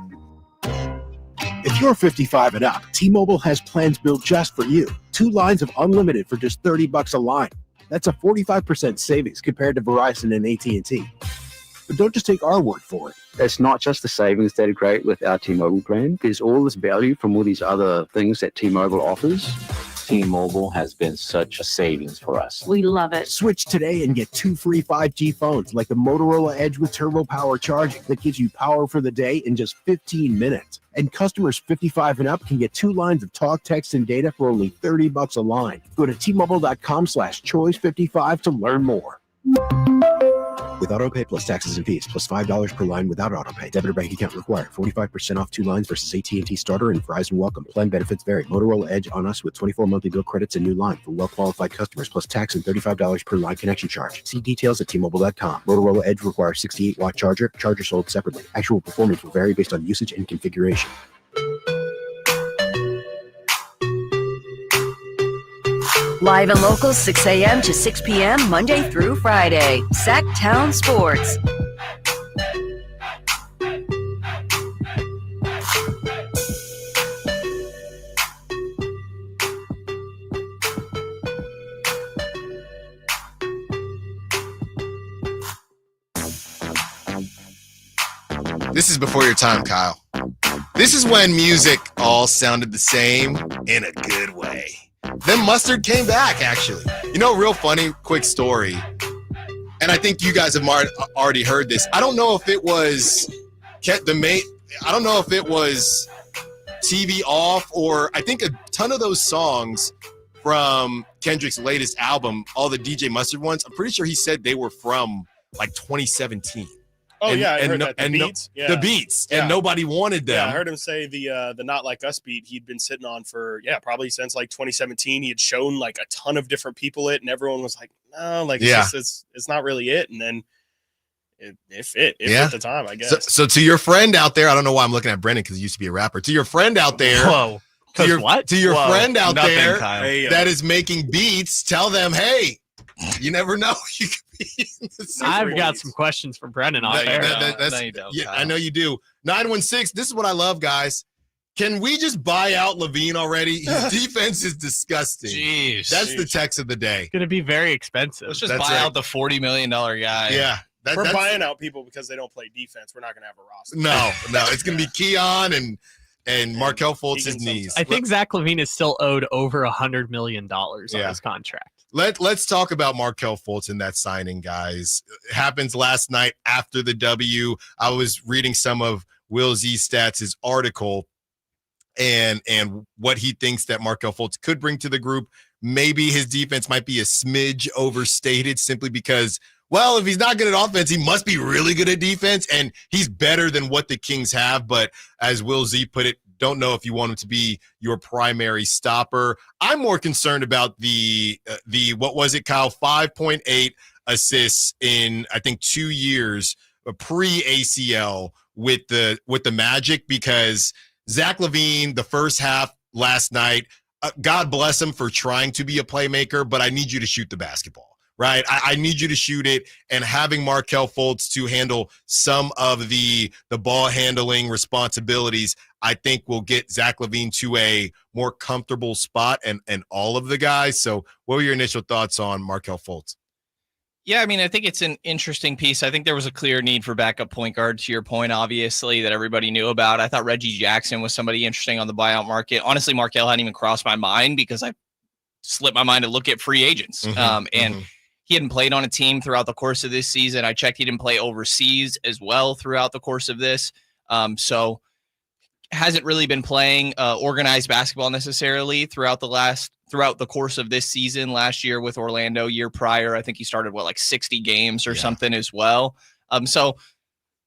If you're 55 and up, T-Mobile has plans built just for you. 2 lines of unlimited for just $30 a line. That's a 45% savings compared to Verizon and AT&T. But don't just take our word for it. It's not just the savings that are great with our T-Mobile plan. There's all this value from all these other things that T-Mobile offers. T-Mobile has been such a savings for us. We love it. Switch today and get 2 free 5G phones like the Motorola Edge with Turbo Power charging that gives you power for the day in just 15 minutes. And customers 55 and up can get 2 lines of talk, text, and data for only $30 a line. Go to T-Mobile.com/choice55 to learn more. With AutoPay plus taxes and fees, plus $5 per line without AutoPay. Debit or bank account required. 45% off 2 lines versus AT&T Starter and Verizon Welcome. Plan benefits vary. Motorola Edge on us with 24 monthly bill credits and new line for well-qualified customers, plus tax and $35 per line connection charge. See details at T-Mobile.com. Motorola Edge requires 68-watt charger. Charger sold separately. Actual performance will vary based on usage and configuration. Live and local, 6 a.m. to 6 p.m., Monday through Friday. Sacktown Sports. This is before your time, Kyle. This is when music all sounded the same in a good way. Then Mustard came back, actually. You know, real funny, quick story. And I think you guys have already heard this. I don't know if it was I don't know if it was TV Off, or I think a ton of those songs from Kendrick's latest album, all the DJ Mustard ones, I'm pretty sure he said they were from like 2017. Oh, I heard that. The beats. The beats. And nobody wanted them. Yeah, I heard him say the Not Like Us beat he'd been sitting on for, probably since like 2017. He had shown like a ton of different people it, and everyone was like, no, like it's not really it. And then it fit at the time, I guess. So to your friend out there, I don't know why I'm looking at Brendan because he used to be a rapper. To your friend out there. Whoa. To your friend out there Kyle. that is making beats, tell them, hey, you never know. You could be in the I've got some questions for Brendan on there. I know you do. 916, this is what I love, guys. Can we just buy out Levine already? His defense is disgusting. Jeez. That's the text of the day. Going to be very expensive. Let's just buy out the $40 million guy. Yeah. We're buying out people because they don't play defense. We're not going to have a roster. No. It's going to be Keon and Markelle Fultz's knees. I think Zach LaVine is still owed over $100 million on his contract. Let's talk about Markelle Fultz and that signing, guys. It happens last night after the W. I was reading some of Will Z Stats' article and what he thinks that Markelle Fultz could bring to the group. Maybe his defense might be a smidge overstated simply because, well, if he's not good at offense, he must be really good at defense, and he's better than what the Kings have. But as Will Z put it, don't know if you want him to be your primary stopper. I'm more concerned about the what was it, Kyle? 5.8 assists in, I think, 2 years pre-ACL with the Magic, because Zach LaVine, the first half last night, God bless him for trying to be a playmaker, but I need you to shoot the basketball. Right, I need you to shoot it, and having Markelle Fultz to handle some of the ball handling responsibilities, I think will get Zach LaVine to a more comfortable spot, and all of the guys. So, what were your initial thoughts on Markelle Fultz? Yeah, I mean, I think it's an interesting piece. I think there was a clear need for backup point guard, to your point, obviously, that everybody knew about. I thought Reggie Jackson was somebody interesting on the buyout market. Honestly, Markelle hadn't even crossed my mind because I slipped my mind to look at free agents. He hadn't played on a team throughout the course of this season. I checked, he didn't play overseas as well throughout the course of this. So hasn't really been playing organized basketball necessarily throughout the course of this season. Last year with Orlando, year prior, I think he started 60 games or something as well. So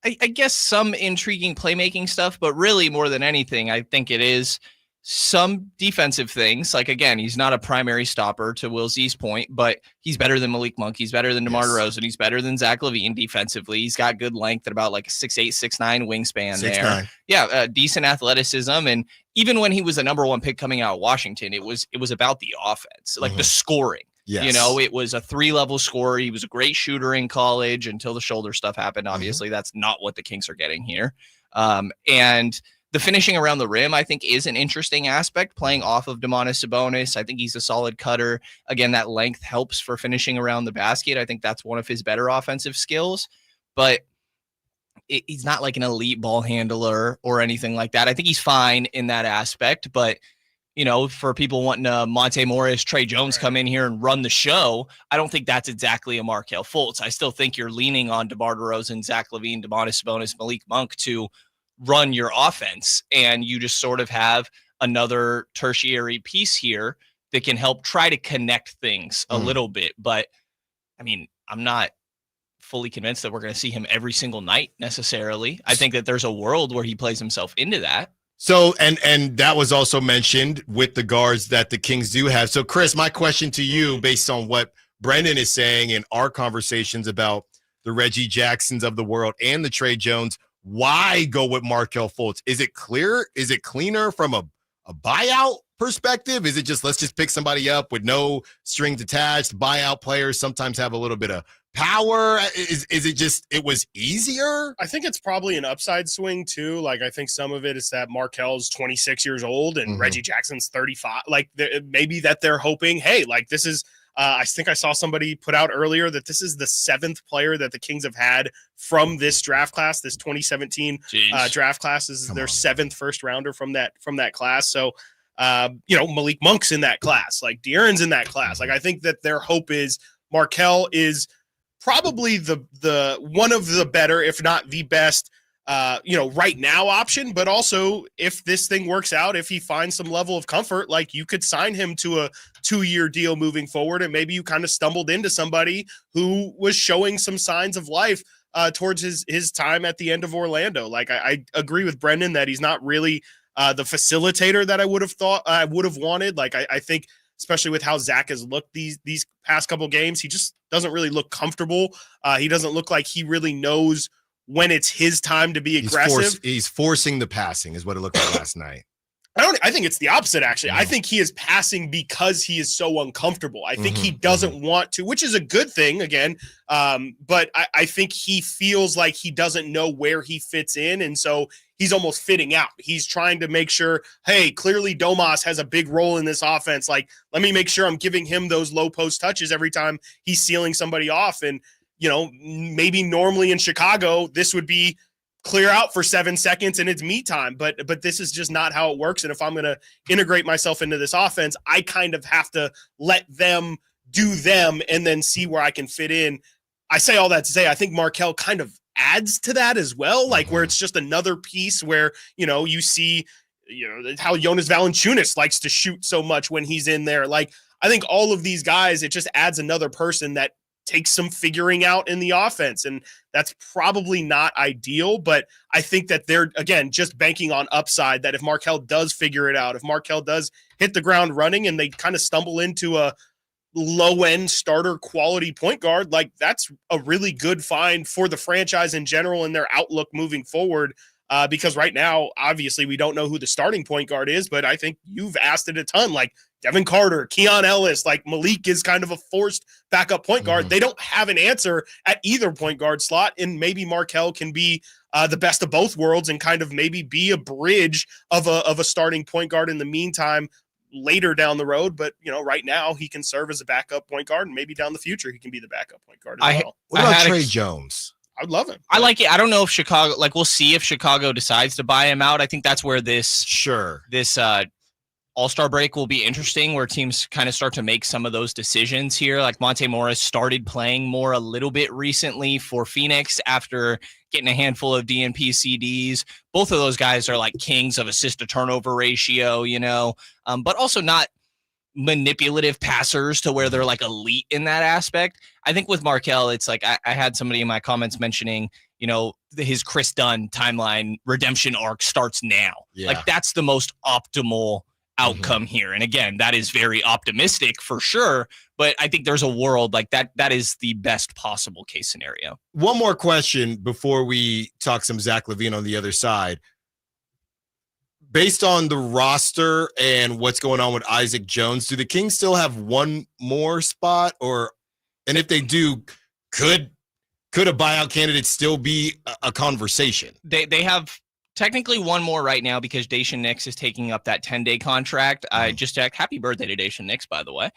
I guess some intriguing playmaking stuff, but really more than anything, I think it is some defensive things. Like, again, he's not a primary stopper, to Will Z's point, but he's better than Malik Monk. He's better than DeMar DeRozan. He's better than Zach LaVine defensively. He's got good length at about like a 6'8", 6'9" wingspan 6'9". there. Yeah, decent athleticism. And even when he was a number one pick coming out of Washington, it was about the offense, like the scoring. Yes. You know, it was a 3-level scorer. He was a great shooter in college until the shoulder stuff happened. Obviously, that's not what the Kings are getting here. And the finishing around the rim, I think, is an interesting aspect, playing off of Domantas Sabonis. I think he's a solid cutter. Again, that length helps for finishing around the basket. I think that's one of his better offensive skills, but he's not like an elite ball handler or anything like that. I think he's fine in that aspect, but for people wanting to Monte Morris, Trey Jones come in here and run the show, I don't think that's exactly a Markelle Fultz. I still think you're leaning on DeMar DeRozan, Zach LaVine, Domantas Sabonis, Malik Monk to run your offense. And you just sort of have another tertiary piece here that can help try to connect things a little bit. But, I mean, I'm not fully convinced that we're going to see him every single night necessarily. I think that there's a world where he plays himself into that. So, and that was also mentioned with the guards that the Kings do have. So, Chris, my question to you, based on what Brendan is saying in our conversations about the Reggie Jacksons of the world and the Trey Jones, why go with Markelle Fultz? Is it clear? Is it cleaner from a buyout perspective? Is it just, let's just pick somebody up with no strings attached? Buyout players sometimes have a little bit of power. Is it just, it was easier? I think it's probably an upside swing too. Like, I think some of it is that Markelle's 26 years old and Reggie Jackson's 35. Like, maybe that they're hoping, hey, like, this is, I think I saw somebody put out earlier that this is the 7th player that the Kings have had from this draft class. This 2017 draft class is their 7th first rounder from that class. So, Malik Monk's in that class, like De'Aaron's in that class. Like, I think that their hope is Markelle is probably the one of the better, if not the best, right now option. But also, if this thing works out, if he finds some level of comfort, like, you could sign him to a 2-year deal moving forward. And maybe you kind of stumbled into somebody who was showing some signs of life towards his time at the end of Orlando. Like, I agree with Brendan that he's not really the facilitator that I would have thought I would have wanted. Like, I think, especially with how Zach has looked these past couple games, he just doesn't really look comfortable. He doesn't look like he really knows when it's his time to be aggressive. He's forcing the passing is what it looked like last night. I think it's the opposite, actually. I think he is passing because he is so uncomfortable. I think he doesn't want to, which is a good thing, again. But I think he feels like he doesn't know where he fits in. And so he's almost fitting out. He's trying to make sure, hey, clearly Domas has a big role in this offense. Like, let me make sure I'm giving him those low post touches every time he's sealing somebody off. And, maybe normally in Chicago, this would be clear out for 7 seconds and it's me time. But this is just not how it works. And if I'm going to integrate myself into this offense, I kind of have to let them do them and then see where I can fit in. I say all that to say, I think Markelle kind of adds to that as well, like where it's just another piece where, you see, how Jonas Valanciunas likes to shoot so much when he's in there. Like, I think all of these guys, it just adds another person that takes some figuring out in the offense. And that's probably not ideal, but I think that they're, again, just banking on upside, that if Markelle does figure it out, if Markelle does hit the ground running and they kind of stumble into a low-end starter quality point guard, like, that's a really good find for the franchise in general and their outlook moving forward. Because right now, obviously, we don't know who the starting point guard is, but I think you've asked it a ton, like Devin Carter, Keon Ellis, like Malik is kind of a forced backup point guard. They don't have an answer at either point guard slot, and maybe Markelle can be the best of both worlds and kind of maybe be a bridge of a starting point guard in the meantime later down the road. But, right now he can serve as a backup point guard, and maybe down the future he can be the backup point guard as well. What about Trey Jones? I'd love him. I like it. I don't know if Chicago, like, we'll see if Chicago decides to buy him out. I think that's where this All-Star break will be interesting, where teams kind of start to make some of those decisions here. Like, Monte Morris started playing more a little bit recently for Phoenix after getting a handful of DNP CDs. Both of those guys are like kings of assist to turnover ratio, but also not manipulative passers to where they're like elite in that aspect. I think with Markelle, it's like I had somebody in my comments mentioning, his Chris Dunn timeline redemption arc starts now. Yeah. Like, that's the most optimal outcome here. And again, that is very optimistic for sure, but I think there's a world like that is the best possible case scenario. One more question before we talk some Zach LaVine on the other side. Based on the roster and what's going on with Isaac Jones, do the Kings still have one more spot, and if they do, could a buyout candidate still be a conversation? They have technically one more right now because Daishen Nix is taking up that 10-day contract. I just checked. Happy birthday to Daishen Nix, by the way.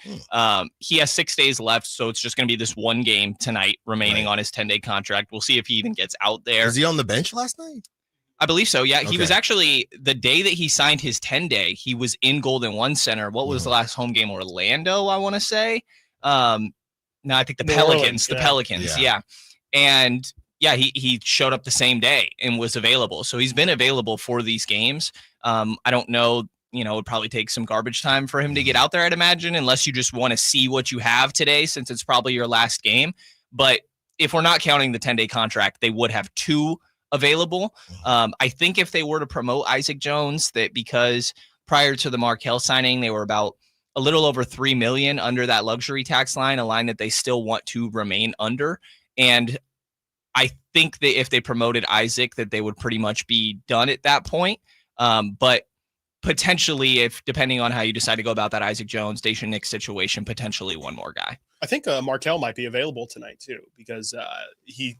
He has 6 days left, so it's just going to be this one game tonight remaining on his 10-day contract. We'll see if he even gets out there. Was he on the bench last night? I believe so. Yeah, Okay. he was actually the day that he signed his 10-day. He was in Golden One Center. What was the last home game? Orlando, I want to say. No, I think the Pelicans. Yeah. And yeah, he showed up the same day and was available. So he's been available for these games. I don't know. It would probably take some garbage time for him to get out there, I'd imagine, unless you just want to see what you have today, since it's probably your last game. But if we're not counting the 10-day contract, they would have 2 available. I think if they were to promote Isaac Jones, that because prior to the Markelle signing, they were about a little over $3 million under that luxury tax line, a line that they still want to remain under. And I think that if they promoted Isaac, that they would pretty much be done at that point. But potentially, if depending on how you decide to go about that Isaac Jones, Daishen Nix situation, potentially one more guy. I think Markelle might be available tonight too, because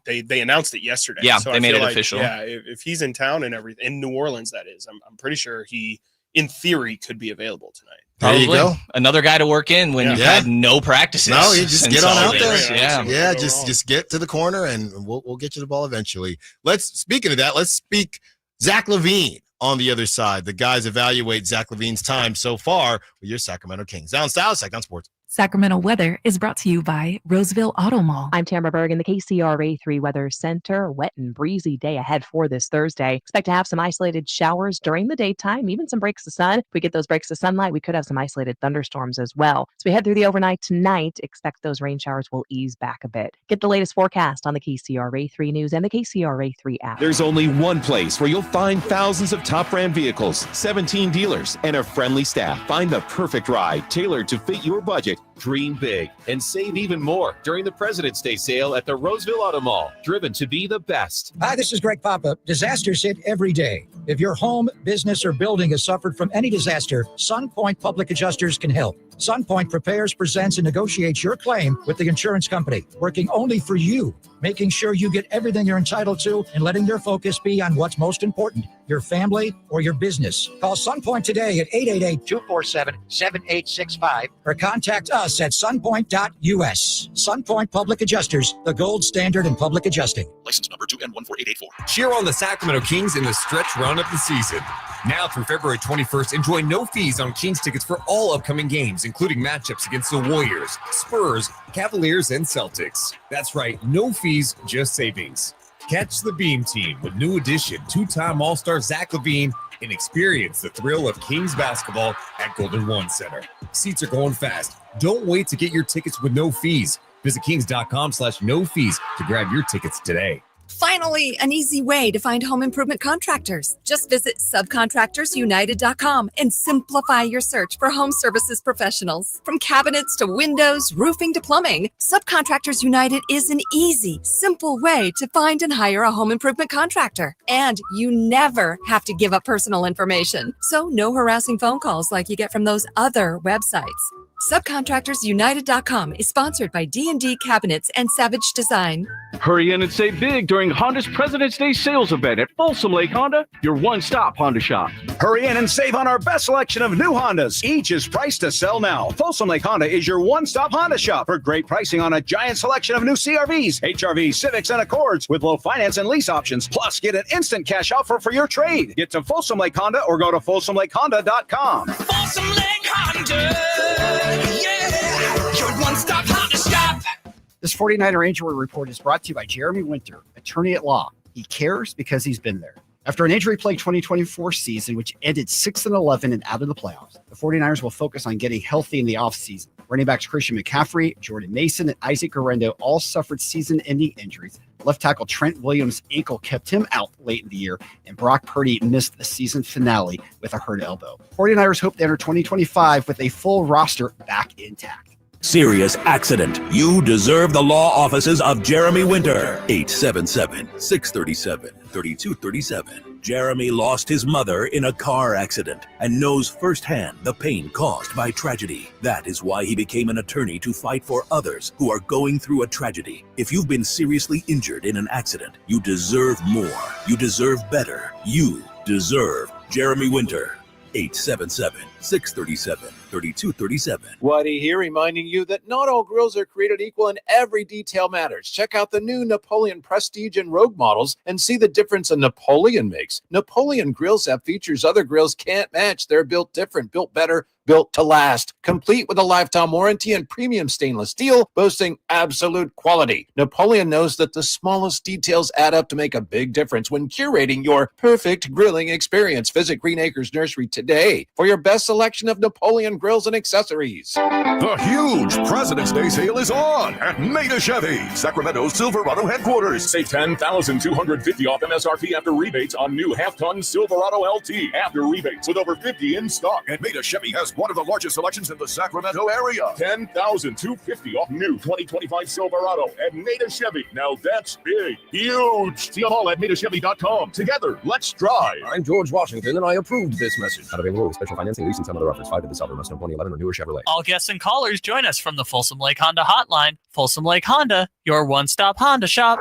they announced it yesterday. Yeah, so they made it like, official. Yeah, if he's in town and everything, in New Orleans, that is, I'm pretty sure he, in theory, could be available tonight. There you go. Another guy to work in when you've had no practices. No, you just get on out there. Yeah, just get to the corner and we'll get you the ball eventually. Speaking of that, let's speak Zach LaVine on the other side. The guys evaluate Zach LaVine's time so far with your Sacramento Kings. Allen Stiles, Sac on Sports. Sacramento weather is brought to you by Roseville Auto Mall. I'm Tamara Berg in the KCRA3 Weather Center. Wet and breezy day ahead for this Thursday. Expect to have some isolated showers during the daytime, even some breaks of sun. If we get those breaks of sunlight, we could have some isolated thunderstorms as well. As we head through the overnight tonight, expect those rain showers will ease back a bit. Get the latest forecast on the KCRA3 News and the KCRA3 app. There's only one place where you'll find thousands of top brand vehicles, 17 dealers, and a friendly staff. Find the perfect ride tailored to fit your budget. Dream big and save even more during the President's Day sale at the Roseville Auto Mall. Driven to be the best. Hi, this is Greg Papa. Disasters hit every day. If your home, business, or building has suffered from any disaster, SunPoint Public Adjusters can help. SunPoint prepares, presents, and negotiates your claim with the insurance company, working only for you, making sure you get everything you're entitled to and letting their focus be on what's most important, your family or your business. Call SunPoint today at 888-247-7865 or contact us at sunpoint.us. SunPoint Public Adjusters, the gold standard in public adjusting. License number 2N14884. Cheer on the Sacramento Kings in the stretch run of the season. Now through February 21st, enjoy no fees on Kings tickets for all upcoming games, including matchups against the Warriors, Spurs, Cavaliers, and Celtics. That's right, no fees, just savings. Catch the Beam Team with new addition, 2-time All-Star Zach LaVine, and experience the thrill of Kings basketball at Golden One Center. Seats are going fast. Don't wait to get your tickets with no fees. Visit kings.com/no fees to grab your tickets today. Finally, an easy way to find home improvement contractors. Just visit subcontractorsunited.com and simplify your search for home services professionals. From cabinets to windows, roofing to plumbing, Subcontractors United is an easy, simple way to find and hire a home improvement contractor. And you never have to give up personal information. So no harassing phone calls like you get from those other websites. Subcontractorsunited.com is sponsored by D&D Cabinets and Savage Design. Hurry in and save big during Honda's President's Day sales event at Folsom Lake Honda, your one-stop Honda shop. Hurry in and save on our best selection of new Hondas. Each is priced to sell now. Folsom Lake Honda is your one-stop Honda shop for great pricing on a giant selection of new CRVs, HRVs, Civics, and Accords with low finance and lease options. Plus, get an instant cash offer for your trade. Get to Folsom Lake Honda or go to FolsomLakeHonda.com. Folsom Lake Honda. Yeah, your one-stop Honda shop. This 49er injury report is brought to you by Jeremy Winter, attorney at law. He cares because he's been there. After an injury-plagued 2024 season, which ended 6-11 and out of the playoffs, the 49ers will focus on getting healthy in the offseason. Running backs Christian McCaffrey, Jordan Mason, and Isaac Guerrero all suffered season-ending injuries. Left tackle Trent Williams' ankle kept him out late in the year, and Brock Purdy missed the season finale with a hurt elbow. 49ers hope to enter 2025 with a full roster back intact. Serious accident. You deserve the law offices of Jeremy Winter. 877-637-3237. Jeremy lost his mother in a car accident and knows firsthand the pain caused by tragedy. That is why he became an attorney to fight for others who are going through a tragedy. If you've been seriously injured in an accident, you deserve more. You deserve better. You deserve Jeremy Winter. 877-637-3237. Whitey here, reminding you that not all grills are created equal and every detail matters. Check out the new Napoleon Prestige and Rogue models and see the difference a Napoleon makes. Napoleon grills have features other grills can't match. They're built different, built better, built to last. Complete with a lifetime warranty and premium stainless steel, boasting absolute quality. Napoleon knows that the smallest details add up to make a big difference when curating your perfect grilling experience. Visit Green Acres Nursery today for your best selection of Napoleon grills and accessories. The huge President's Day sale is on at Maida Chevy, Sacramento's Silverado headquarters. Save $10,250 off MSRP after rebates on new half-ton Silverado LT after rebates with over 50 in stock. And Maida Chevy has one of the largest selections in the Sacramento area. $10,250 off new 2025 Silverado at Maida Chevy. Now that's big, huge. See them all at MaidaChevy.com. Together, let's drive. I'm George Washington, and I approved this message. Not available with special financing, leasing, some other offers. 5 to the seller. Must know 2011 or newer Chevrolet. All guests and callers join us from the Folsom Lake Honda hotline. Folsom Lake Honda, your one-stop Honda shop.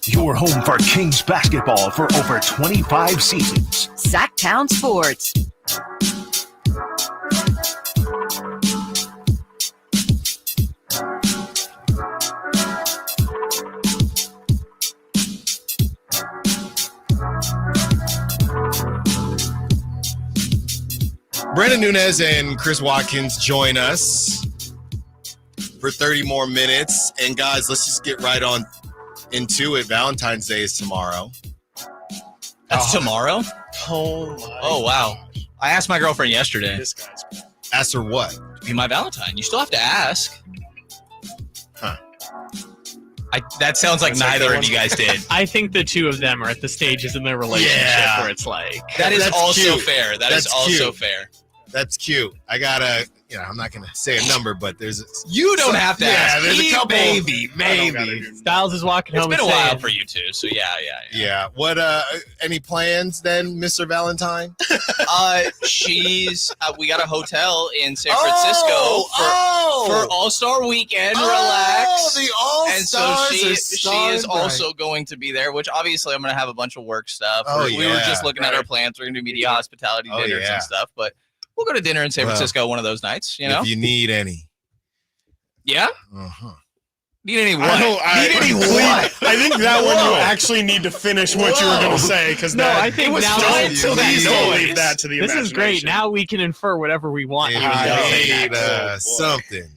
Your home for Kings basketball for over 25 seasons. Sacktown Sports. Brandon Nunez and Chris Watkins join us for 30 more minutes. And guys, let's just get right on into it. Valentine's Day is tomorrow. That's tomorrow? Oh, wow. I asked my girlfriend yesterday. This guy's Asked her what? To be my Valentine. You still have to ask. Huh. That sounds like neither of you guys did. I think the two of them are at the stages in their relationship where it's like... That's also cute. fair. That's is also cute. fair. That's cute. I gotta, I'm not gonna say a number, but there's You don't have to ask. there's a couple. Maybe. Styles is walking It's home been a and while saying, for you two, so yeah. Yeah. What? Any plans then, Mr. Valentine? We got a hotel in San Francisco for All-Star Weekend. Relax. The All-Stars And so she is also going to be there, which obviously I'm going to have a bunch of work stuff. We were just looking at our plans. We're going to do media hospitality dinners and stuff, but we'll go to dinner in San Francisco one of those nights, If you need any. Yeah? Uh-huh. Need any what? I think that one you actually need to finish what you were going to say, because I think now please don't leave that to the this imagination. is great. Now we can infer whatever we want. I need something.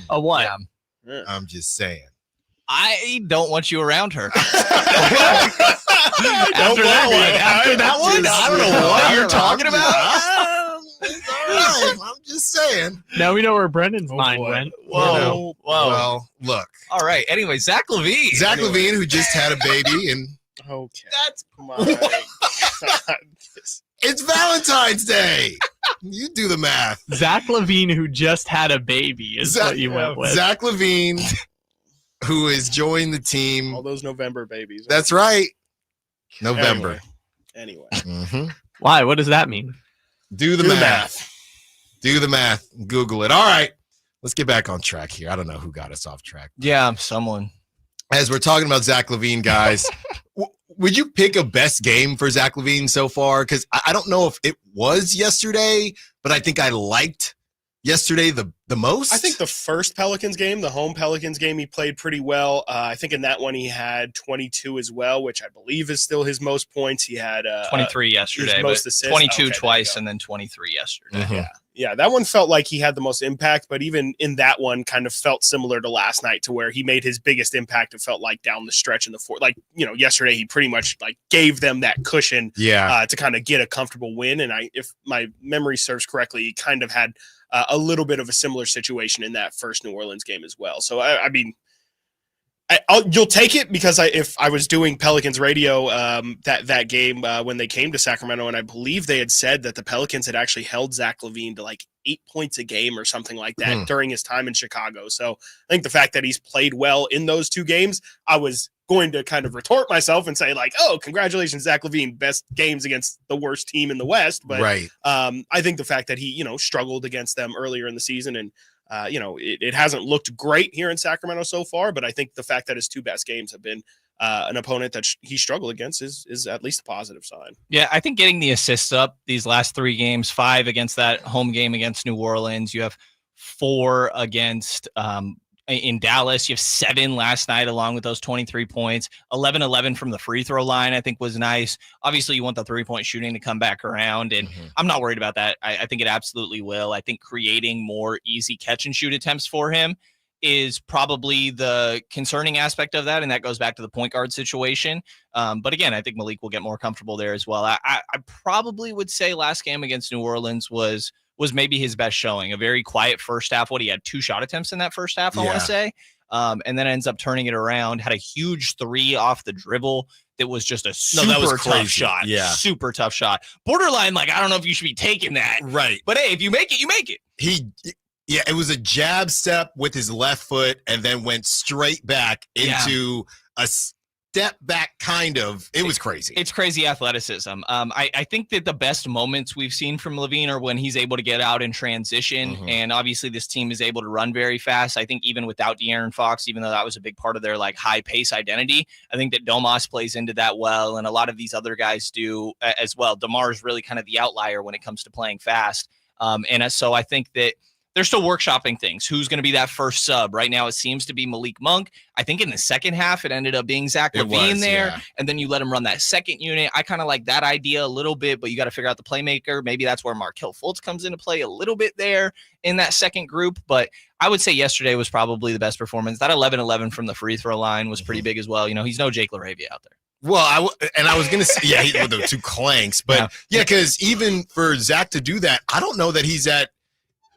A what? Yeah. I'm just saying. I don't want you around her. After that one? I don't know what you're talking about. I'm just saying. Now we know where Brendan's mind went. Whoa. Well, look. All right. Anyway, Zach LaVine. Levine, who just had a baby, and Okay. That's my God. It's Valentine's Day. You do the math. Zach LaVine, who just had a baby, is what you went with. Zach LaVine, who has joined the team. All those November babies. That's right. November. Anyway. Mm-hmm. Why? What does that mean? Do the math. Do the math. Google it. All right. Let's get back on track here. I don't know who got us off track. Yeah, someone. As we're talking about Zach LaVine, guys, would you pick a best game for Zach LaVine so far? Because I don't know if it was yesterday, but I think I liked yesterday the most. I think the first Pelicans game, the home Pelicans game, he played pretty well. I think in that one he had 22 as well, which I believe is still his most points. He had 23 yesterday, but 22 twice and then 23 yesterday. Mm-hmm. Yeah, that one felt like he had the most impact, but even in that one kind of felt similar to last night, to where he made his biggest impact. It felt like down the stretch in the fourth. Like, yesterday he pretty much like gave them that cushion to kind of get a comfortable win. And if my memory serves correctly, he kind of had a little bit of a similar situation in that first New Orleans game as well. So, I mean, you'll take it, because if I was doing Pelicans radio that game when they came to Sacramento, and I believe they had said that the Pelicans had actually held Zach LaVine to like 8 points a game or something like that during his time in Chicago. So I think the fact that he's played well in those 2 games, I was going to kind of retort myself and say like, oh, congratulations, Zach LaVine, best games against the worst team in the West. But I think the fact that he, struggled against them earlier in the season and, it hasn't looked great here in Sacramento so far, but I think the fact that his 2 best games have been an opponent that he struggled against is at least a positive sign. Yeah, I think getting the assists up these last 3 games, 5 against that home game against New Orleans, you have 4 against in Dallas, you have 7 last night along with those 23 points, 11-11 from the free throw line, I think was nice. Obviously you want the 3-point shooting to come back around, and I'm not worried about that. I think it absolutely will. I think creating more easy catch and shoot attempts for him is probably the concerning aspect of that, and that goes back to the point guard situation. But again, I think Malik will get more comfortable there as well. I probably would say last game against New Orleans was maybe his best showing. A very quiet first half. He had 2 shot attempts in that first half, I want to say. And then ends up turning it around, had a huge 3 off the dribble. That was just a super tough shot. Yeah. Super tough shot. Borderline, like, I don't know if you should be taking that. Right. But hey, if you make it, you make it. Yeah, it was a jab step with his left foot and then went straight back into a step back kind of. It was crazy. It's crazy athleticism. I think that the best moments we've seen from LaVine are when he's able to get out in transition, and obviously this team is able to run very fast. I think even without De'Aaron Fox, even though that was a big part of their like high pace identity, I think that Domas plays into that well, and a lot of these other guys do as well. DeMar is really kind of the outlier when it comes to playing fast, and so I think that they're still workshopping things. Who's going to be that first sub? Right now, it seems to be Malik Monk. I think in the second half, it ended up being Zach LaVine there. And then you let him run that second unit. I kind of like that idea a little bit, but you got to figure out the playmaker. Maybe that's where Markelle Fultz comes into play a little bit there in that second group. But I would say yesterday was probably the best performance. That 11-11 from the free throw line was pretty big as well. He's no Jake LaRavia out there. Well, I was going to say, he with the 2 clanks. But, because even for Zach to do that, I don't know that he's at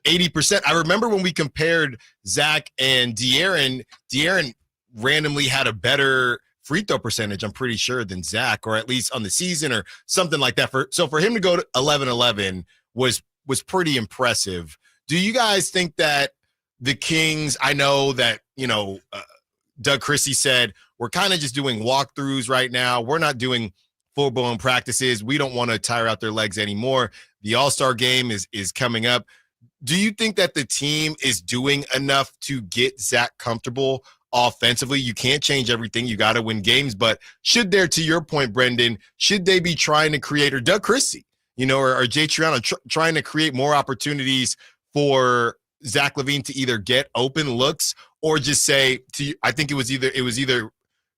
80%. I remember when we compared Zach and De'Aaron randomly had a better free throw percentage, I'm pretty sure, than Zach, or at least on the season or something like that. So for him to go to 11-11 was pretty impressive. Do you guys think that the Kings, I know that, Doug Christie said, we're kind of just doing walkthroughs right now. We're not doing full-blown practices. We don't want to tire out their legs anymore. The All-Star game is coming up. Do you think that the team is doing enough to get Zach comfortable offensively? You can't change everything. You got to win games. But should there, to your point, Brendan, should they be trying to create, or Doug Christie, or Jay Triano, trying to create more opportunities for Zach LaVine to either get open looks or just say I think it was either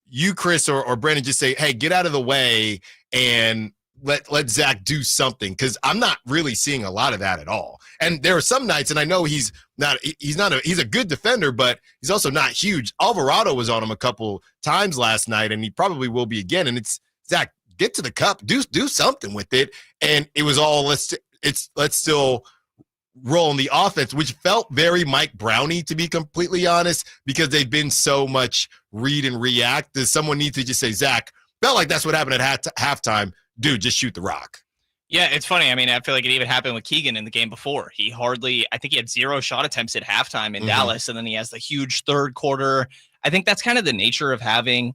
you, Chris, or Brendan, just say, hey, get out of the way and let Zach do something, because I'm not really seeing a lot of that at all. And there are some nights, and I know he's a good defender, but he's also not huge. Alvarado was on him a couple times last night, and he probably will be again. And it's Zach, get to the cup, do something with it. And it was all let's still roll in the offense, which felt very Mike Brownie, to be completely honest, because they've been so much read and react. Does someone need to just say, Zach, felt like that's what happened at halftime. Dude, just shoot the rock. Yeah, it's funny. I mean, I feel like it even happened with Keegan in the game before. I think he had 0 shot attempts at halftime in Dallas, and then he has the huge third quarter. I think that's kind of the nature of having,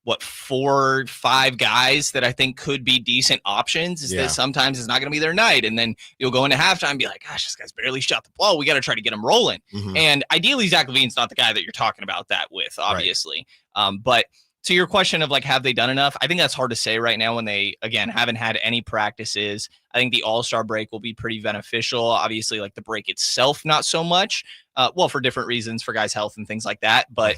4 or 5 guys that I think could be decent options, is that sometimes it's not going to be their night. And then you'll go into halftime and be like, gosh, this guy's barely shot the ball. We got to try to get him rolling. And ideally, Zach LaVine's not the guy that you're talking about that with, obviously. Right. But to your question of have they done enough? I think that's hard to say right now when they, again, haven't had any practices. I think the All-Star break will be pretty beneficial. Obviously, the break itself, not so much. For different reasons, for guys' health and things like that. But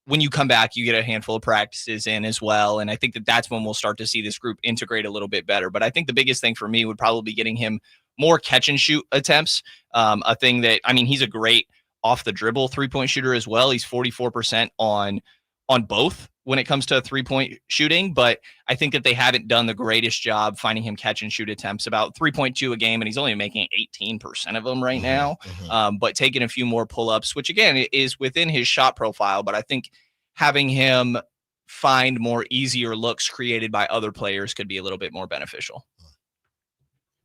when you come back, you get a handful of practices in as well. And I think that's when we'll start to see this group integrate a little bit better. But I think the biggest thing for me would probably be getting him more catch and shoot attempts. A thing that, he's a great off the dribble 3-point shooter as well. He's 44% on both when it comes to 3-point shooting, but I think that they haven't done the greatest job finding him catch and shoot attempts, about 3.2 a game, and he's only making 18% of them right now. But taking a few more pull-ups, which again is within his shot profile, but I think having him find more easier looks created by other players could be a little bit more beneficial.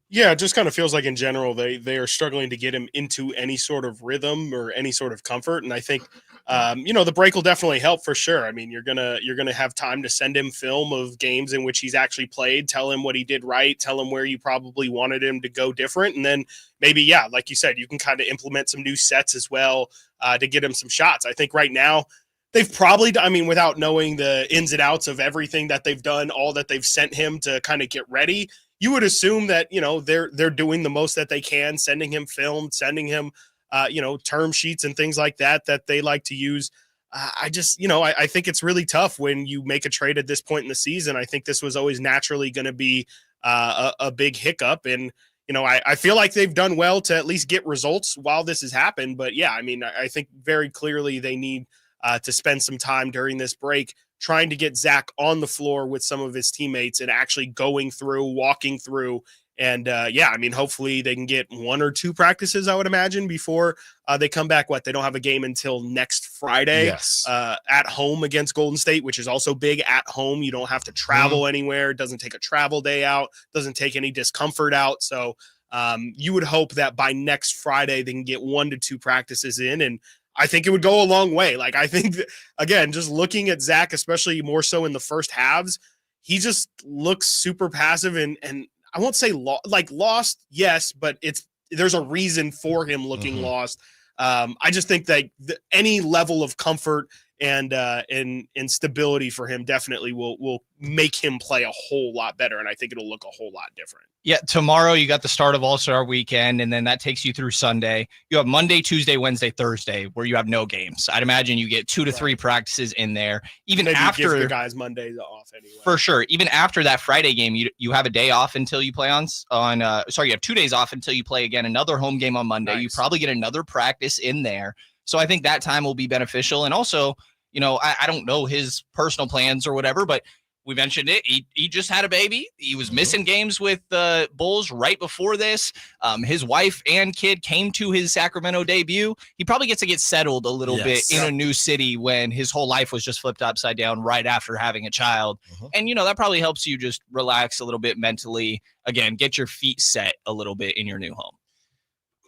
Yeah, it just kind of feels like in general they are struggling to get him into any sort of rhythm or any sort of comfort. And I think the break will definitely help for sure. I mean, you're gonna have time to send him film of games in which he's actually played, tell him what he did right, tell him where you probably wanted him to go different, and then maybe, yeah, like you said, you can kind of implement some new sets as well to get him some shots. I think right now they've probably, without knowing the ins and outs of everything that they've done, all that they've sent him to kind of get ready, you would assume that, they're doing the most that they can, sending him film, sending him, term sheets and things like that they like to use. I think it's really tough when you make a trade at this point in the season. I think this was always naturally going to be a big hiccup. And, I feel like they've done well to at least get results while this has happened. But yeah, I think very clearly they need to spend some time during this break trying to get Zach on the floor with some of his teammates and actually walking through. And hopefully they can get 1 or 2 practices, I would imagine, before they come back. They don't have a game until next Friday. Yes. At home against Golden State, which is also big. At home, you don't have to travel anywhere. It doesn't take a travel day out, doesn't take any discomfort out. So you would hope that by next Friday they can get 1 to 2 practices in, and I think it would go a long way. I think that, again, just looking at Zach, especially more so in the first halves, he just looks super passive and I won't say lost, yes, but there's a reason for him looking lost. I just think that any level of comfort and stability for him definitely will make him play a whole lot better, and I think it'll look a whole lot different. Yeah, tomorrow you got the start of All-Star Weekend, and then that takes you through Sunday. You have Monday, Tuesday, Wednesday, Thursday, where you have no games. I'd imagine you get 2 to 3 practices in there. Even maybe after give the guys Mondays off anyway. For sure. Even after that Friday game, you have a day off until you play you have 2 days off until you play again another home game on Monday. Nice. You probably get another practice in there. So I think that time will be beneficial. And also, I don't know his personal plans or whatever, but we mentioned it. He just had a baby. He was missing games with the Bulls right before this. His wife and kid came to his Sacramento debut. He probably gets to get settled a little bit in a new city when his whole life was just flipped upside down right after having a child. And, that probably helps you just relax a little bit mentally. Again, get your feet set a little bit in your new home.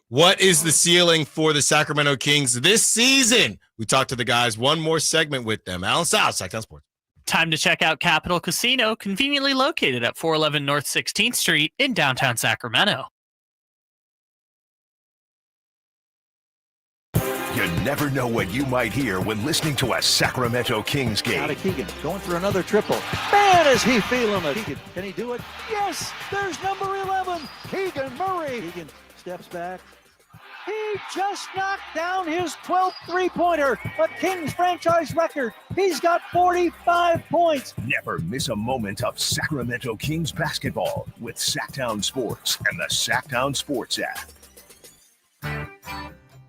What is the ceiling for the Sacramento Kings this season? We talked to the guys. One more segment with them. Allen Stiles, Sactown Sports. Time to check out Capital Casino, conveniently located at 411 North 16th Street in downtown Sacramento. You never know what you might hear when listening to a Sacramento Kings game. Out of Keegan, going for another triple. Man, is he feeling it. Keegan, can he do it? Yes, there's number 11, Keegan Murray. Keegan steps back. He just knocked down his 12th three-pointer, a Kings franchise record. He's got 45 points. Never miss a moment of Sacramento Kings basketball with Sactown Sports and the Sactown Sports app.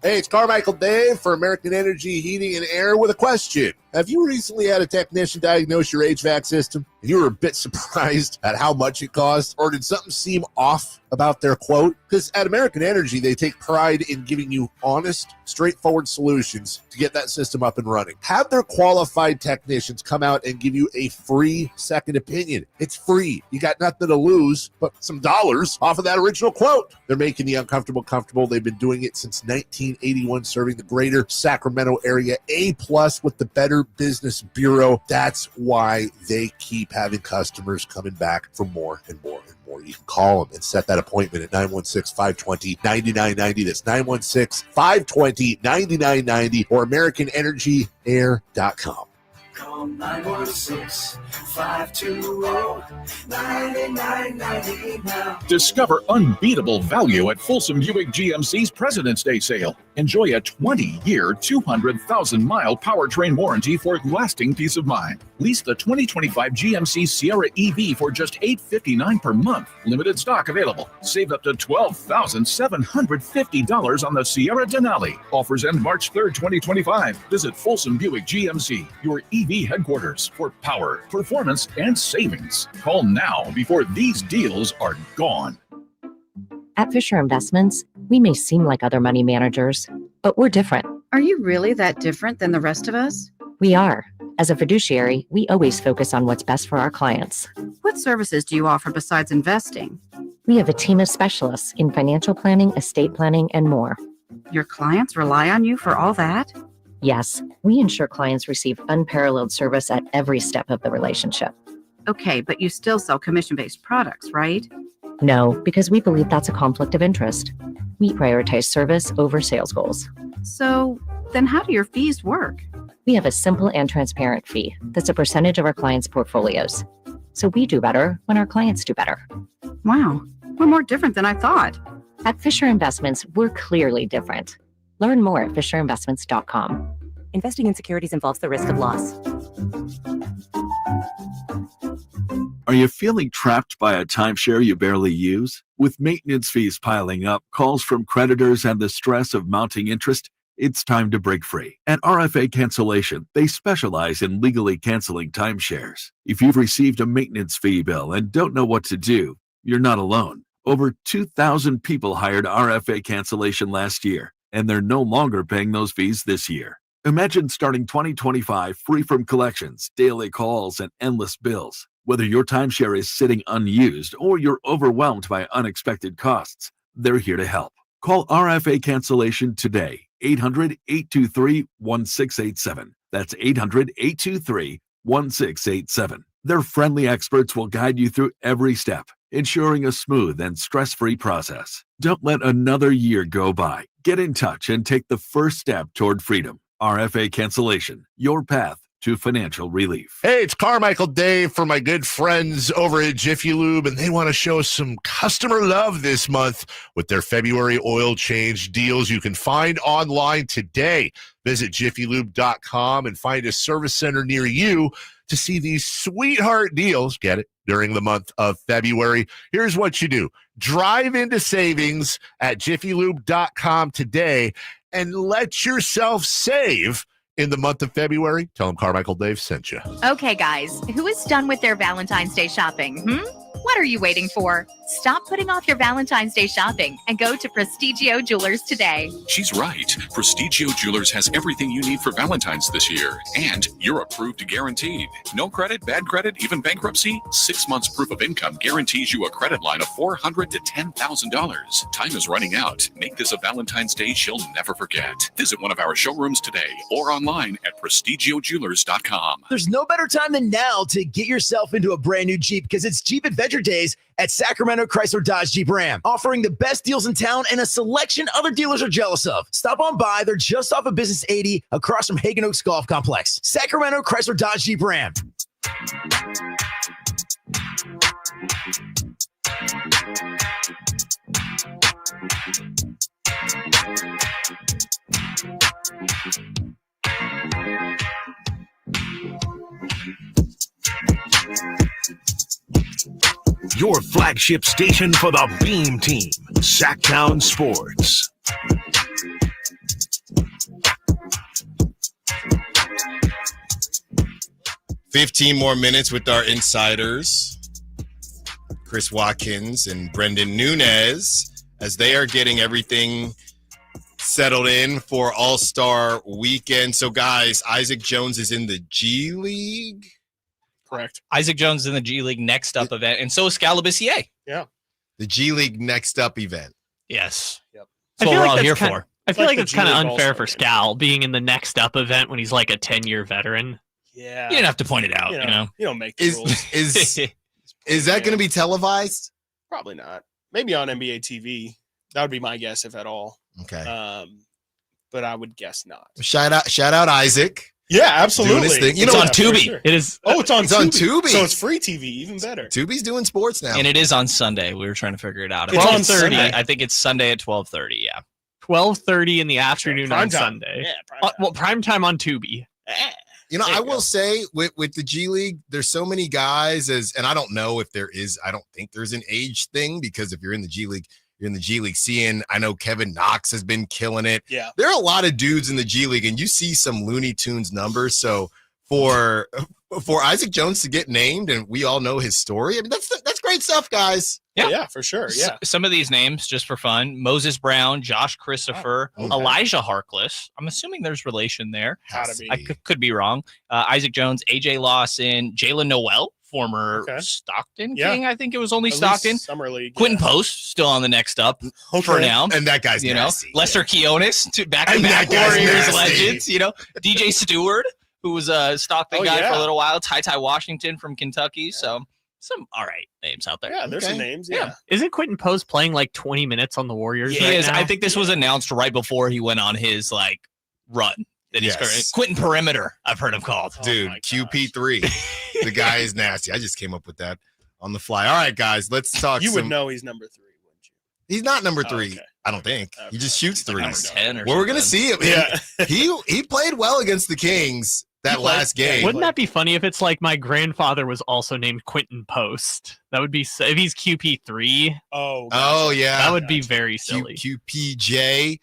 Hey, it's Carmichael Dave for American Energy Heating and Air with a question. Have you recently had a technician diagnose your HVAC system and you were a bit surprised at how much it cost? Or did something seem off about their quote? Because at American Energy, they take pride in giving you honest, straightforward solutions to get that system up and running. Have their qualified technicians come out and give you a free second opinion. It's free. You got nothing to lose but some dollars off of that original quote. They're making the uncomfortable comfortable. They've been doing it since 1981, serving the greater Sacramento area. A+ with the Better Business Bureau. That's why they keep having customers coming back for more and more and more. You can call them and set that appointment at 916-520-9990. That's 916-520-9990 or AmericanEnergyAir.com. Call 916-520-9990 now. Discover unbeatable value at Folsom Buick GMC's President's Day sale. Enjoy a 20-year, 200,000-mile powertrain warranty for lasting peace of mind. Lease the 2025 GMC Sierra EV for just $859 per month. Limited stock available. Save up to $12,750 on the Sierra Denali. Offers end March 3rd, 2025. Visit Folsom Buick GMC, your EV headquarters for power, performance, and savings. Call now before these deals are gone. At Fisher Investments, we may seem like other money managers, but we're different. Are you really that different than the rest of us? We are. As a fiduciary, we always focus on what's best for our clients. What services do you offer besides investing? We have a team of specialists in financial planning, estate planning, and more. Your clients rely on you for all that? Yes, we ensure clients receive unparalleled service at every step of the relationship. Okay, but you still sell commission-based products, right? No, because we believe that's a conflict of interest. We prioritize service over sales goals. So then how do your fees work? We have a simple and transparent fee that's a percentage of our clients' portfolios. So we do better when our clients do better. Wow, we're more different than I thought. At Fisher Investments, we're clearly different. Learn more at fisherinvestments.com. Investing in securities involves the risk of loss. Are you feeling trapped by a timeshare you barely use? With maintenance fees piling up, calls from creditors, and the stress of mounting interest, it's time to break free. At RFA Cancellation, they specialize in legally canceling timeshares. If you've received a maintenance fee bill and don't know what to do, you're not alone. Over 2,000 people hired RFA Cancellation last year, and they're no longer paying those fees this year. Imagine starting 2025 free from collections, daily calls, and endless bills. Whether your timeshare is sitting unused or you're overwhelmed by unexpected costs, they're here to help. Call RFA Cancellation today, 800-823-1687. That's 800-823-1687. Their friendly experts will guide you through every step, ensuring a smooth and stress-free process. Don't let another year go by. Get in touch and take the first step toward freedom. RFA Cancellation, your path to financial relief. Hey, it's Carmichael Dave for my good friends over at Jiffy Lube, and they want to show some customer love this month with their February oil change deals you can find online today. Visit jiffylube.com and find a service center near you to see these sweetheart deals. Get it? During the month of February. Here's what you do. Drive into savings at jiffylube.com today and let yourself save in the month of February. Tell them Carmichael Dave sent you. Okay, guys, who is done with their Valentine's Day shopping? What are you waiting for? Stop putting off your Valentine's Day shopping and go to Prestigio Jewelers today. She's right. Prestigio Jewelers has everything you need for Valentine's this year. And you're approved guaranteed. No credit, bad credit, even bankruptcy? 6 months proof of income guarantees you a credit line of $400 to $10,000. Time is running out. Make this a Valentine's Day she'll never forget. Visit one of our showrooms today or online at prestigiojewelers.com. There's no better time than now to get yourself into a brand new Jeep because it's Jeep Adventure Days at Sacramento Chrysler Dodge Jeep Ram, offering the best deals in town and a selection other dealers are jealous of. Stop on by. They're just off of Business 80 across from Hagen Oaks Golf Complex. Sacramento Chrysler Dodge Jeep Ram. Your flagship station for the Beam Team, Sacktown Sports. $15 more minutes with our insiders, Chris Watkins and Brendan Nunez, as they are getting everything settled in for All-Star Weekend. So, guys, Isaac Jones is in the G League. Correct. Isaac Jones in the G League next up event, and so is Scalabissier. Yeah. The G League next up event. Yes. Yep. That's what we're all here for. I feel like it's kind of unfair for Scal being in the next up event when he's like a 10-year veteran. Yeah. You didn't have to point it out, you know. You don't make the rules. Is that going to be televised? Probably not. Maybe on NBA TV. That would be my guess, if at all. Okay. But I would guess not. Shout out Isaac. Yeah, absolutely. Doing his thing. It's on Tubi. Sure. It is. Oh, it's on Tubi. Tubi. So it's free TV, even better. Tubi's doing sports now. And it is on Sunday. We were trying to figure it out. It's on Sunday. I think it's Sunday at 12:30, yeah. 12:30 in the afternoon on Prime time. Sunday. Yeah, prime time on Tubi. You know, I will say with the G League, there's so many guys and I don't know if there is, I don't think there's an age thing, because if you're in the G League, you're in the G League seeing, I know Kevin Knox has been killing it. Yeah. There are a lot of dudes in the G League and you see some Looney Tunes numbers. So for Isaac Jones to get named and we all know his story, I mean, that's great stuff, guys. Yeah, for sure. Yeah. Some of these names, just for fun: Moses Brown, Josh Christopher, Elijah Harkless. I'm assuming there's relation there. Gotta be. I could be wrong. Isaac Jones, AJ Lawson, Jalen Noel former Okay. Stockton Yeah. King. I think it was only At Stockton. least Summer League. Quentin Post still on the next up for now. And that guy's you nasty. know, Lester Keonis, back-to-back And that guy's Warriors nasty. legends. You know, DJ Stewart, who was a Stockton guy for a little while. Ty Washington from Kentucky. So some all right names out there. Yeah, there's some names. Yeah. Isn't Quentin Post playing like 20 minutes on the Warriors He right is. now? I think this was announced right before he went on his like run. That he's currently Quentin Perimeter, I've heard him called. Dude, QP3. The guy is nasty. I just came up with that on the fly. All right, guys, let's talk. You would know he's number 3, wouldn't you? He's not number 3. I don't think. He just shoots threes. Number 10 or well, we're gonna something. see him. Yeah. he played well against the Kings that last game. Wouldn't that be funny if it's like my grandfather was also named Quentin Post? That would be if he's QP3. Oh yeah, that would be very silly. QPJ.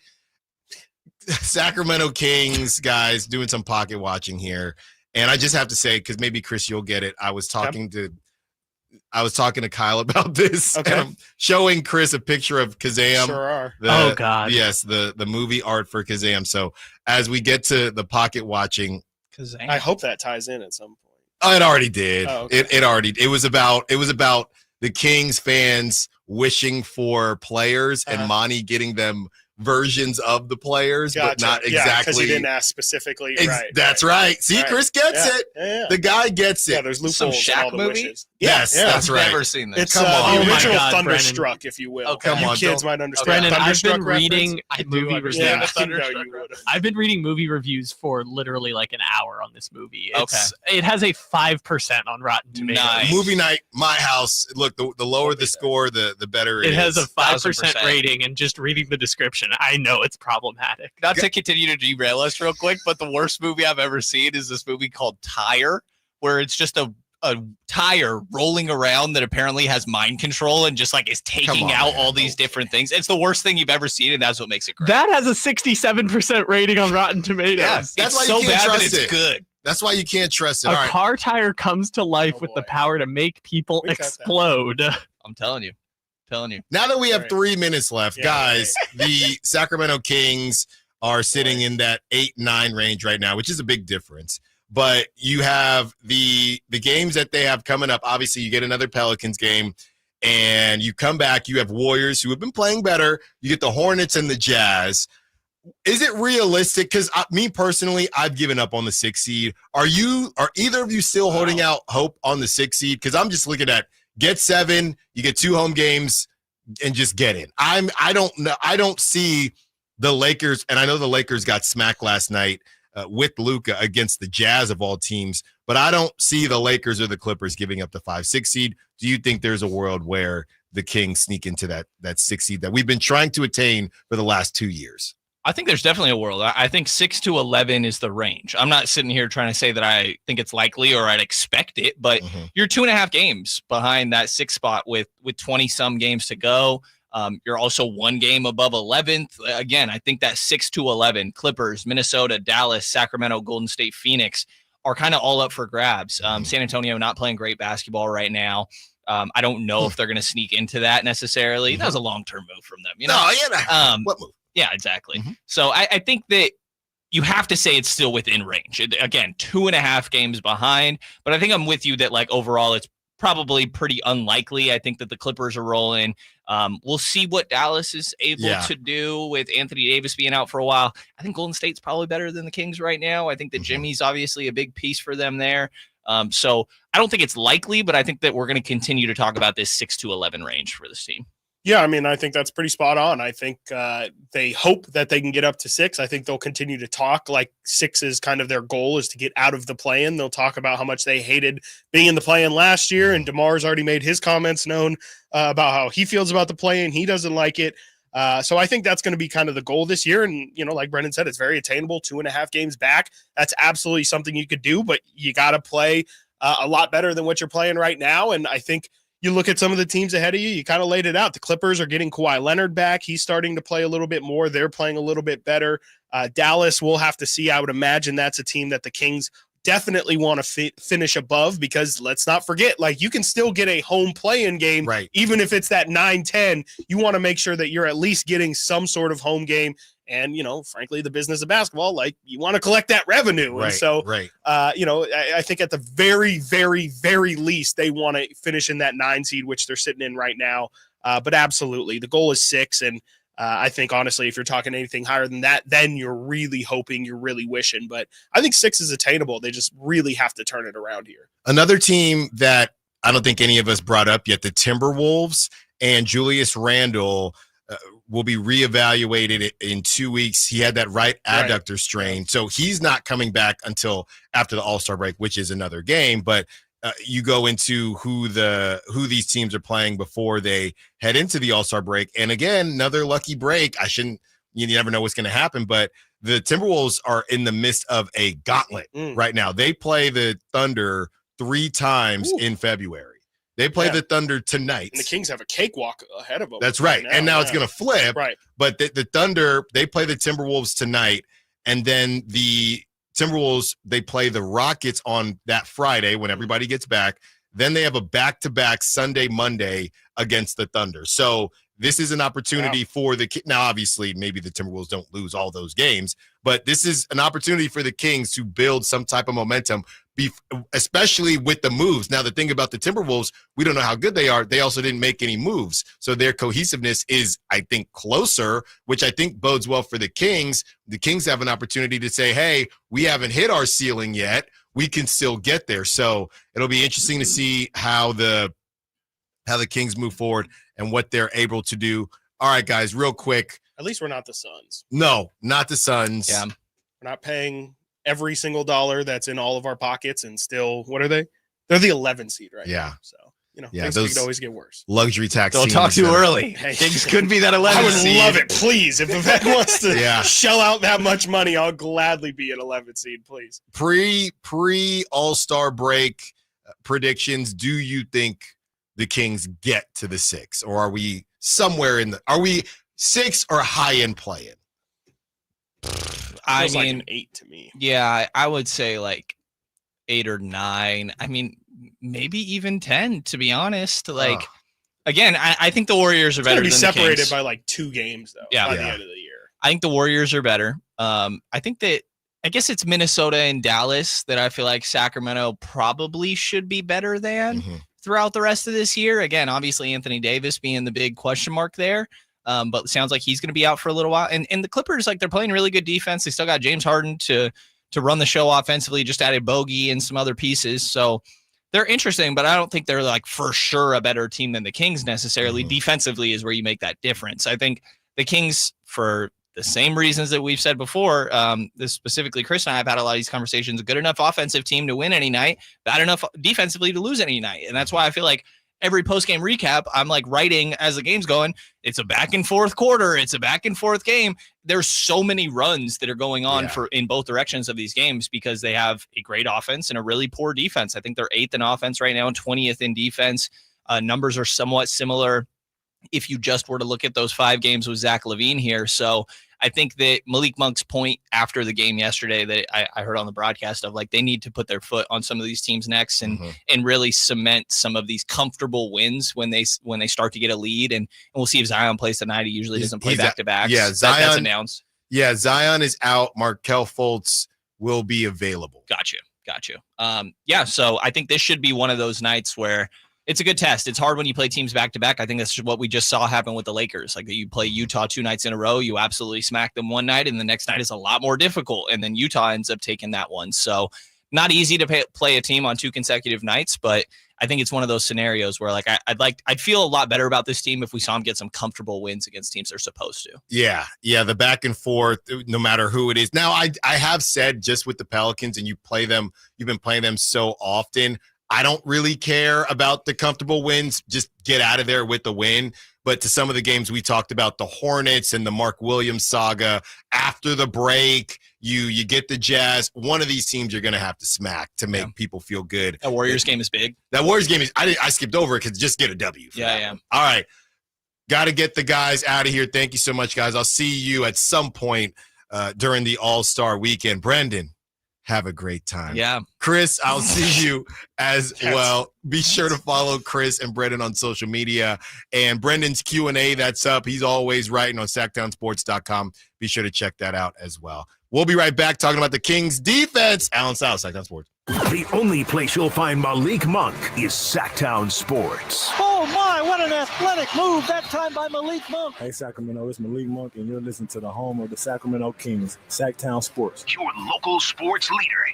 Sacramento Kings guys doing some pocket watching here, and I just have to say, because maybe Chris, you'll get it. I was talking to Kyle about this. Okay. And I'm showing Chris a picture of Kazam. Sure are. Oh, God. Yes, the movie art for Kazam. So as we get to the pocket watching, I hope that ties in at some point. oh, it already did. Oh, okay. It was about the Kings fans wishing for players and Monty getting them versions of the players, but not exactly. because he didn't ask specifically. Right. That's right. See, Right. Chris gets Yeah. it. Yeah. The guy gets it. Yeah, there's Some loopholes in Shaq all the movie? wishes. Yes, that's right. Never seen this. It's Come on. the Oh, original my God, Thunderstruck, if you will. Okay. Come You on, kids don't- might understand. Brennan, I've Thunderstruck been reference? reading movie reviews. Yeah, the I know you would. I've been reading movie reviews for literally like an hour on this movie. It has a 5% on Rotten Tomatoes. Nice. Movie night, my house. Look, the lower the score, the better it It has is. a 5% 1000%. rating, and just reading the description, I know it's problematic. Not to continue to derail us real quick, but the worst movie I've ever seen is this movie called Tire, where it's just a tire rolling around that apparently has mind control and just like is taking out all these different things. It's the worst thing you've ever seen, and that's what makes it great. That has a 67% rating on Rotten Tomatoes. Yeah, That's it's why you so can't bad that trust it's it. good. That's why you can't trust it. A All right. car tire comes to life with the power to make people We got that. explode. I'm telling you. Now that we have Right. 3 minutes left, Yeah, guys, the Sacramento Kings are sitting in that 8-9 range right now, which is a big difference. But you have the games that they have coming up. Obviously, you get another Pelicans game, and you come back. You have Warriors who have been playing better. You get the Hornets and the Jazz. Is it realistic? Because me personally, I've given up on the 6 seed. Are either of you still holding out hope on the 6 seed? Because I'm just looking at get 7, you get 2 home games, and just get in. I don't know. I don't see the Lakers, and I know the Lakers got smacked last night with Luka against the Jazz of all teams, but I don't see the Lakers or the Clippers giving up the 5-6 seed. Do you think there's a world where the Kings sneak into that 6 seed that we've been trying to attain for the last 2 years? I think there's definitely a world. I think 6 to 11 is the range. I'm not sitting here trying to say that I think it's likely or I'd expect it, but you're 2.5 games behind that 6 spot with 20 some games to go. You're also 1 game above 11th. Again, I think that 6 to 11, Clippers, Minnesota, Dallas, Sacramento, Golden State, Phoenix are kind of all up for grabs. San Antonio not playing great basketball right now. I don't know if they're going to sneak into that necessarily. That was a long-term move from them. You know? No, yeah. What move? Yeah, exactly. So I think that you have to say it's still within range. Again, 2.5 games behind, but I think I'm with you that like overall it's probably pretty unlikely. I think that the Clippers are rolling. We'll see what Dallas is able to do with Anthony Davis being out for a while. I think Golden State's probably better than the Kings right now. I think that Jimmy's obviously a big piece for them there. So I don't think it's likely, but I think that we're going to continue to talk about this 6 to 11 range for this team. Yeah, I mean, I think that's pretty spot on. I think they hope that they can get up to 6. I think they'll continue to talk like 6 is kind of their goal is to get out of the play-in. They'll talk about how much they hated being in the play-in last year, and DeMar's already made his comments known about how he feels about the play-in. He doesn't like it. So I think that's going to be kind of the goal this year. And, you know, like Brendan said, it's very attainable, 2.5 games back. That's absolutely something you could do, but you got to play a lot better than what you're playing right now. And I think you look at some of the teams ahead of you, you kind of laid it out. The Clippers are getting Kawhi Leonard back. He's starting to play a little bit more. They're playing a little bit better. Dallas, we'll have to see. I would imagine that's a team that the Kings definitely want to finish above, because let's not forget, like, you can still get a home play-in game, right? Even if it's that 9-10, you want to make sure that you're at least getting some sort of home game. And, frankly, the business of basketball, like, you want to collect that revenue. Right, and so, right. I think at the very, very, very least, they want to finish in that 9 seed, which they're sitting in right now. But absolutely, the goal is 6. And I think, honestly, if you're talking anything higher than that, then you're really hoping, you're really wishing. But I think 6 is attainable. They just really have to turn it around here. Another team that I don't think any of us brought up yet, the Timberwolves, and Julius Randle will be reevaluated in 2 weeks. He had that right adductor strain, so he's not coming back until after the All-Star break, which is another game. But you go into who these teams are playing before they head into the All-Star break, and again, another lucky break. You never know what's going to happen, but the Timberwolves are in the midst of a gauntlet right now. They play the Thunder 3 times in February. They play the Thunder tonight. And the Kings have a cakewalk ahead of them. That's right. And now it's going to flip. Right. But the Thunder, they play the Timberwolves tonight. And then the Timberwolves, they play the Rockets on that Friday when everybody gets back. Then they have a back-to-back Sunday, Monday against the Thunder. So this is an opportunity for now, obviously, maybe the Timberwolves don't lose all those games, but this is an opportunity for the Kings to build some type of momentum, especially with the moves. Now, the thing about the Timberwolves, we don't know how good they are. They also didn't make any moves. So their cohesiveness is, I think, closer, which I think bodes well for the Kings. The Kings have an opportunity to say, hey, we haven't hit our ceiling yet. We can still get there. So it'll be interesting to see how the Kings move forward and what they're able to do. All right, guys, real quick. At least we're not the Suns. No, not the Suns. Yeah. We're not paying every single dollar that's in all of our pockets, and still, what are they? They're the 11 seed right now. So, things could always get worse. Luxury tax. Don't talk too early. Things could be that 11 I would seed. love it, please. If Vivek wants to shell out that much money, I'll gladly be an 11 seed, please. Pre All-Star break predictions, do you think the Kings get to the 6, or are we somewhere are we 6 or high-end play-in? I mean, like an 8 to me. Yeah, I would say like 8 or 9. I mean, maybe even 10, to be honest. Like, again, I think the Warriors are better than the Kings. Be separated by like 2 games, though, by the end of the year. I think the Warriors are better. I think that, I guess it's Minnesota and Dallas that I feel like Sacramento probably should be better than throughout the rest of this year. Again, obviously Anthony Davis being the big question mark there. But it sounds like he's going to be out for a little while. And the Clippers, like, they're playing really good defense. They still got James Harden to run the show offensively, just added Bogey and some other pieces. So they're interesting, but I don't think they're like for sure a better team than the Kings necessarily. Defensively is where you make that difference. I think the Kings, for the same reasons that we've said before, this specifically, Chris and I have had a lot of these conversations, a good enough offensive team to win any night, bad enough defensively to lose any night. And that's why I feel like every post-game recap, I'm like writing as the game's going, it's a back and forth quarter. It's a back and forth game. There's so many runs that are going on in both directions of these games because they have a great offense and a really poor defense. I think they're 8th in offense right now and 20th in defense. Numbers are somewhat similar if you just were to look at those 5 games with Zach LaVine here. So I think that Malik Monk's point after the game yesterday that I heard on the broadcast of, like, they need to put their foot on some of these teams' necks and really cement some of these comfortable wins when they start to get a lead. And we'll see if Zion plays tonight. He usually doesn't play back-to-back. Yeah, Zion, that's announced. Yeah, Zion is out. Markelle Fultz will be available. Got you. So I think this should be one of those nights where it's a good test. It's hard when you play teams back-to-back. I think that's what we just saw happen with the Lakers. Like, you play Utah 2 nights in a row, you absolutely smack them one night, and the next night is a lot more difficult, and then Utah ends up taking that one. So not easy to play a team on 2 consecutive nights, but I think it's one of those scenarios where, like, I'd feel a lot better about this team if we saw them get some comfortable wins against teams they're supposed to. Yeah, the back and forth, no matter who it is. Now, I have said, just with the Pelicans, and you've been playing them so often, I don't really care about the comfortable wins. Just get out of there with the win. But to some of the games we talked about, the Hornets and the Mark Williams saga, after the break, you get the Jazz. One of these teams you're going to have to smack to make people feel good. That Warriors game is big. That Warriors game is – I skipped over it because just get a W. Yeah. All right. Got to get the guys out of here. Thank you so much, guys. I'll see you at some point during the All-Star weekend. Brendan, have a great time. Yeah. Chris, I'll see you as well. Be sure to follow Chris and Brendan on social media. And Brendan's Q&A, that's up. He's always writing on sacktownsports.com. Be sure to check that out as well. We'll be right back talking about the Kings defense. Allen Stiles, Sacktown Sports. The only place you'll find Malik Monk is Sacktown Sports. Oh my, what an athletic move that time by Malik Monk. Hey Sacramento, it's Malik Monk, and you're listening to the home of the Sacramento Kings, Sacktown Sports. Your local sports leader.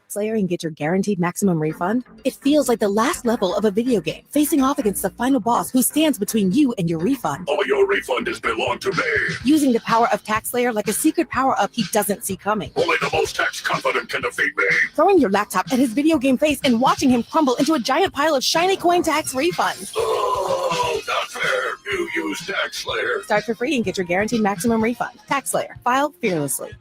Slayer and get your guaranteed maximum refund? It feels like the last level of a video game, facing off against the final boss who stands between you and your refund. All your refunds belong to me. Using the power of Tax Slayer like a secret power-up he doesn't see coming. Only the most tax confident can defeat me. Throwing your laptop at his video game face and watching him crumble into a giant pile of shiny coin tax refunds. Oh, not fair. You use Tax Slayer. Start for free and get your guaranteed maximum refund. Tax Slayer. File fearlessly.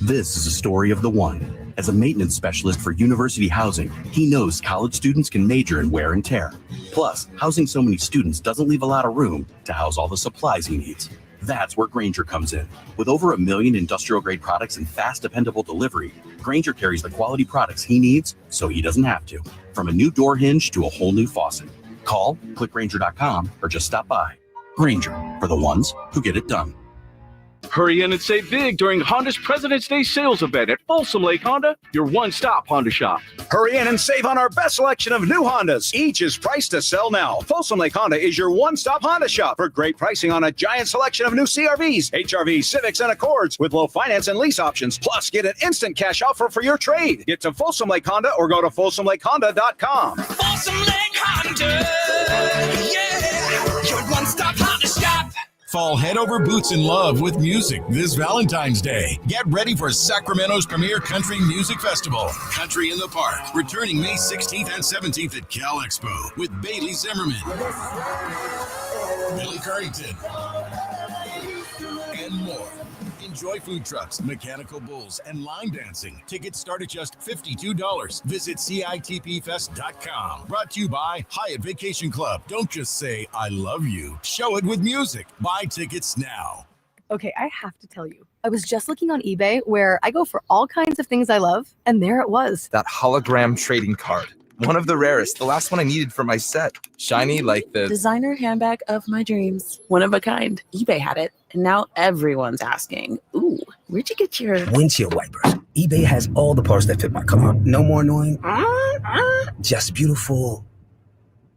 This is a story of the one. As a maintenance specialist for university housing, he knows college students can major in wear and tear. Plus, housing so many students doesn't leave a lot of room to house all the supplies he needs. That's where Grainger comes in. With over 1 million industrial-grade products and fast, dependable delivery, Grainger carries the quality products he needs so he doesn't have to. From a new door hinge to a whole new faucet. Call, click Grainger.com, or just stop by. Grainger, for the ones who get it done. Hurry in and save big during Honda's President's Day sales event at Folsom Lake Honda, your one-stop Honda shop. Hurry in and save on our best selection of new Hondas. Each is priced to sell now. Folsom Lake Honda is your one-stop Honda shop for great pricing on a giant selection of new CRVs, HRVs, Civics, and Accords with low finance and lease options. Plus, get an instant cash offer for your trade. Get to Folsom Lake Honda or go to FolsomLakeHonda.com. Folsom Lake Honda, yeah, your one-stop Honda shop. Fall head over boots in love with music this Valentine's Day. Get ready for Sacramento's premier country music festival, Country in the Park, returning May 16th and 17th at Cal Expo with Bailey Zimmerman, Billy Currington, and more. Enjoy food trucks, mechanical bulls, and line dancing. Tickets start at just $52. Visit CITPfest.com. Brought to you by Hyatt Vacation Club. Don't just say, I love you. Show it with music. Buy tickets now. Okay, I have to tell you. I was just looking on eBay where I go for all kinds of things I love, and there it was. That hologram trading card. One of the rarest. The last one I needed for my set. Shiny like the designer handbag of my dreams. One of a kind. eBay had it, and now everyone's asking, ooh, where'd you get your windshield wipers? eBay has all the parts that fit my car. No more annoying. Just beautiful.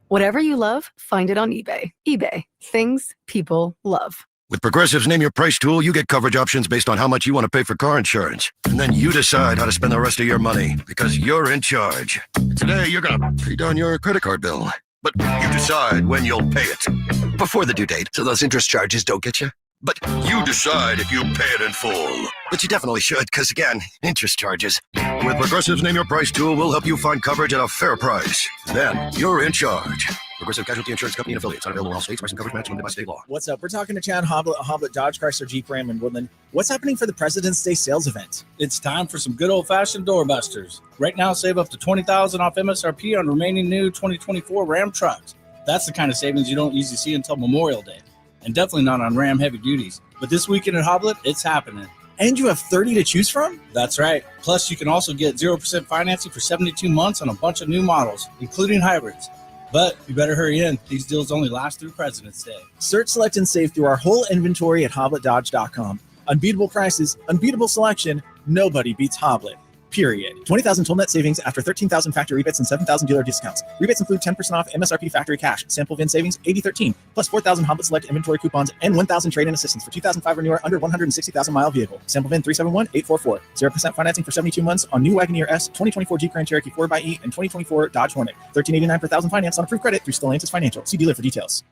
Whatever you love, find it on eBay. eBay. Things people love. With Progressive's Name Your Price tool, you get coverage options based on how much you want to pay for car insurance. And then you decide how to spend the rest of your money because you're in charge. Today, you're going to pay down your credit card bill. But you decide when you'll pay it. Before the due date, so those interest charges don't get you. But you decide if you pay it in full. But you definitely should, because again, interest charges. With Progressive's Name Your Price tool, we'll help you find coverage at a fair price. Then you're in charge. Progressive Casualty Insurance Company and affiliates. Not available in all states. Price and coverage match limited by state law. What's up? We're talking to Chad Hoblet Dodge Chrysler Jeep Ram in Woodland. What's happening for the President's Day sales event? It's time for some good old-fashioned doorbusters. Right now, save up to $20,000 off MSRP on remaining new 2024 Ram trucks. That's the kind of savings you don't usually see until Memorial Day. And definitely not on Ram heavy duties. But this weekend at Hoblet, it's happening. And you have 30 to choose from? That's right. Plus, you can also get 0% financing for 72 months on a bunch of new models, including hybrids. But you better hurry in. These deals only last through President's Day. Search, select, and save through our whole inventory at HobletDodge.com. Unbeatable prices, unbeatable selection. Nobody beats Hoblet. Period. 20,000 total net savings after 13,000 factory rebates and 7,000 dealer discounts. Rebates include 10% off MSRP factory cash. Sample VIN savings 8013 plus 4,000 Hoblet Select inventory coupons and 1,000 trade-in assistance for 2005 or newer under 160,000 mile vehicle. Sample VIN 371844. 0% financing for 72 months on new Wagoneer S, 2024 Jeep Grand Cherokee 4xE, and 2024 Dodge Hornet. $13.89 per thousand finance on approved credit through Stellantis Financial. See dealer for details.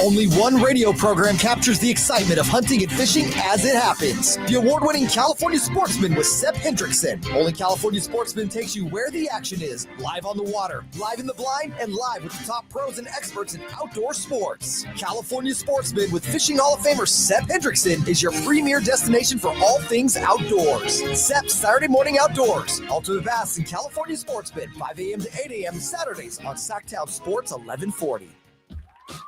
Only one radio program captures the excitement of hunting and fishing as it happens. The award-winning California Sportsman with Sep Hendrickson. Only California Sportsman takes you where the action is, live on the water, live in the blind, and live with the top pros and experts in outdoor sports. California Sportsman with Fishing Hall of Famer Sep Hendrickson is your premier destination for all things outdoors. Sep's Saturday Morning Outdoors. Ultimate Bass and California Sportsman, 5 a.m. to 8 a.m. Saturdays on Sacktown Sports 1140.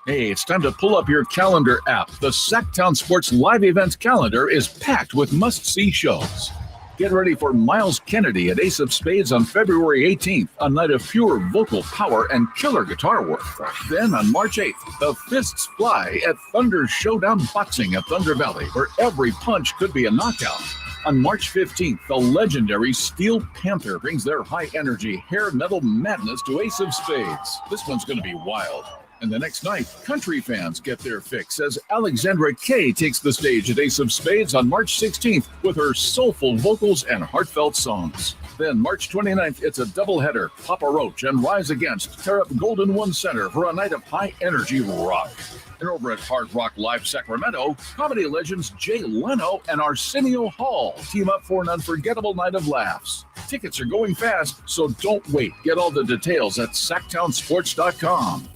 Hey, it's time to pull up your calendar app. The Sacktown Sports live events calendar is packed with must-see shows. Get ready for Miles Kennedy at Ace of Spades on February 18th, a night of pure vocal power and killer guitar work. Then on March 8th, the Fists Fly at Thunder Showdown Boxing at Thunder Valley, where every punch could be a knockout. On March 15th, the legendary Steel Panther brings their high-energy hair metal madness to Ace of Spades. This one's going to be wild. And the next night, country fans get their fix as Alexandra Kay takes the stage at Ace of Spades on March 16th with her soulful vocals and heartfelt songs. Then March 29th, it's a doubleheader. Papa Roach and Rise Against tear up Golden One Center for a night of high-energy rock. And over at Hard Rock Live Sacramento, comedy legends Jay Leno and Arsenio Hall team up for an unforgettable night of laughs. Tickets are going fast, so don't wait. Get all the details at sacktownsports.com.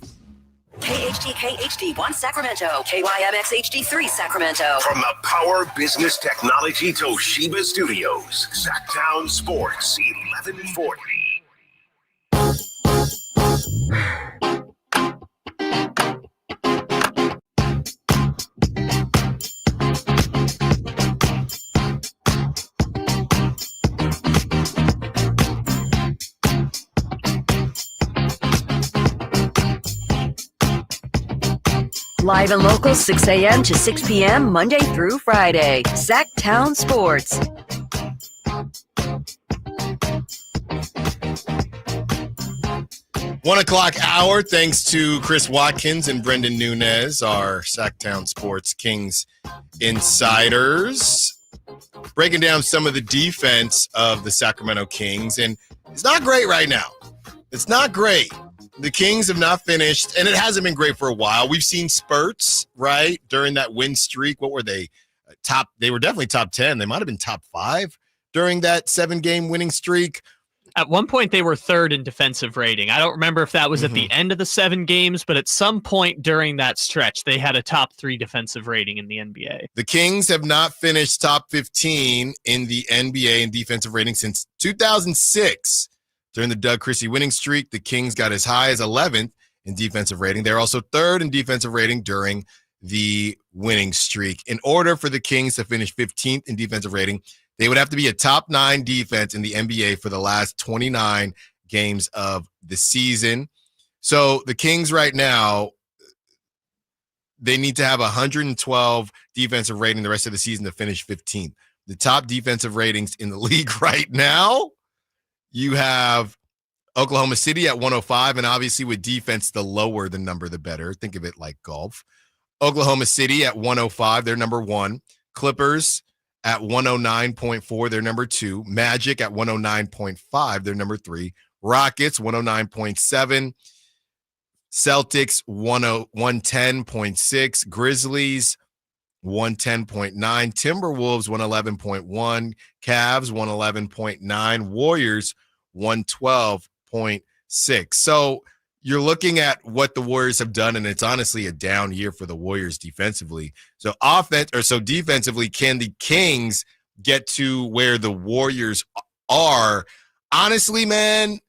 KHTK HD1 Sacramento, KYMX HD3 Sacramento. From the Power Business Technology Toshiba Studios, Sacktown Sports 1140. Live and local, 6 a.m. to 6 p.m., Monday through Friday. Sacktown Sports. One o'clock hour, thanks to Chris Watkins and Brendan Nunez, our Sacktown Sports Kings insiders, breaking down some of the defense of the Sacramento Kings. And it's not great right now. It's not great. The Kings have not finished, and it hasn't been great for a while. We've seen spurts, right, during that win streak. What were they? They were definitely top 10. They might have been top 5 during that 7-game winning streak. At one point, they were third in defensive rating. I don't remember if that was at the end of the 7 games, but at some point during that stretch, they had a top 3 defensive rating in the NBA. The Kings have not finished top 15 in the NBA in defensive rating since 2006. During the Doug Christie winning streak, the Kings got as high as 11th in defensive rating. They're also third in defensive rating during the winning streak. In order for the Kings to finish 15th in defensive rating, they would have to be a top 9 defense in the NBA for the last 29 games of the season. So the Kings right now, they need to have 112 defensive rating the rest of the season to finish 15th. The top defensive ratings in the league right now, you have Oklahoma City at 105, and obviously with defense, the lower the number, the better. Think of it like golf. Oklahoma City at 105, they're number 1. Clippers at 109.4, they're number 2. Magic at 109.5, they're number 3. Rockets, 109.7. Celtics, 110.6. Grizzlies, 110.9. Timberwolves, 111.1. Cavs, 111.9. Warriors, 112.6. So you're looking at what the Warriors have done, and it's honestly a down year for the Warriors defensively. So defensively, can the Kings get to where the Warriors are? Honestly, man,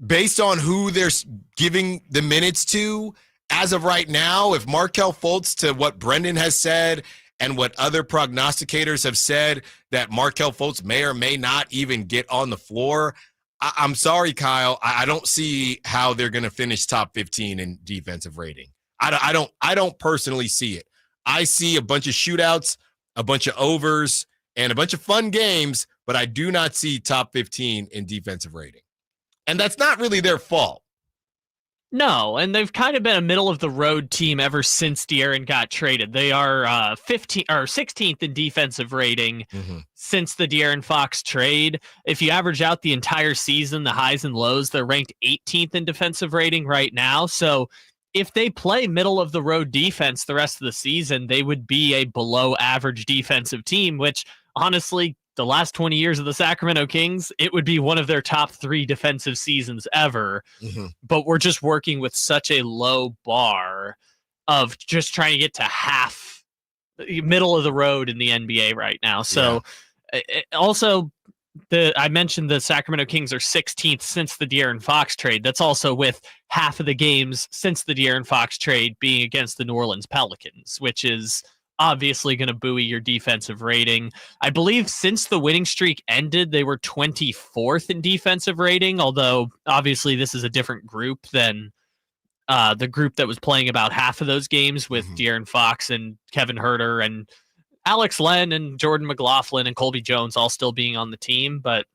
based on who they're giving the minutes to, as of right now, if Markelle Fultz, to what Brendan has said and what other prognosticators have said, that Markelle Fultz may or may not even get on the floor, I'm sorry, Kyle. I don't see how they're going to finish top 15 in defensive rating. I don't personally see it. I see a bunch of shootouts, a bunch of overs, and a bunch of fun games, but I do not see top 15 in defensive rating. And that's not really their fault. No, and they've kind of been a middle-of-the-road team ever since De'Aaron got traded. They are 16th in defensive rating since the De'Aaron Fox trade. If you average out the entire season, the highs and lows, they're ranked 18th in defensive rating right now. So if they play middle-of-the-road defense the rest of the season, they would be a below-average defensive team, which, honestly, the last 20 years of the Sacramento Kings, it would be one of their top 3 defensive seasons ever. But we're just working with such a low bar of just trying to get to half, middle of the road in the NBA right now. So also, I mentioned the Sacramento Kings are 16th since the De'Aaron Fox trade. That's also with half of the games since the De'Aaron Fox trade being against the New Orleans Pelicans, which is obviously going to buoy your defensive rating. I believe since the winning streak ended, they were 24th in defensive rating, although obviously this is a different group than the group that was playing about half of those games with De'Aaron Fox and Kevin Huerter and Alex Len and Jordan McLaughlin and Colby Jones all still being on the team. But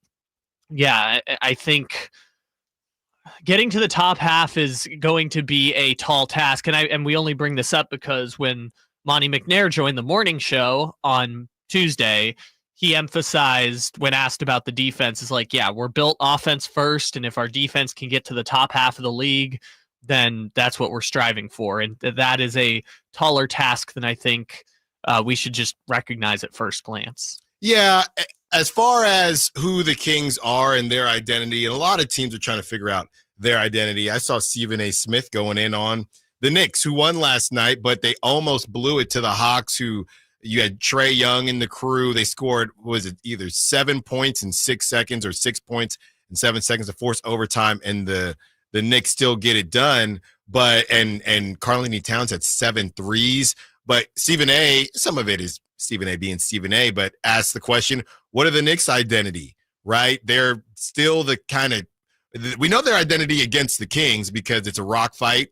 yeah, I think getting to the top half is going to be a tall task. And we only bring this up because when Monty McNair joined the morning show on Tuesday, he emphasized when asked about the defense, is like, yeah, we're built offense first. And if our defense can get to the top half of the league, then that's what we're striving for. And that is a taller task than I think we should just recognize at first glance. Yeah. As far as who the Kings are and their identity, and a lot of teams are trying to figure out their identity. I saw Stephen A. Smith going in on the Knicks, who won last night, but they almost blew it to the Hawks, who you had Trae Young and the crew. They scored, was it either 7 points in 6 seconds or 6 points in 7 seconds to force overtime, and the Knicks still get it done. But and Karl-Anthony Towns had 7 threes. But Stephen A., some of it is Stephen A. being Stephen A., but ask the question, what are the Knicks' identity, right? They're still the kind of – we know their identity against the Kings because it's a rock fight,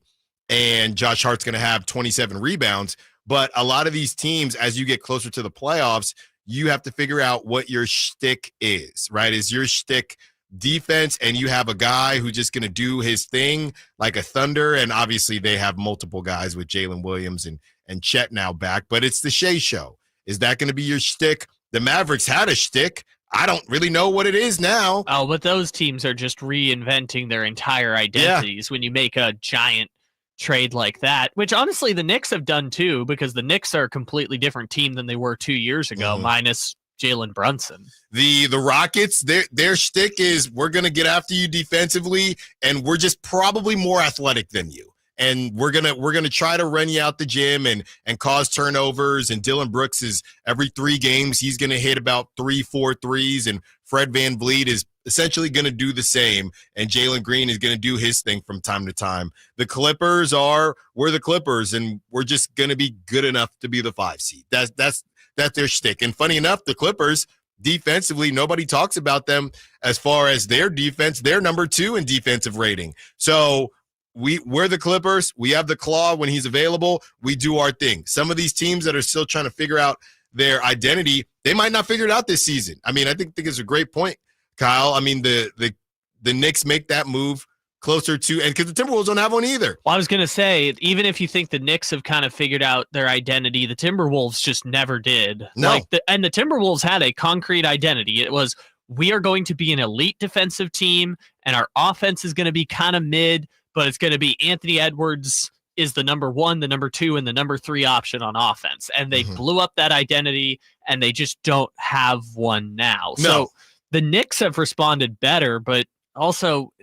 and Josh Hart's going to have 27 rebounds. But a lot of these teams, as you get closer to the playoffs, you have to figure out what your shtick is, right? Is your shtick defense, and you have a guy who's just going to do his thing like a Thunder, and obviously they have multiple guys with Jalen Williams and Chet now back, but it's the Shea Show. Is that going to be your shtick? The Mavericks had a shtick. I don't really know what it is now. Oh, but those teams are just reinventing their entire identities when you make a giant trade like that, which honestly the Knicks have done too, because the Knicks are a completely different team than they were 2 years ago, minus Jalen Brunson. The Rockets, their shtick is, we're going to get after you defensively, and we're just probably more athletic than you. And we're gonna try to run you out the gym and cause turnovers. And Dylan Brooks is every 3 games he's gonna hit about 3-4 threes, and Fred VanVleet is essentially gonna do the same. And Jalen Green is gonna do his thing from time to time. The Clippers we're the Clippers, and we're just gonna be good enough to be the 5 seed. That's their shtick. And funny enough, the Clippers defensively, nobody talks about them as far as their defense. They're number 2 in defensive rating. So we're the Clippers. We have the claw when he's available. We do our thing. Some of these teams that are still trying to figure out their identity, they might not figure it out this season. I mean, I think it's a great point, Kyle. I mean, the Knicks make that move closer to, and because the Timberwolves don't have one either. Well, I was going to say, even if you think the Knicks have kind of figured out their identity, the Timberwolves just never did. No. And the Timberwolves had a concrete identity. It was, we are going to be an elite defensive team, and our offense is going to be kind of mid, but it's going to be Anthony Edwards is the number 1, the number 2, and the number 3 option on offense. And they blew up that identity, and they just don't have one now. No. So the Knicks have responded better, but also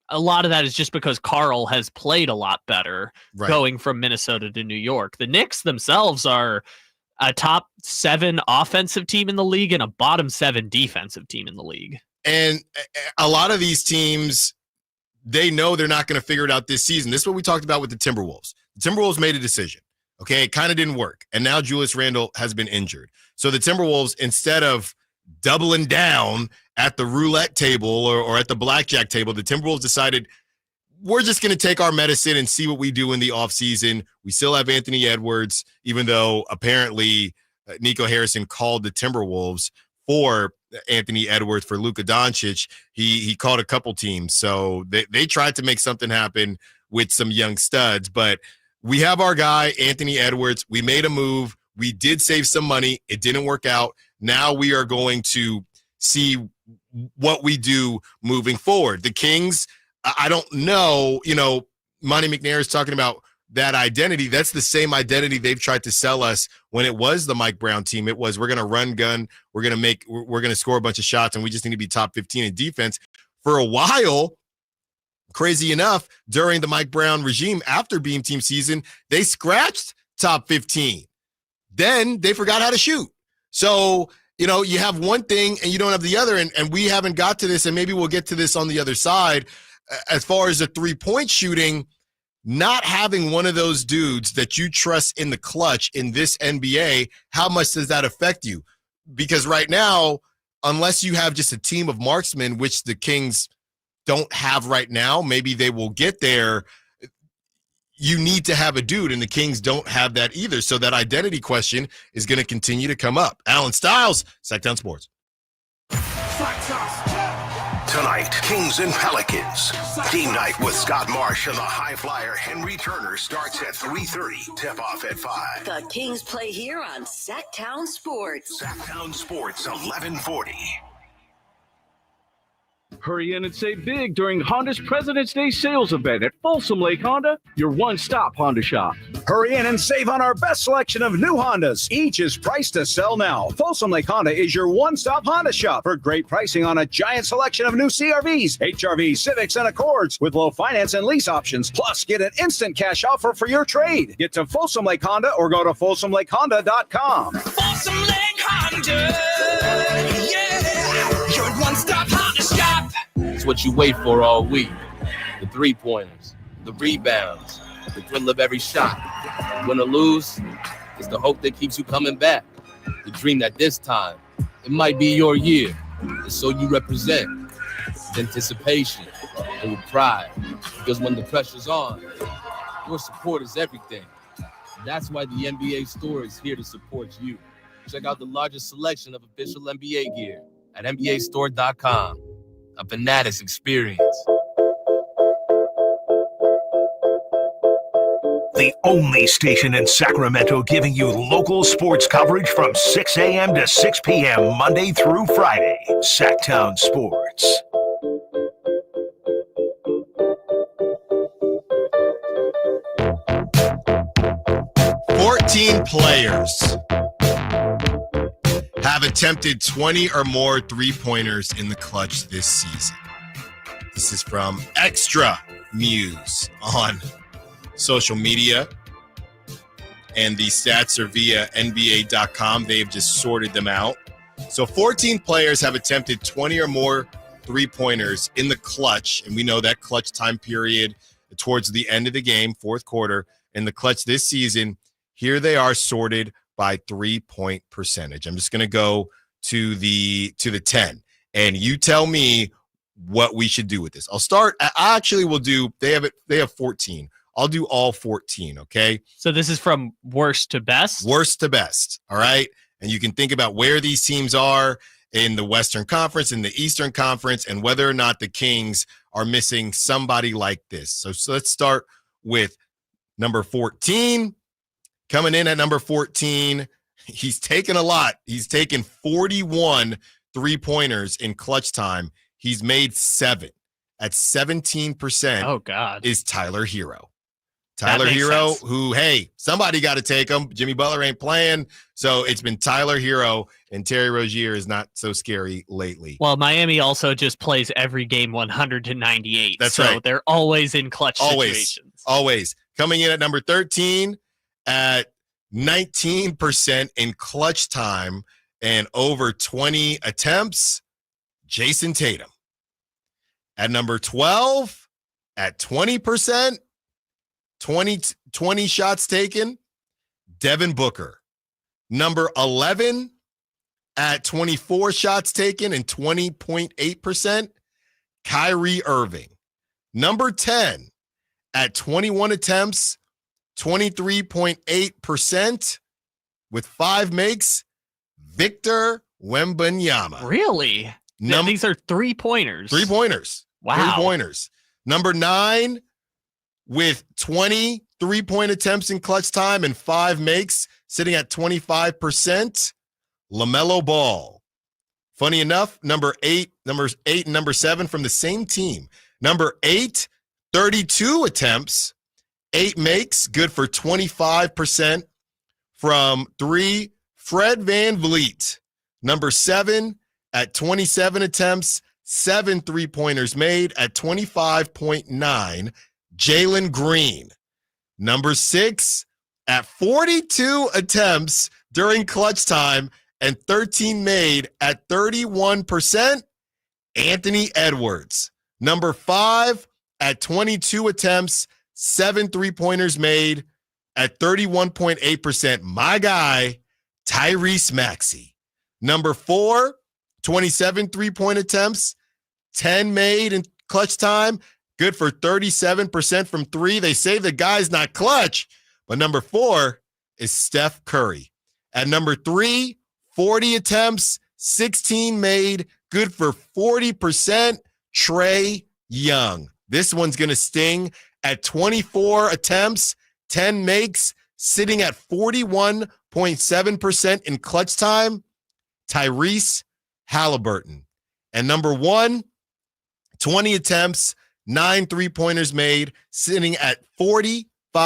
a lot of that is just because Karl has played a lot better going from Minnesota to New York. The Knicks themselves are a top 7 offensive team in the league and a bottom 7 defensive team in the league. And a lot of these teams, they know they're not going to figure it out this season. This is what we talked about with the Timberwolves. The Timberwolves made a decision. Okay, it kind of didn't work. And now Julius Randle has been injured. So the Timberwolves, instead of doubling down at the roulette table or at the blackjack table, the Timberwolves decided, we're just going to take our medicine and see what we do in the offseason. We still have Anthony Edwards, even though apparently Nico Harrison called the Timberwolves for Anthony Edwards for Luka Doncic. He called a couple teams. So they tried to make something happen with some young studs. But we have our guy, Anthony Edwards. We made a move. We did save some money. It didn't work out. Now we are going to see what we do moving forward. The Kings, I don't know, Monty McNair is talking about that identity. That's the same identity they've tried to sell us when it was the Mike Brown team. It was, we're going to run gun, we're going to score a bunch of shots, and we just need to be top 15 in defense. For a while, crazy enough, during the Mike Brown regime, after Beam Team season, they scratched top 15. Then they forgot how to shoot. So, you have one thing and you don't have the other, and we haven't got to this, and maybe we'll get to this on the other side. As far as the 3-point shooting, not having one of those dudes that you trust in the clutch in this NBA, how much does that affect you? Because right now, unless you have just a team of marksmen, which the Kings don't have right now, maybe they will get there. You need to have a dude, and the Kings don't have that either. So that identity question is going to continue to come up. Allen Stiles, Sacktown Sports. Tonight, Kings and Pelicans. Game night with Scott Marsh and the high flyer Henry Turner starts at 3:30. Tip off at 5. The Kings play here on Sacktown Sports. Sacktown Sports 1140. Hurry in and save big during Honda's President's Day sales event at Folsom Lake Honda, your one-stop Honda shop. Hurry in and save on our best selection of new Hondas. Each is priced to sell now. Folsom Lake Honda is your one-stop Honda shop for great pricing on a giant selection of new CRVs, HRVs, Civics, and Accords with low finance and lease options. Plus, get an instant cash offer for your trade. Get to Folsom Lake Honda or go to FolsomLakeHonda.com. Folsom Lake Honda, yeah, your one-stop Honda shop. It's what you wait for all week. The three-pointers, the rebounds, the thrill of every shot. Win or lose, it's the hope that keeps you coming back. The dream that this time, it might be your year. And so you represent with anticipation and with pride. Because when the pressure's on, your support is everything. That's why the NBA store is here to support you. Check out the largest selection of official NBA gear at NBAstore.com. A Fanatics experience. The only station in Sacramento giving you local sports coverage from 6 a.m. to 6 p.m. Monday through Friday. Sacktown Sports. Players have attempted 20 or more three-pointers in the clutch this season. This is from Extra Muse on social media, and the stats are via NBA.com. They've just sorted them out. So 14 players have attempted 20 or more three-pointers in the clutch, and we know that clutch time period towards the end of the game, fourth quarter, in the clutch this season. Here they are sorted by three-point percentage. I'm just going to go to the 10, and you tell me what we should do with this. I'll start. I actually will do. They have 14. I'll do all 14. Okay. So this is from worst to best. Worst to best. All right. And you can think about where these teams are in the Western Conference, in the Eastern Conference, and whether or not the Kings are missing somebody like this. So let's start with number 14. Coming in at number 14, he's taken a lot. He's taken 41 three-pointers in clutch time. He's made 7 at 17%. Oh, God. Is Tyler Hero. Tyler Hero, who, hey, somebody got to take him. Jimmy Butler ain't playing. So it's been Tyler Hero, and Terry Rozier is not so scary lately. Well, Miami also just plays every game 100 to 98. That's right. So they're always in clutch situations. Always. Coming in at number 13 at 19% in clutch time and over 20 attempts, Jason Tatum. At number 12 at 20%, 20 shots taken, Devin Booker. Number 11 at 24 shots taken and 20.8%, Kyrie Irving. Number 10 at 21 attempts, 23.8% with 5 makes, Victor Wembanyama. Really? These are three-pointers. Three-pointers. Wow. Three-pointers. Number 9 with 20 three-point attempts in clutch time and 5 makes, sitting at 25%, LaMelo Ball. Funny enough, numbers 8 and number 7 from the same team. Number 8, 32 attempts, 8 makes, good for 25% from 3, Fred VanVleet. Number 7 at 27 attempts, 7 three-pointers made at 25.9, Jalen Green. Number 6 at 42 attempts during clutch time and 13 made at 31%, Anthony Edwards. Number 5 at 22 attempts, 7 3-pointers made at 31.8%. My guy, Tyrese Maxey. Number 4, 27 3-point attempts, 10 made in clutch time, good for 37% from 3. They say the guy's not clutch, but number 4 is Steph Curry. At number 3, 40 attempts, 16 made, good for 40%, Trae Young. This one's going to sting at 24 attempts, 10 makes, sitting at 41.7% in clutch time, Tyrese Halliburton. And number 1, 20 attempts, 9 3-pointers made, sitting at 45%.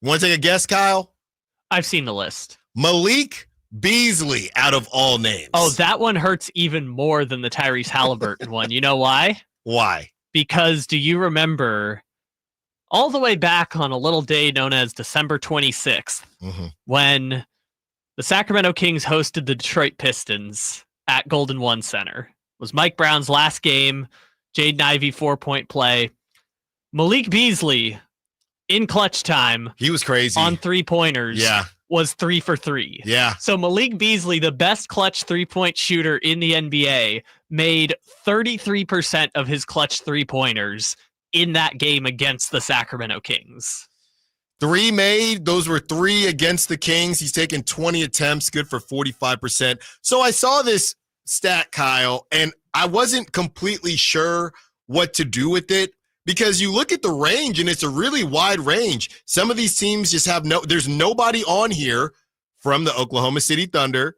Want to take a guess, Kyle? I've seen the list. Malik Beasley, out of all names. Oh, that one hurts even more than the Tyrese Halliburton one. You know why? Why? Because do you remember all the way back on a little day known as December 26th, when the Sacramento Kings hosted the Detroit Pistons at Golden One Center? It was Mike Brown's last game, Jaden Ivey 4-point play. Malik Beasley, in clutch time, he was crazy on 3-pointers. Yeah. Was 3 for 3. Yeah. So Malik Beasley, the best clutch 3-point shooter in the NBA, made 33% of his clutch 3-pointers in that game against the Sacramento Kings. 3 made. Those were 3 against the Kings. He's taken 20 attempts, good for 45%. So I saw this stat, Kyle, and I wasn't completely sure what to do with it, because you look at the range and it's a really wide range. Some of these teams just have there's nobody on here from the Oklahoma City Thunder.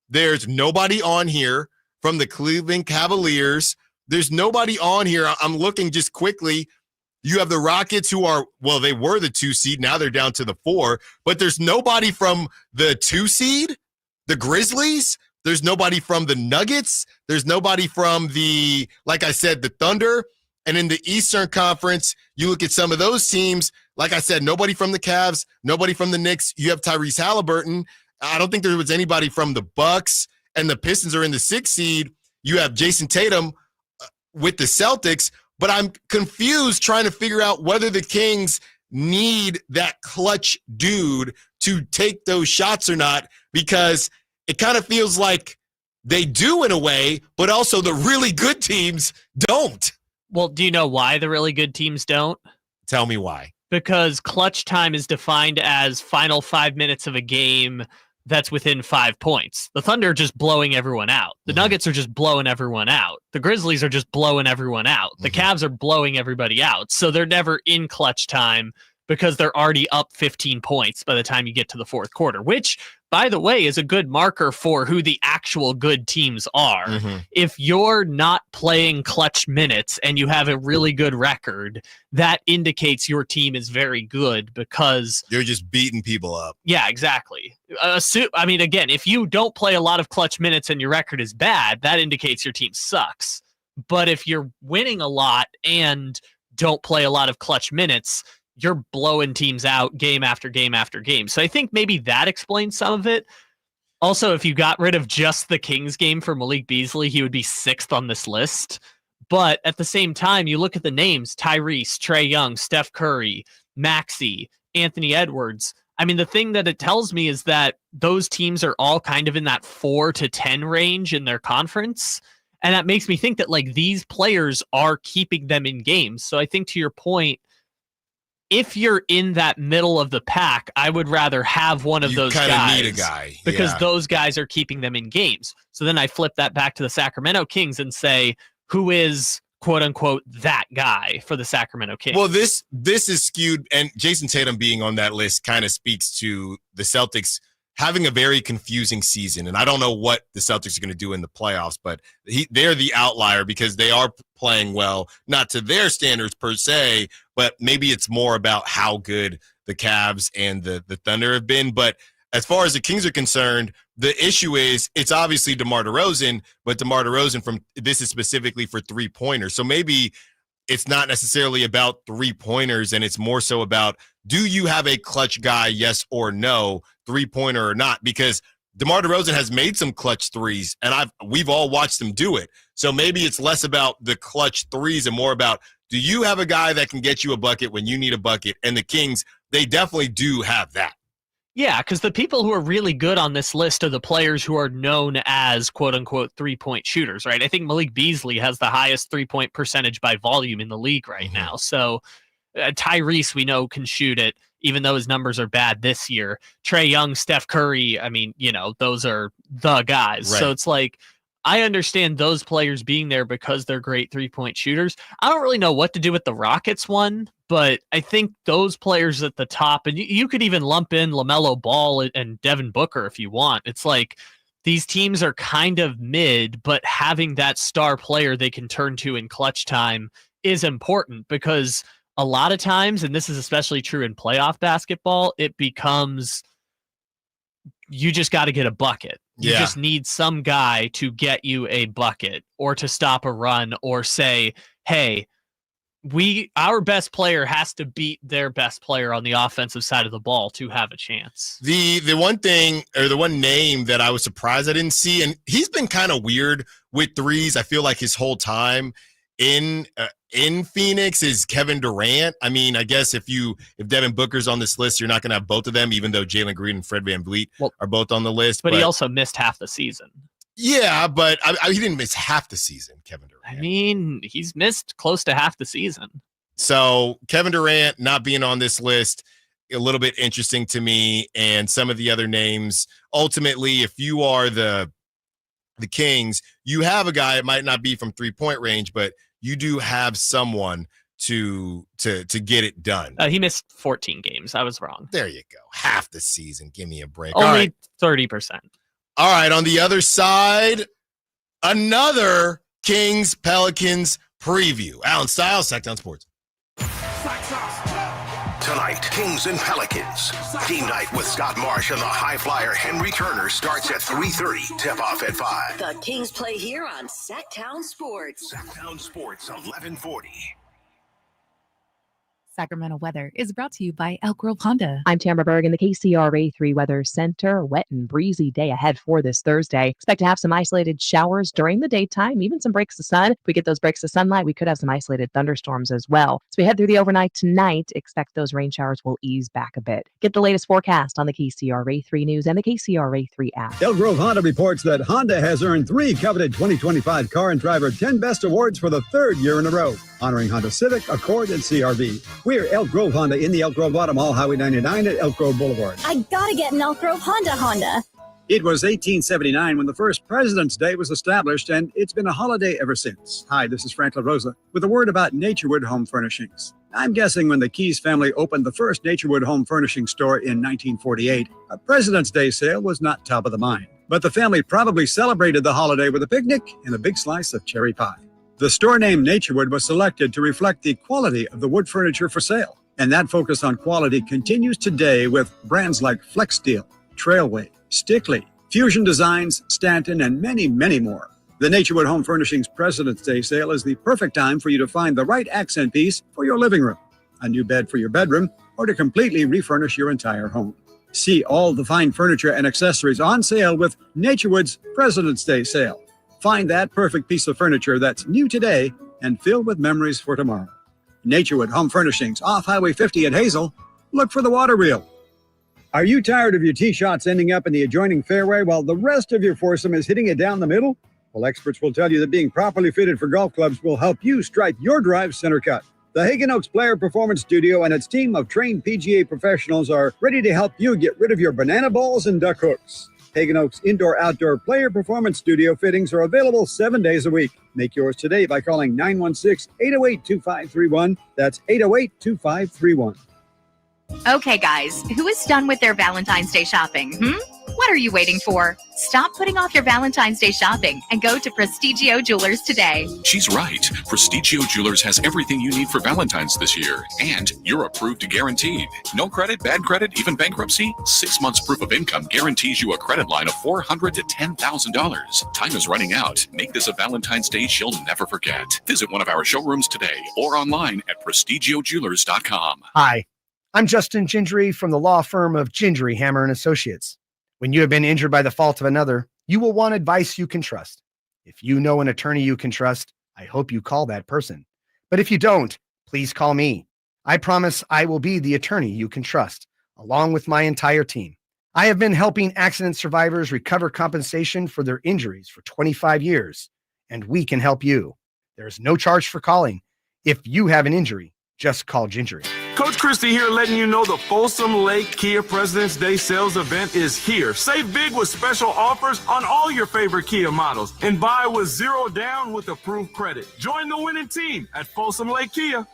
There's nobody on here from the Cleveland Cavaliers. There's nobody on here. I'm looking just quickly. You have the Rockets, who are, well, they were the 2 seed. Now they're down to the 4, but there's nobody from the 2 seed, the Grizzlies. There's nobody from the Nuggets. There's nobody from the, like I said, the Thunder. And in the Eastern Conference, you look at some of those teams, like I said, nobody from the Cavs, nobody from the Knicks. You have Tyrese Halliburton. I don't think there was anybody from the Bucks, and the Pistons are in the 6th seed. You have Jason Tatum with the Celtics, but I'm confused trying to figure out whether the Kings need that clutch dude to take those shots or not, because it kind of feels like they do in a way, but also the really good teams don't. Well, do you know why the really good teams don't? Tell me why. Because clutch time is defined as final 5 minutes of a game that's within 5 points. The Thunder are just blowing everyone out. The Nuggets are just blowing everyone out. The Grizzlies are just blowing everyone out. The Cavs are blowing everybody out. So they're never in clutch time because they're already up 15 points by the time you get to the 4th quarter, which, by the way, is a good marker for who the actual good teams are. If you're not playing clutch minutes and you have a really good record, that indicates your team is very good because you're just beating people up. Yeah, exactly. I mean, again, if you don't play a lot of clutch minutes and your record is bad, that indicates your team sucks. But if you're winning a lot and don't play a lot of clutch minutes, you're blowing teams out game after game after game. So I think maybe that explains some of it. Also, if you got rid of just the Kings game for Malik Beasley, he would be 6th on this list. But at the same time, you look at the names: Tyrese, Trae Young, Steph Curry, Maxey, Anthony Edwards. I mean, the thing that it tells me is that those teams are all kind of in that 4 to 10 range in their conference. And that makes me think that like these players are keeping them in games. So I think to your point, if you're in that middle of the pack, I would rather have one of those guys. You kind of need a guy. Because those guys are keeping them in games. So then I flip that back to the Sacramento Kings and say, who is, quote unquote, that guy for the Sacramento Kings? Well, this is skewed, and Jason Tatum being on that list kind of speaks to the Celtics having a very confusing season. And I don't know what the Celtics are going to do in the playoffs, but they're the outlier because they are playing well, not to their standards per se, but maybe it's more about how good the Cavs and the Thunder have been. But as far as the Kings are concerned, the issue is it's obviously DeMar DeRozan, but DeMar DeRozan this is specifically for 3-pointers. So maybe it's not necessarily about 3-pointers, and it's more so about, do you have a clutch guy, yes or no, 3-pointer or not? Because DeMar DeRozan has made some clutch threes, and we've all watched him do it. So maybe it's less about the clutch threes and more about, Do you have a guy that can get you a bucket when you need a bucket? And the Kings, they definitely do have that. Yeah, because the people who are really good on this list are the players who are known as quote-unquote three-point shooters, right? I think Malik Beasley has the highest three-point percentage by volume in the league right now. So Tyrese, we know, can shoot it, even though his numbers are bad this year. Trae Young, Steph Curry, I mean, those are the guys. Right. So it's like, I understand those players being there because they're great three-point shooters. I don't really know what to do with the Rockets one, but I think those players at the top, and you could even lump in LaMelo Ball and Devin Booker if you want. It's like these teams are kind of mid, but having that star player they can turn to in clutch time is important, because a lot of times, and this is especially true in playoff basketball, it becomes you just got to get a bucket. You just need some guy to get you a bucket or to stop a run or say, hey, our best player has to beat their best player on the offensive side of the ball to have a chance. The one thing, or the one name that I was surprised I didn't see, and he's been kind of weird with threes, I feel like his whole time in Phoenix, is Kevin Durant. I mean, I guess if Devin Booker's on this list, you're not going to have both of them, even though Jalen Green and Fred VanVleet are both on the list. But he also missed half the season. Yeah, but he didn't miss half the season, Kevin Durant. I mean, he's missed close to half the season. So Kevin Durant not being on this list, a little bit interesting to me. And some of the other names, ultimately, if you are the Kings, you have a guy, it might not be from 3-point range, but you do have someone to get it done. He missed 14 games. I was wrong. There you go. Half the season. Give me a break. Only 30%. All right. On the other side, another Kings Pelicans preview. Allen Stiles, Sacramento Sports. Tonight, Kings and Pelicans. Game night with Scott Marsh and the high flyer Henry Turner starts at 3:30. Tip off at 5. The Kings play here on Sacktown Sports. Sacktown Sports, 1140. Sacramento weather is brought to you by Elk Grove Honda. I'm Tamara Berg in the KCRA 3 Weather Center. Wet and breezy day ahead for this Thursday. Expect to have some isolated showers during the daytime, even some breaks of sun. If we get those breaks of sunlight, we could have some isolated thunderstorms as well. As we head through the overnight tonight, expect those rain showers will ease back a bit. Get the latest forecast on the KCRA 3 News and the KCRA 3 app. Elk Grove Honda reports that Honda has earned 3 coveted 2025 Car and Driver 10 Best Awards for the 3rd year in a row, honoring Honda Civic, Accord, and CRV. We're Elk Grove Honda in the Elk Grove Auto Mall, Highway 99 at Elk Grove Boulevard. I gotta get an Elk Grove Honda. It was 1879 when the first President's Day was established, and it's been a holiday ever since. Hi, this is Frank LaRosa with a word about Naturewood Home Furnishings. I'm guessing when the Keys family opened the first Naturewood Home Furnishing store in 1948, a President's Day sale was not top of the mind. But the family probably celebrated the holiday with a picnic and a big slice of cherry pie. The store name Naturewood was selected to reflect the quality of the wood furniture for sale. And that focus on quality continues today with brands like FlexSteel, Trailway, Stickley, Fusion Designs, Stanton, and many, many more. The Naturewood Home Furnishings President's Day sale is the perfect time for you to find the right accent piece for your living room, a new bed for your bedroom, or to completely refurnish your entire home. See all the fine furniture and accessories on sale with Naturewood's President's Day sale. Find that perfect piece of furniture that's new today and filled with memories for tomorrow. Naturewood Home Furnishings, off Highway 50 at Hazel. Look for the water wheel. Are you tired of your tee shots ending up in the adjoining fairway while the rest of your foursome is hitting it down the middle? Well, experts will tell you that being properly fitted for golf clubs will help you strike your drive center cut. The Hagen Oaks Player Performance Studio and its team of trained PGA professionals are ready to help you get rid of your banana balls and duck hooks. Hagen Oaks Indoor-Outdoor Player Performance Studio fittings are available 7 days a week. Make yours today by calling 916-808-2531. That's 808-2531. Okay, guys, who is done with their Valentine's Day shopping? What are you waiting for? Stop putting off your Valentine's Day shopping and go to Prestigio Jewelers today. She's right. Prestigio Jewelers has everything you need for Valentine's this year. And you're approved to guaranteed. No credit, bad credit, even bankruptcy? 6 months proof of income guarantees you a credit line of $400 to $10,000. Time is running out. Make this a Valentine's Day she'll never forget. Visit one of our showrooms today or online at prestigiojewelers.com. Hi, I'm Justin Gingery from the law firm of Gingery, Hammer & Associates. When you have been injured by the fault of another, you will want advice you can trust. If you know an attorney you can trust, I hope you call that person. But if you don't, please call me. I promise I will be the attorney you can trust, along with my entire team. I have been helping accident survivors recover compensation for their injuries for 25 years, and we can help you. There is no charge for calling. If you have an injury, just call Gingery. Coach Christie here, letting you know the Folsom Lake Kia President's Day sales event is here. Save big with special offers on all your favorite Kia models and buy with zero down with approved credit. Join the winning team at Folsom Lake Kia.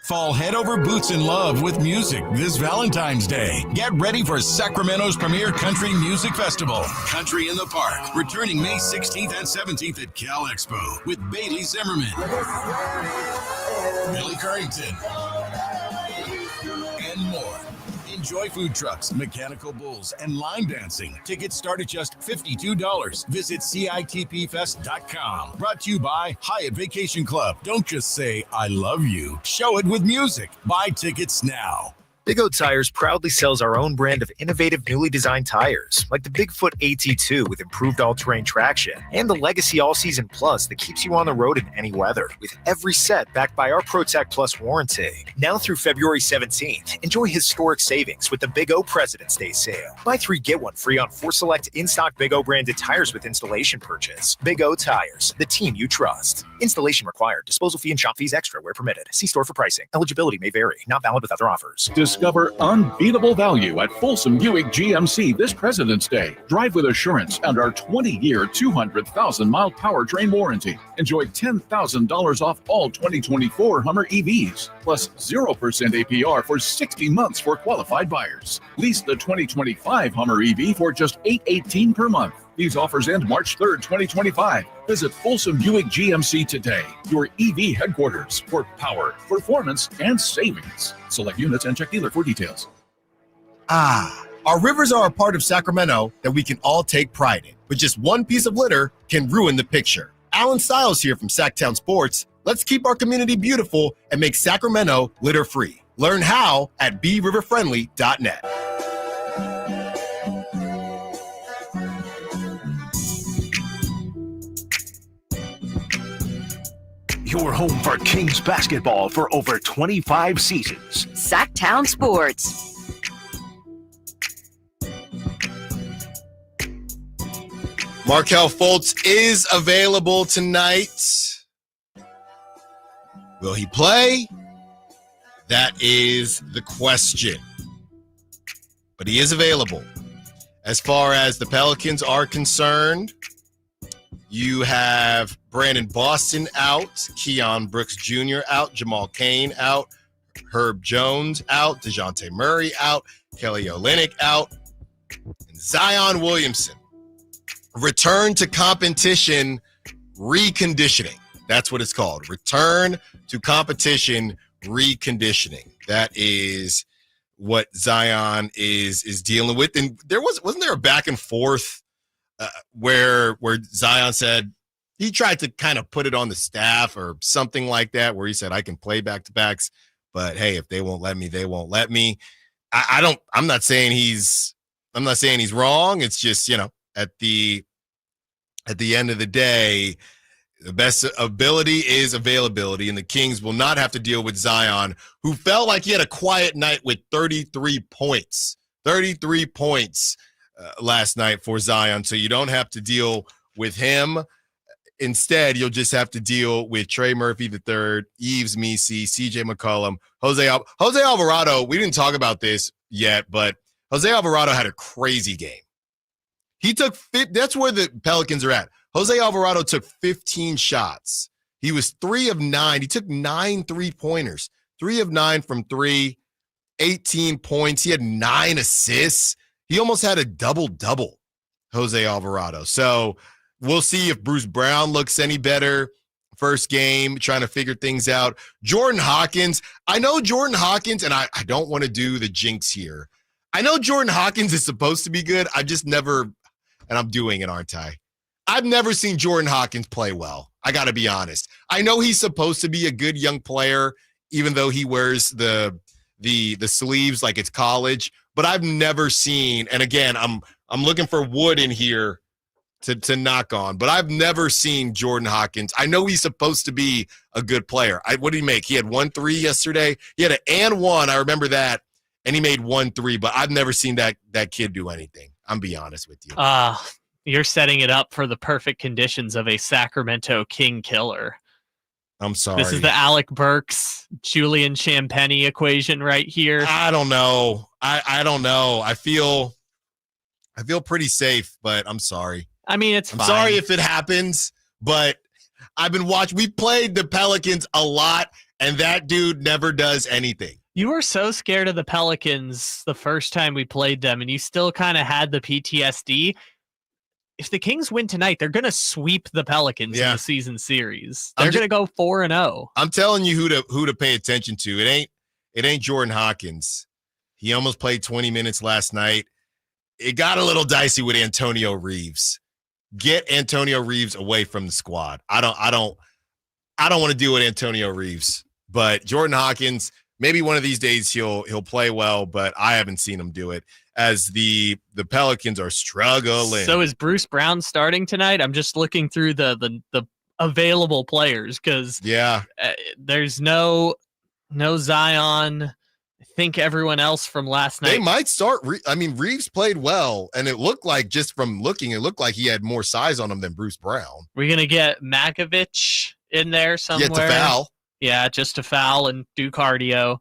Fall head over boots in love with music this Valentine's Day. Get ready for Sacramento's premier country music festival, Country in the Park, returning May 16th and 17th at Cal Expo with Bailey Zimmerman, Billy Currington, and more. Enjoy food trucks, mechanical bulls, and line dancing. Tickets start at just $52. Visit CITPfest.com. Brought to you by Hyatt Vacation Club. Don't just say, I love you. Show it with music. Buy tickets now. Big O Tires proudly sells our own brand of innovative, newly designed tires, like the Bigfoot AT2 with improved all-terrain traction, and the Legacy All-Season Plus that keeps you on the road in any weather, with every set backed by our ProTech Plus warranty. Now through February 17th, enjoy historic savings with the Big O President's Day sale. Buy 3, get 1 free on 4 select in-stock Big O branded tires with installation purchase. Big O Tires, the team you trust. Installation required. Disposal fee and shop fees extra where permitted. See store for pricing. Eligibility may vary. Not valid with other offers. Discover unbeatable value at Folsom Buick GMC this President's Day. Drive with assurance and our 20-year, 200,000-mile powertrain warranty. Enjoy $10,000 off all 2024 Hummer EVs, plus 0% APR for 60 months for qualified buyers. Lease the 2025 Hummer EV for just $818 per month. These offers end March 3rd, 2025. Visit Folsom Buick GMC today, your EV headquarters for power, performance, and savings. Select units and check dealer for details. Our rivers are a part of Sacramento that we can all take pride in, but just one piece of litter can ruin the picture. Allen Stiles here from Sacktown Sports. Let's keep our community beautiful and make Sacramento litter-free. Learn how at BeRiverFriendly.net. Your home for Kings basketball for over 25 seasons. Sacktown Sports. Markelle Fultz is available tonight. Will he play? That is the question. But he is available. As far as the Pelicans are concerned, you have Brandon Boston out, Keon Brooks Jr. out, Jamal Cain out, Herb Jones out, DeJounte Murray out, Kelly Olynyk out, and Zion Williamson. Return to competition reconditioning. That's what it's called. Return to competition reconditioning. That is what Zion is dealing with. And wasn't there a back and forth where Zion said he tried to kind of put it on the staff or something like that, where he said, I can play back-to-backs, but hey, if they won't let me, they won't let me. I'm not saying he's wrong. It's just, at the end of the day, the best ability is availability, and the Kings will not have to deal with Zion, who felt like he had a quiet night with 33 points. 33 points last night for Zion, so you don't have to deal with him. Instead, you'll just have to deal with Trey Murphy III, Yves Missi, CJ McCollum, Jose Alvarado. We didn't talk about this yet, but Jose Alvarado had a crazy game. That's where the Pelicans are at. Jose Alvarado took 15 shots. He was 3 of 9. He took 9 3-pointers, 3 of 9 from 3, 18 points. He had 9 assists. He almost had a double-double, Jose Alvarado. So we'll see if Bruce Brown looks any better. First game, trying to figure things out. Jordan Hawkins. I know Jordan Hawkins, and I don't want to do the jinx here. I know Jordan Hawkins is supposed to be good. I've just never, and I'm doing it, aren't I? I've never seen Jordan Hawkins play well. I got to be honest. I know he's supposed to be a good young player, even though he wears the sleeves like it's college. But I've never seen, and again, I'm looking for Wood in here to knock on, but I've never seen Jordan Hawkins. I know he's supposed to be a good player. What did he make? He had 1 3 yesterday. He had an and one. I remember that, and he made 1 3. But I've never seen that kid do anything. I'm be honest with you. You're setting it up for the perfect conditions of a Sacramento King killer. I'm sorry. This is the Alec Burks, Julian Champagny equation right here. I don't know. I don't know. I feel pretty safe, but I'm sorry. I mean, I'm sorry if it happens, but I've been watching. We played the Pelicans a lot, and that dude never does anything. You were so scared of the Pelicans the first time we played them, and you still kind of had the PTSD. If the Kings win tonight, they're going to sweep the Pelicans in the season series. They're going to go 4-0. I'm telling you who to pay attention to. It ain't Jordan Hawkins. He almost played 20 minutes last night. It got a little dicey with Antonio Reeves. Get Antonio Reeves away from the squad. I don't want to deal with Antonio Reeves, but Jordan Hawkins, maybe one of these days he'll play well, but I haven't seen him do it as the Pelicans are struggling. So is Bruce Brown starting tonight? I'm just looking through the available players because there's no Zion. I think everyone else from last night. They might start. Reeves played well, and it looked like, just from looking, it looked like he had more size on him than Bruce Brown. We're going to get Makovich in there somewhere. Yeah, to foul. Yeah, just to foul and do cardio.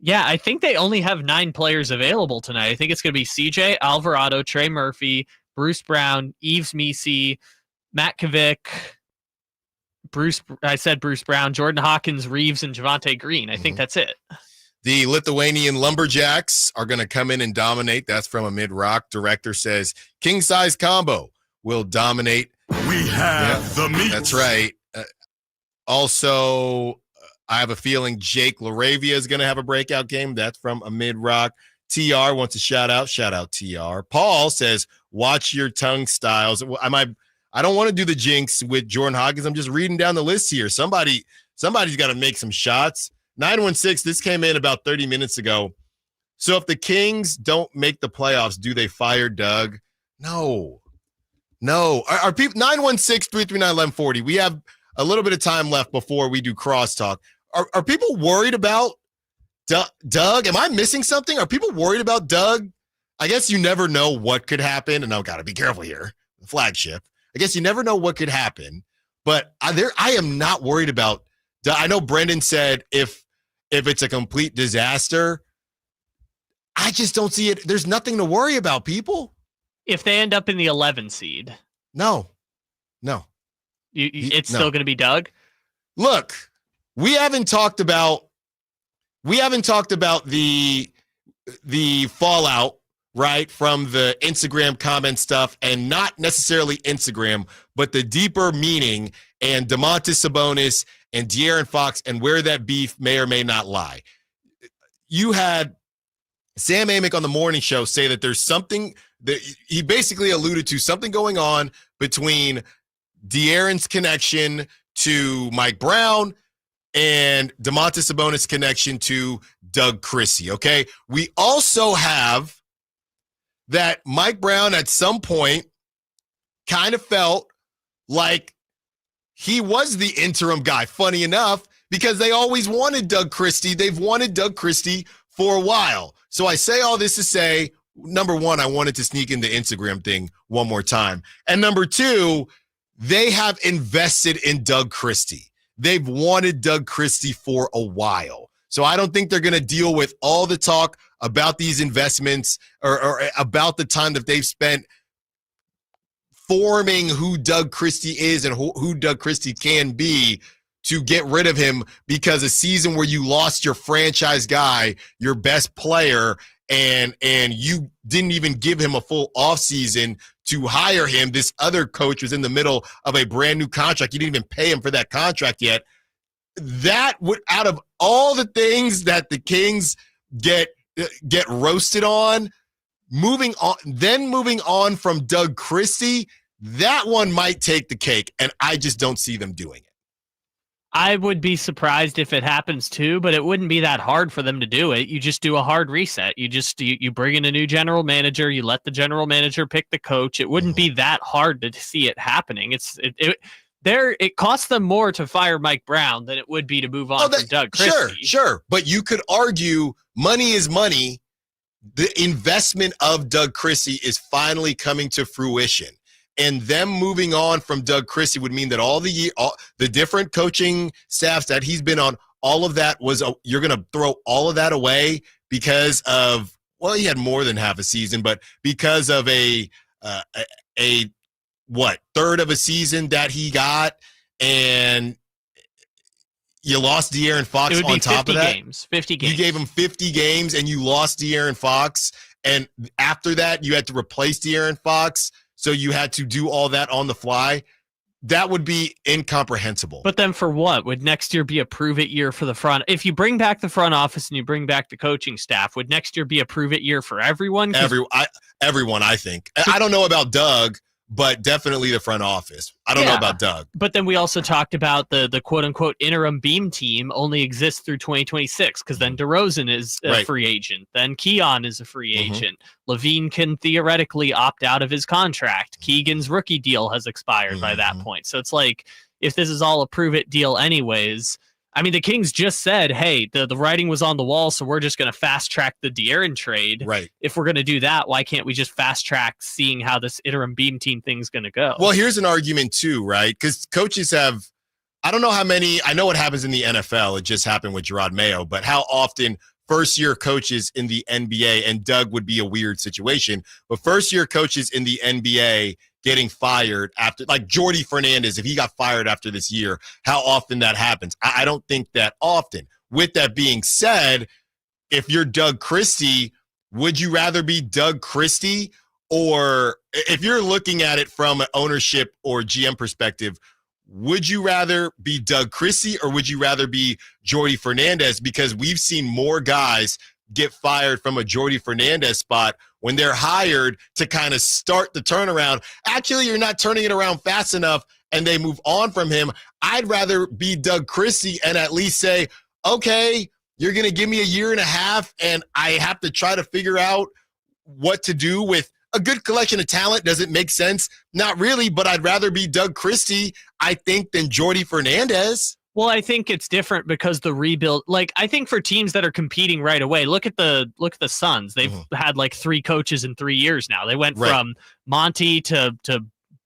Yeah, I think they only have 9 players available tonight. I think it's going to be CJ Alvarado, Trey Murphy, Bruce Brown, Yves Missi, Matt Kavik, Bruce Brown, Jordan Hawkins, Reeves, and Javonte Green. I think that's it. The Lithuanian Lumberjacks are going to come in and dominate. That's from a mid-rock. Director says, king size combo will dominate. We have the meat. That's right. Also, I have a feeling Jake LaRavia is going to have a breakout game. That's from a mid-rock. TR wants a shout-out. Shout-out, TR. Paul says, watch your tongue, Styles. I don't want to do the jinx with Jordan Hawkins. I'm just reading down the list here. Somebody's got to make some shots. 916, this came in about 30 minutes ago. So if the Kings don't make the playoffs, do they fire Doug? No. Are people 916-339-1140? We have a little bit of time left before we do crosstalk. Are people worried about Doug? Am I missing something? Are people worried about Doug? I guess you never know what could happen, and I've got to be careful here. The flagship. I guess you never know what could happen, but I am not worried about Doug. I know Brendan said if it's a complete disaster, I just don't see it. There's nothing to worry about, people. If they end up in the 11 seed. No. It's still going to be Doug? Look, we haven't talked about the fallout, right, from the Instagram comment stuff, and not necessarily Instagram, but the deeper meaning and Domantas Sabonis and De'Aaron Fox and where that beef may or may not lie. You had Sam Amick on the morning show say that there's something that he basically alluded to, something going on between De'Aaron's connection to Mike Brown and Domantas Sabonis' connection to Doug Christie, okay? We also have that Mike Brown at some point kind of felt like he was the interim guy, funny enough, because they always wanted Doug Christie. They've wanted Doug Christie for a while. So I say all this to say, number one, I wanted to sneak in the Instagram thing one more time. And number two, they have invested in Doug Christie. They've wanted Doug Christie for a while. So I don't think they're going to deal with all the talk about these investments or about the time that they've spent forming who Doug Christie is and who Doug Christie can be to get rid of him, because a season where you lost your franchise guy, your best player, and you didn't even give him a full offseason to hire him. This other coach was in the middle of a brand new contract. You didn't even pay him for that contract yet. That would, out of all the things that the Kings get roasted on, moving on from Doug Christie, that one might take the cake, and I just don't see them doing it. I would be surprised if it happens too, but it wouldn't be that hard for them to do it. You just do a hard reset. You bring in a new general manager. You let the general manager pick the coach. It wouldn't be that hard to see it happening. It costs them more to fire Mike Brown than it would be to move on from Doug Christie. Sure. But you could argue money is money. The investment of Doug Christie is finally coming to fruition. And them moving on from Doug Christie would mean that all the different coaching staffs that he's been on, all of that you're going to throw all of that away because of, well, he had more than half a season, but because of a third of a season that he got, and you lost De'Aaron Fox on top of that. 50 games. You gave him 50 games and you lost De'Aaron Fox. And after that, you had to replace De'Aaron Fox. So you had to do all that on the fly. That would be incomprehensible. But then for what? Would next year be a prove-it year for the front? If you bring back the front office and you bring back the coaching staff, would next year be a prove-it year for everyone? Everyone, I think. I don't know about Doug, but definitely the front office. I don't know about Doug. But then we also talked about the quote-unquote interim beam team only exists through 2026 because then DeRozan is a free agent. Then Keon is a free agent. Levine can theoretically opt out of his contract. Keegan's rookie deal has expired by that point. So it's like, if this is all a prove-it deal anyways, I mean, the Kings just said, hey, the writing was on the wall, so we're just going to fast-track the De'Aaron trade. Right. If we're going to do that, why can't we just fast-track seeing how this interim beam team thing's going to go? Well, here's an argument, too, right? Because coaches have, I don't know how many, I know what happens in the NFL. It just happened with Gerard Mayo, but how often first-year coaches in the NBA, and Doug would be a weird situation, but first-year coaches in the NBA getting fired after, like Jordy Fernandez, if he got fired after this year, how often that happens? I don't think that often. With that being said, if you're Doug Christie, would you rather be Doug Christie? Or if you're looking at it from an ownership or GM perspective, would you rather be Doug Christie or would you rather be Jordy Fernandez? Because we've seen more guys get fired from a Jordy Fernandez spot when they're hired to kind of start the turnaround. Actually, you're not turning it around fast enough and they move on from him. I'd rather be Doug Christie and at least say, okay, you're going to give me a year and a half and I have to try to figure out what to do with a good collection of talent. Does it make sense? Not really, but I'd rather be Doug Christie, I think, than Jordy Fernandez. Well, I think it's different because the rebuild, like I think for teams that are competing right away, look at the Suns. They've had like 3 coaches in 3 years now. They went from Monty to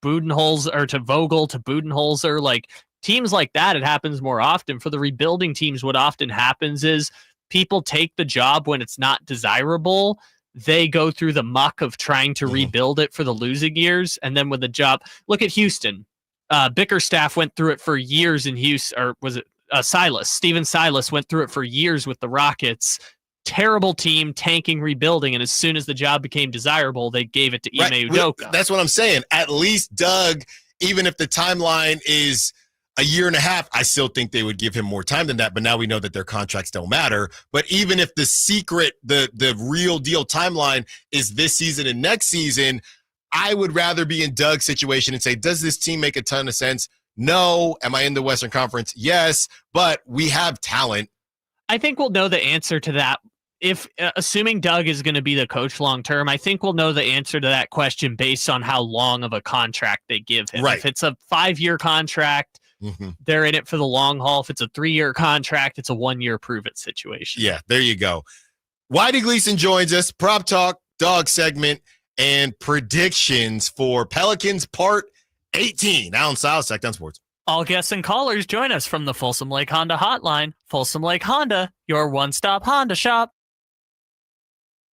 Budenholzer, or to Vogel to Budenholzer. Like teams like that, it happens more often. For the rebuilding teams, what often happens is people take the job when it's not desirable. They go through the muck of trying to rebuild it for the losing years, and then when the job, look at Houston. Bickerstaff went through it for years in Houston, or was it Steven Silas went through it for years with the Rockets. Terrible team, tanking, rebuilding, and as soon as the job became desirable, they gave it to Ime Udoka. That's what I'm saying. At least Doug, even if the timeline is a year and a half, I still think they would give him more time than that, but now we know that their contracts don't matter. But even if the secret, the real deal timeline is this season and next season, I would rather be in Doug's situation and say, does this team make a ton of sense? No. Am I in the Western Conference? Yes. But we have talent. I think we'll know the answer to that. If assuming Doug is going to be the coach long term, I think we'll know the answer to that question based on how long of a contract they give him. Right. If it's a 5-year contract, they're in it for the long haul. If it's a 3-year contract, it's a 1-year prove-it situation. Yeah, there you go. Whitey Gleason joins us. Prop Talk, Dog segment, and predictions for Pelicans Part 18. Allen Stiles, Sacramento Sports. All guests and callers join us from the Folsom Lake Honda hotline. Folsom Lake Honda, your one-stop Honda shop.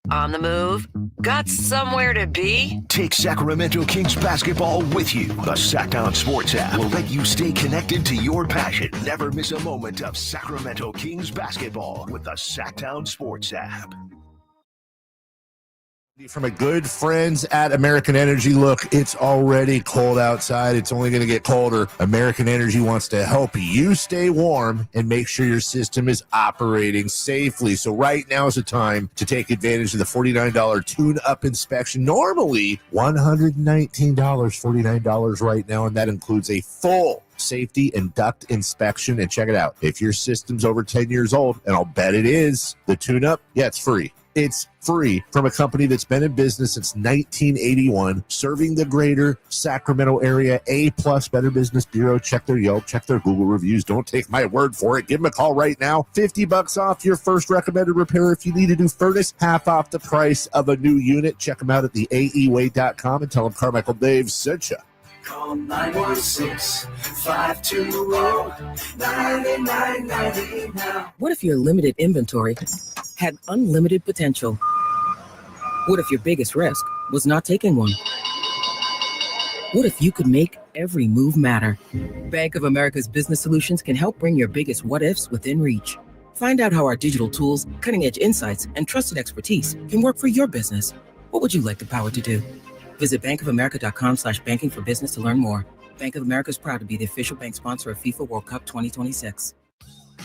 On the move? Got somewhere to be? Take Sacramento Kings basketball with you. The Sacktown Sports app will let you stay connected to your passion. Never miss a moment of Sacramento Kings basketball with the Sacktown Sports app. From my good friends at American Energy. Look, it's already cold outside. It's only going to get colder. American Energy wants to help you stay warm and make sure your system is operating safely. So right now is the time to take advantage of the $49 tune-up inspection. Normally $119, $49 right now, and that includes a full safety, and duct inspection. And check it out. If your system's over 10 years old, and I'll bet it is, the tune-up, yeah, it's free. It's free from a company that's been in business since 1981, serving the greater Sacramento area. A+ Better Business Bureau. Check their Yelp, check their Google reviews. Don't take my word for it. Give them a call right now. $50 off your first recommended repair. If you need a new furnace, half off the price of a new unit. Check them out at theaeway.com and tell them Carmichael Dave sent you. Call 916-520-9990 now. What if your limited inventory had unlimited potential? What if your biggest risk was not taking one? What if you could make every move matter? Bank of America's business solutions can help bring your biggest what-ifs within reach. Find out how our digital tools, cutting-edge insights, and trusted expertise can work for your business. What would you like the power to do? Visit bankofamerica.com/banking for business to learn more. Bank of America is proud to be the official bank sponsor of FIFA World Cup 2026.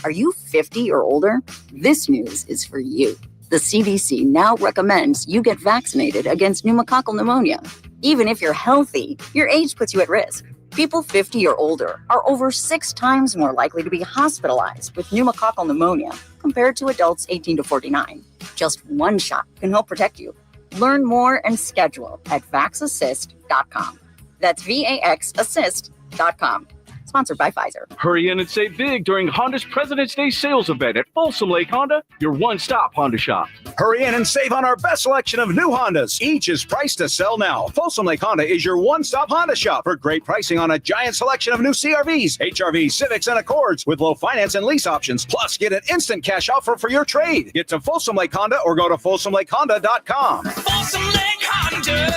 Are you 50 or older? This news is for you. The CDC now recommends you get vaccinated against pneumococcal pneumonia. Even if you're healthy, your age puts you at risk. People 50 or older are over 6 times more likely to be hospitalized with pneumococcal pneumonia compared to adults 18 to 49. Just one shot can help protect you. Learn more and schedule at vaxassist.com. That's VAXassist.com. Sponsored by Pfizer. Hurry in and save big during Honda's President's Day sales event at Folsom Lake Honda, your one-stop Honda shop. Hurry in and save on our best selection of new Hondas. Each is priced to sell now. Folsom Lake Honda is your one-stop Honda shop for great pricing on a giant selection of new CRVs, HRVs, Civics, and Accords with low finance and lease options. Plus, get an instant cash offer for your trade. Get to Folsom Lake Honda or go to folsomlakehonda.com. Folsom Lake Honda,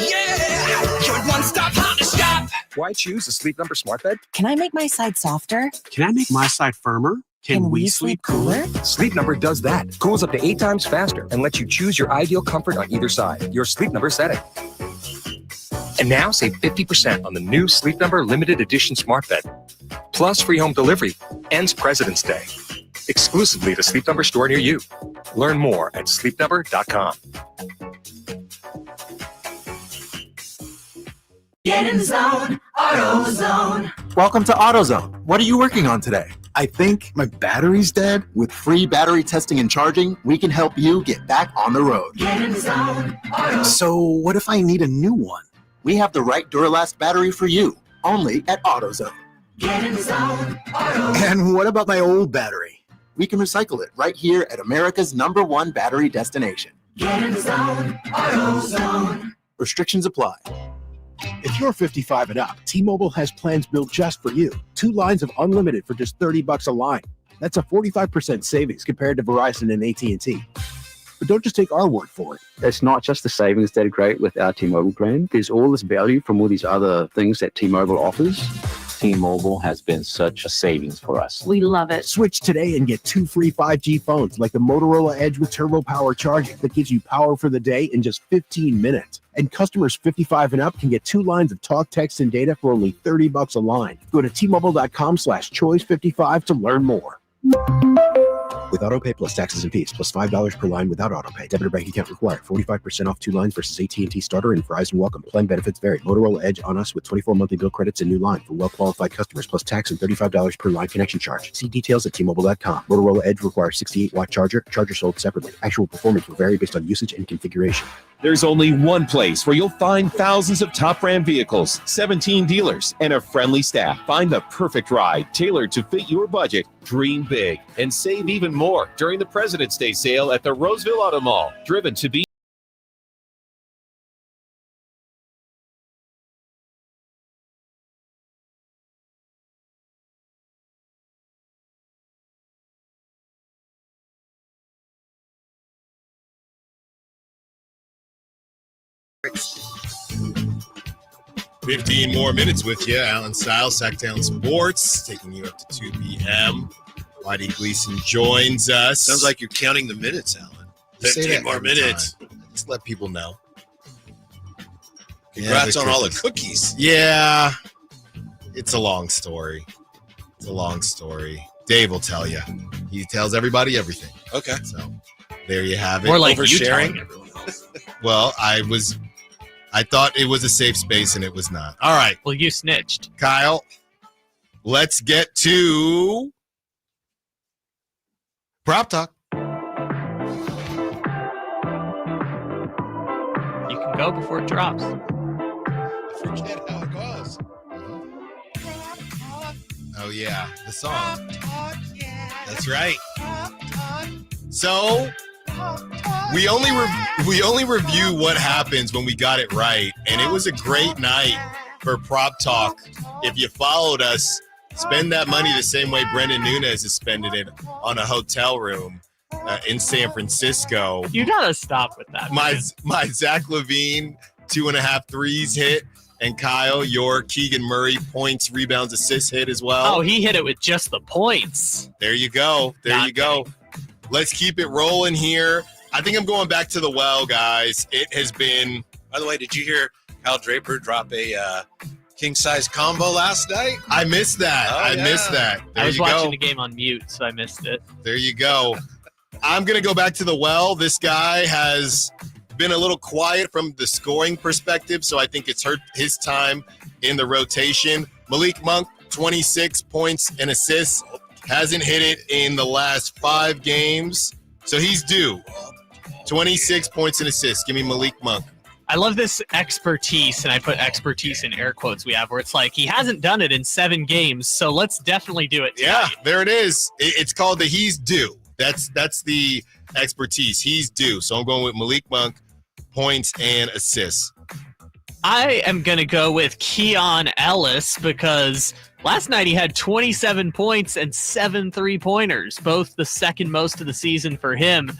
yeah, your one-stop Honda shop. Why choose a Sleep Number smart bed? Can I make my side softer? Can I make my side firmer? Can we sleep cooler? Sleep Number does that. Cools up to 8 times faster and lets you choose your ideal comfort on either side. Your Sleep Number setting. And now save 50% on the new Sleep Number limited edition smart bed. Plus free home delivery. Ends President's Day. Exclusively at a Sleep Number store near you. Learn more at sleepnumber.com. Get in the zone, AutoZone. Welcome to AutoZone. What are you working on today? I think my battery's dead. With free battery testing and charging, we can help you get back on the road. Get in the zone, AutoZone. So what if I need a new one? We have the right Duralast battery for you, only at AutoZone. Get in the zone, AutoZone. And what about my old battery? We can recycle it right here at America's #1 battery destination. Get in the zone, AutoZone. Restrictions apply. If you're 55 and up, T-Mobile has plans built just for you. 2 lines of unlimited for just $30 a line. That's a 45% savings compared to Verizon and AT&T. But don't just take our word for it. It's not just the savings that are great with our T-Mobile plan. There's all this value from all these other things that T-Mobile offers. T-Mobile has been such a savings for us. We love it. Switch today and get 2 free 5G phones like the Motorola Edge with Turbo Power charging that gives you power for the day in just 15 minutes. And customers 55 and up can get 2 lines of talk, text, and data for only $30 a line. Go to T-Mobile.com/choice55 to learn more. With AutoPay plus taxes and fees, plus $5 per line without AutoPay. Debit or bank account required. 45% off 2 lines versus AT&T Starter and Verizon Welcome. Plan benefits vary. Motorola Edge on us with 24 monthly bill credits and new line for well-qualified customers, plus tax and $35 per line connection charge. See details at T-Mobile.com. Motorola Edge requires 68-watt charger. Charger sold separately. Actual performance will vary based on usage and configuration. There's only one place where you'll find thousands of top brand vehicles, 17 dealers, and a friendly staff. Find the perfect ride tailored to fit your budget. Dream big and save even more during the President's Day sale at the Roseville Auto Mall. Driven to be $15 more minutes with you. Allen Stiles, Sacktown Sports, taking you up to 2 p.m. Whitey Gleason joins us. Sounds like you're counting the minutes, Alan. 15 more minutes. Just let people know. Congrats on all the cookies. Yeah. It's a long story. Dave will tell you. He tells everybody everything. Okay. So there you have it. More like oversharing. You everyone else. Well, I thought it was a safe space, and it was not. All right. Well, you snitched. Kyle, let's get to Prop Talk. You can go before it drops. Forget how it goes. Oh, yeah, the song. That's right. So we only review what happens when we got it right, and it was a great night for Prop Talk. If you followed us, spend that money the same way Brendan Nunez is spending it on a hotel room in San Francisco. You gotta stop with that. My Zach LaVine 2.5 threes hit, and Kyle, your Keegan Murray points, rebounds, assists hit as well. Oh, he hit it with just the points. There you go. There you go. Let's keep it rolling here. I think I'm going back to the well, guys. It has been. By the way, did you hear Al Draper drop a king-size combo last night? I missed that. I missed that. There I was watching the game on mute, so I missed it. There you go. I'm going to go back to the well. This guy has been a little quiet from the scoring perspective, so I think it's hurt his time in the rotation. Malik Monk, 26 points and assists. Hasn't hit it in the last 5 games, so he's due. 26 points and assists. Give me Malik Monk. I love this expertise, and I put expertise in air quotes we have, where it's like he hasn't done it in 7 games, so let's definitely do it tonight. Yeah, there it is. It's called the he's due. That's the expertise. He's due. So I'm going with Malik Monk, points and assists. I am going to go with Keon Ellis because last night he had 27 points and 7 3-pointers, both the second most of the season for him.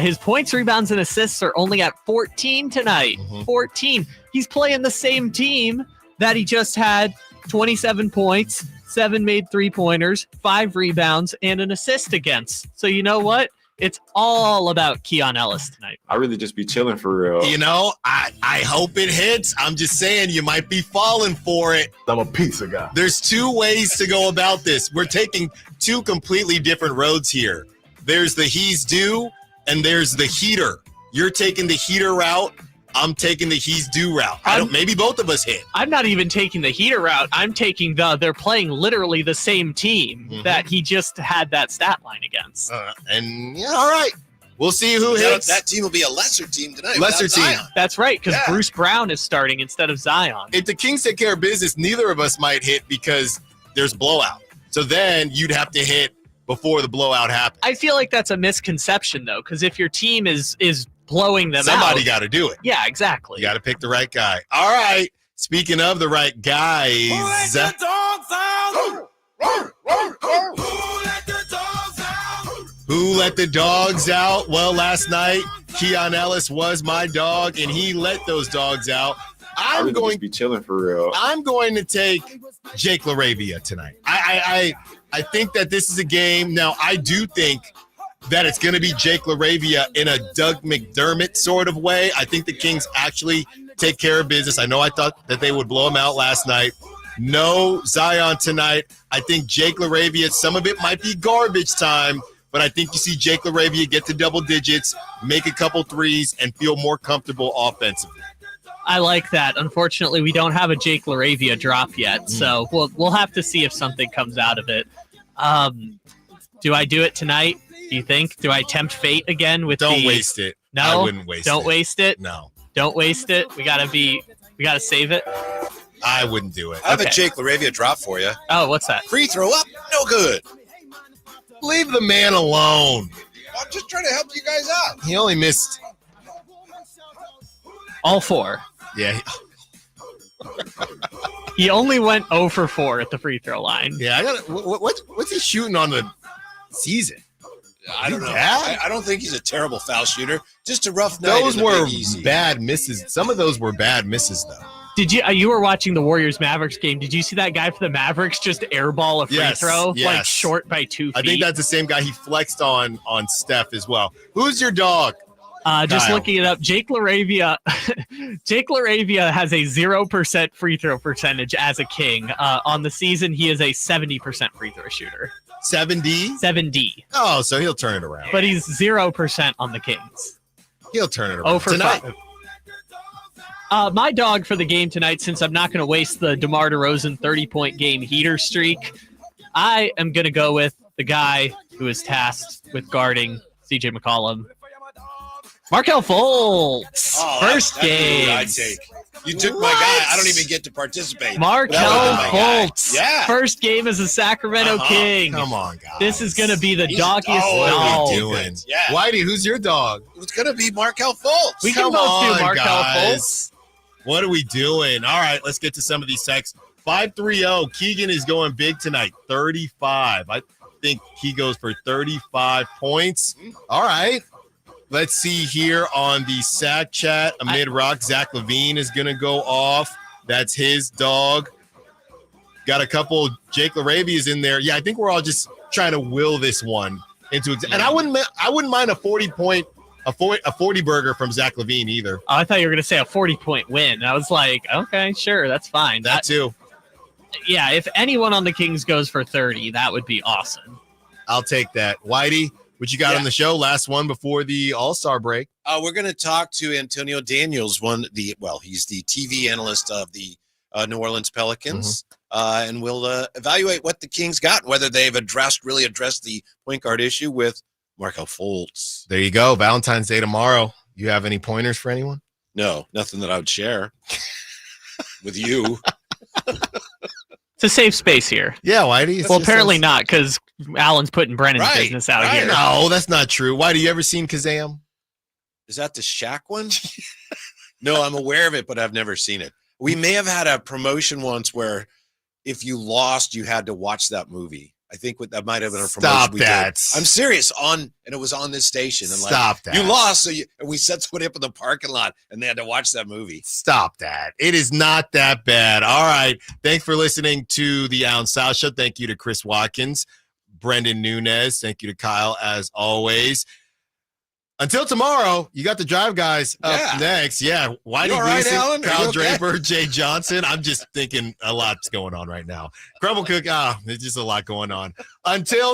His points, rebounds, and assists are only at 14 tonight. 14. He's playing the same team that he just had 27 points, 7 made 3-pointers, 5 rebounds, and an assist against. So you know what? It's all about Keon Ellis tonight. I really just be chilling for real. You know, I hope it hits. I'm just saying you might be falling for it. I'm a pizza guy. There's 2 ways to go about this. We're taking 2 completely different roads here. There's the he's due, and there's the heater. You're taking the heater route. I'm taking the he's due route. Maybe both of us hit. I'm not even taking the heater route. I'm taking they're playing literally the same team that he just had that stat line against. And yeah, all right. We'll see who hits. That team will be a lesser team tonight. Lesser team. Zion. That's right, because Bruce Brown is starting instead of Zion. If the Kings take care of business, neither of us might hit because there's blowout. So then you'd have to hit before the blowout happens. I feel like that's a misconception, though, because if your team is blowing them Somebody out. got to do it. Yeah, exactly. You got to pick the right guy. All right. Speaking of the right guys. Who let the dogs out? Who let the dogs out? Well, last night, Keon Ellis was my dog, and he let those dogs out. I'm going to be chilling for real. I'm going to take Jake LaRavia tonight. I think that this is a game. Now, I do think that it's going to be Jake LaRavia in a Doug McDermott sort of way. I think the Kings actually take care of business. I know I thought that they would blow him out last night. No Zion tonight. I think Jake LaRavia, some of it might be garbage time, but I think you see Jake LaRavia get to double digits, make a couple threes, and feel more comfortable offensively. I like that. Unfortunately, we don't have a Jake LaRavia drop yet, so we'll have to see if something comes out of it. Do I do it tonight? Do you think? Do I tempt fate again with Don't waste it. No, I wouldn't waste don't it. waste it. No. Don't waste it. We gotta save it. I wouldn't do it. I have a Jake LaRavia drop for you. Oh, what's that? Free throw up, no good. Leave the man alone. I'm just trying to help you guys out. He only missed all 4. Yeah. He only went 0 for 4 at the free throw line. Yeah, I got what's he shooting on the season? I don't know. I don't think he's a terrible foul shooter. Just a rough night. Those were bad misses. Some of those were bad misses, though. Did you were watching the Warriors-Mavericks game. Did you see that guy for the Mavericks just airball a free throw? Yes. Like short by 2 feet? I think that's the same guy he flexed on Steph as well. Who's your dog? Just Kyle. looking it up, Jake LaRavia. Jake LaRavia has a 0% free throw percentage as a King. On the season, he is a 70% free throw shooter. 70? Oh, so he'll turn it around. But he's 0% on the Kings. He'll turn it around. 0 for tonight. 5. My dog for the game tonight, since I'm not going to waste the DeMar DeRozan 30-point game heater streak, I am going to go with the guy who is tasked with guarding C.J. McCollum. Markelle Fultz, first game. I'd take. You took my guy. I don't even get to participate. Markelle Fultz, first game as a Sacramento King. Come on, guys. This is going to be the doggiest What are we dog. doing? Yeah. Whitey, who's your dog? It's going to be Markelle Fultz. We can both do Markelle Fultz. What are we doing? All right, let's get to some of these texts. 530, Keegan is going big tonight, 35. I think he goes for 35 points. All right. Let's see here on the Sack chat. Amid Rock, Zach LaVine is going to go off. That's his dog. Got a couple. Jake LaRavia is in there. Yeah, I think we're all just trying to will this one into – and I wouldn't mind a 40-point – a 40 burger from Zach LaVine either. Oh, I thought you were going to say a 40-point win. And I was like, okay, sure, that's fine. That too. Yeah, if anyone on the Kings goes for 30, that would be awesome. I'll take that. Whitey, what you got on the show? Last one before the All-Star break. We're going to talk to Antonio Daniels, he's the TV analyst of the New Orleans Pelicans, and we'll evaluate what the Kings got, whether they've really addressed the point guard issue with Markelle Fultz. There you go. Valentine's Day tomorrow. You have any pointers for anyone? No, nothing that I would share with you. It's a safe space here. Yeah, Whitey. Well, apparently not, because Allen's putting Brennan's business out here. No, that's not true. Whitey, you ever seen Kazam? Is that the Shaq one? No, I'm aware of it, but I've never seen it. We may have had a promotion once where if you lost, you had to watch that movie. I think that might have been a promotion. Stop we that. did. I'm serious. And it was on this station. And Stop that. You lost, and we set somebody up in the parking lot, and they had to watch that movie. Stop that. It is not that bad. All right. Thanks for listening to the Allen Stiles Show. Thank you to Chris Watkins, Brendan Nunez. Thank you to Kyle, as always. Until tomorrow, you got the Drive Guys up next. Yeah, Whitey Gleason, Alan? Kyle Draper, Jay Johnson. I'm just thinking a lot's going on right now. Crumble Cook, there's just a lot going on. Until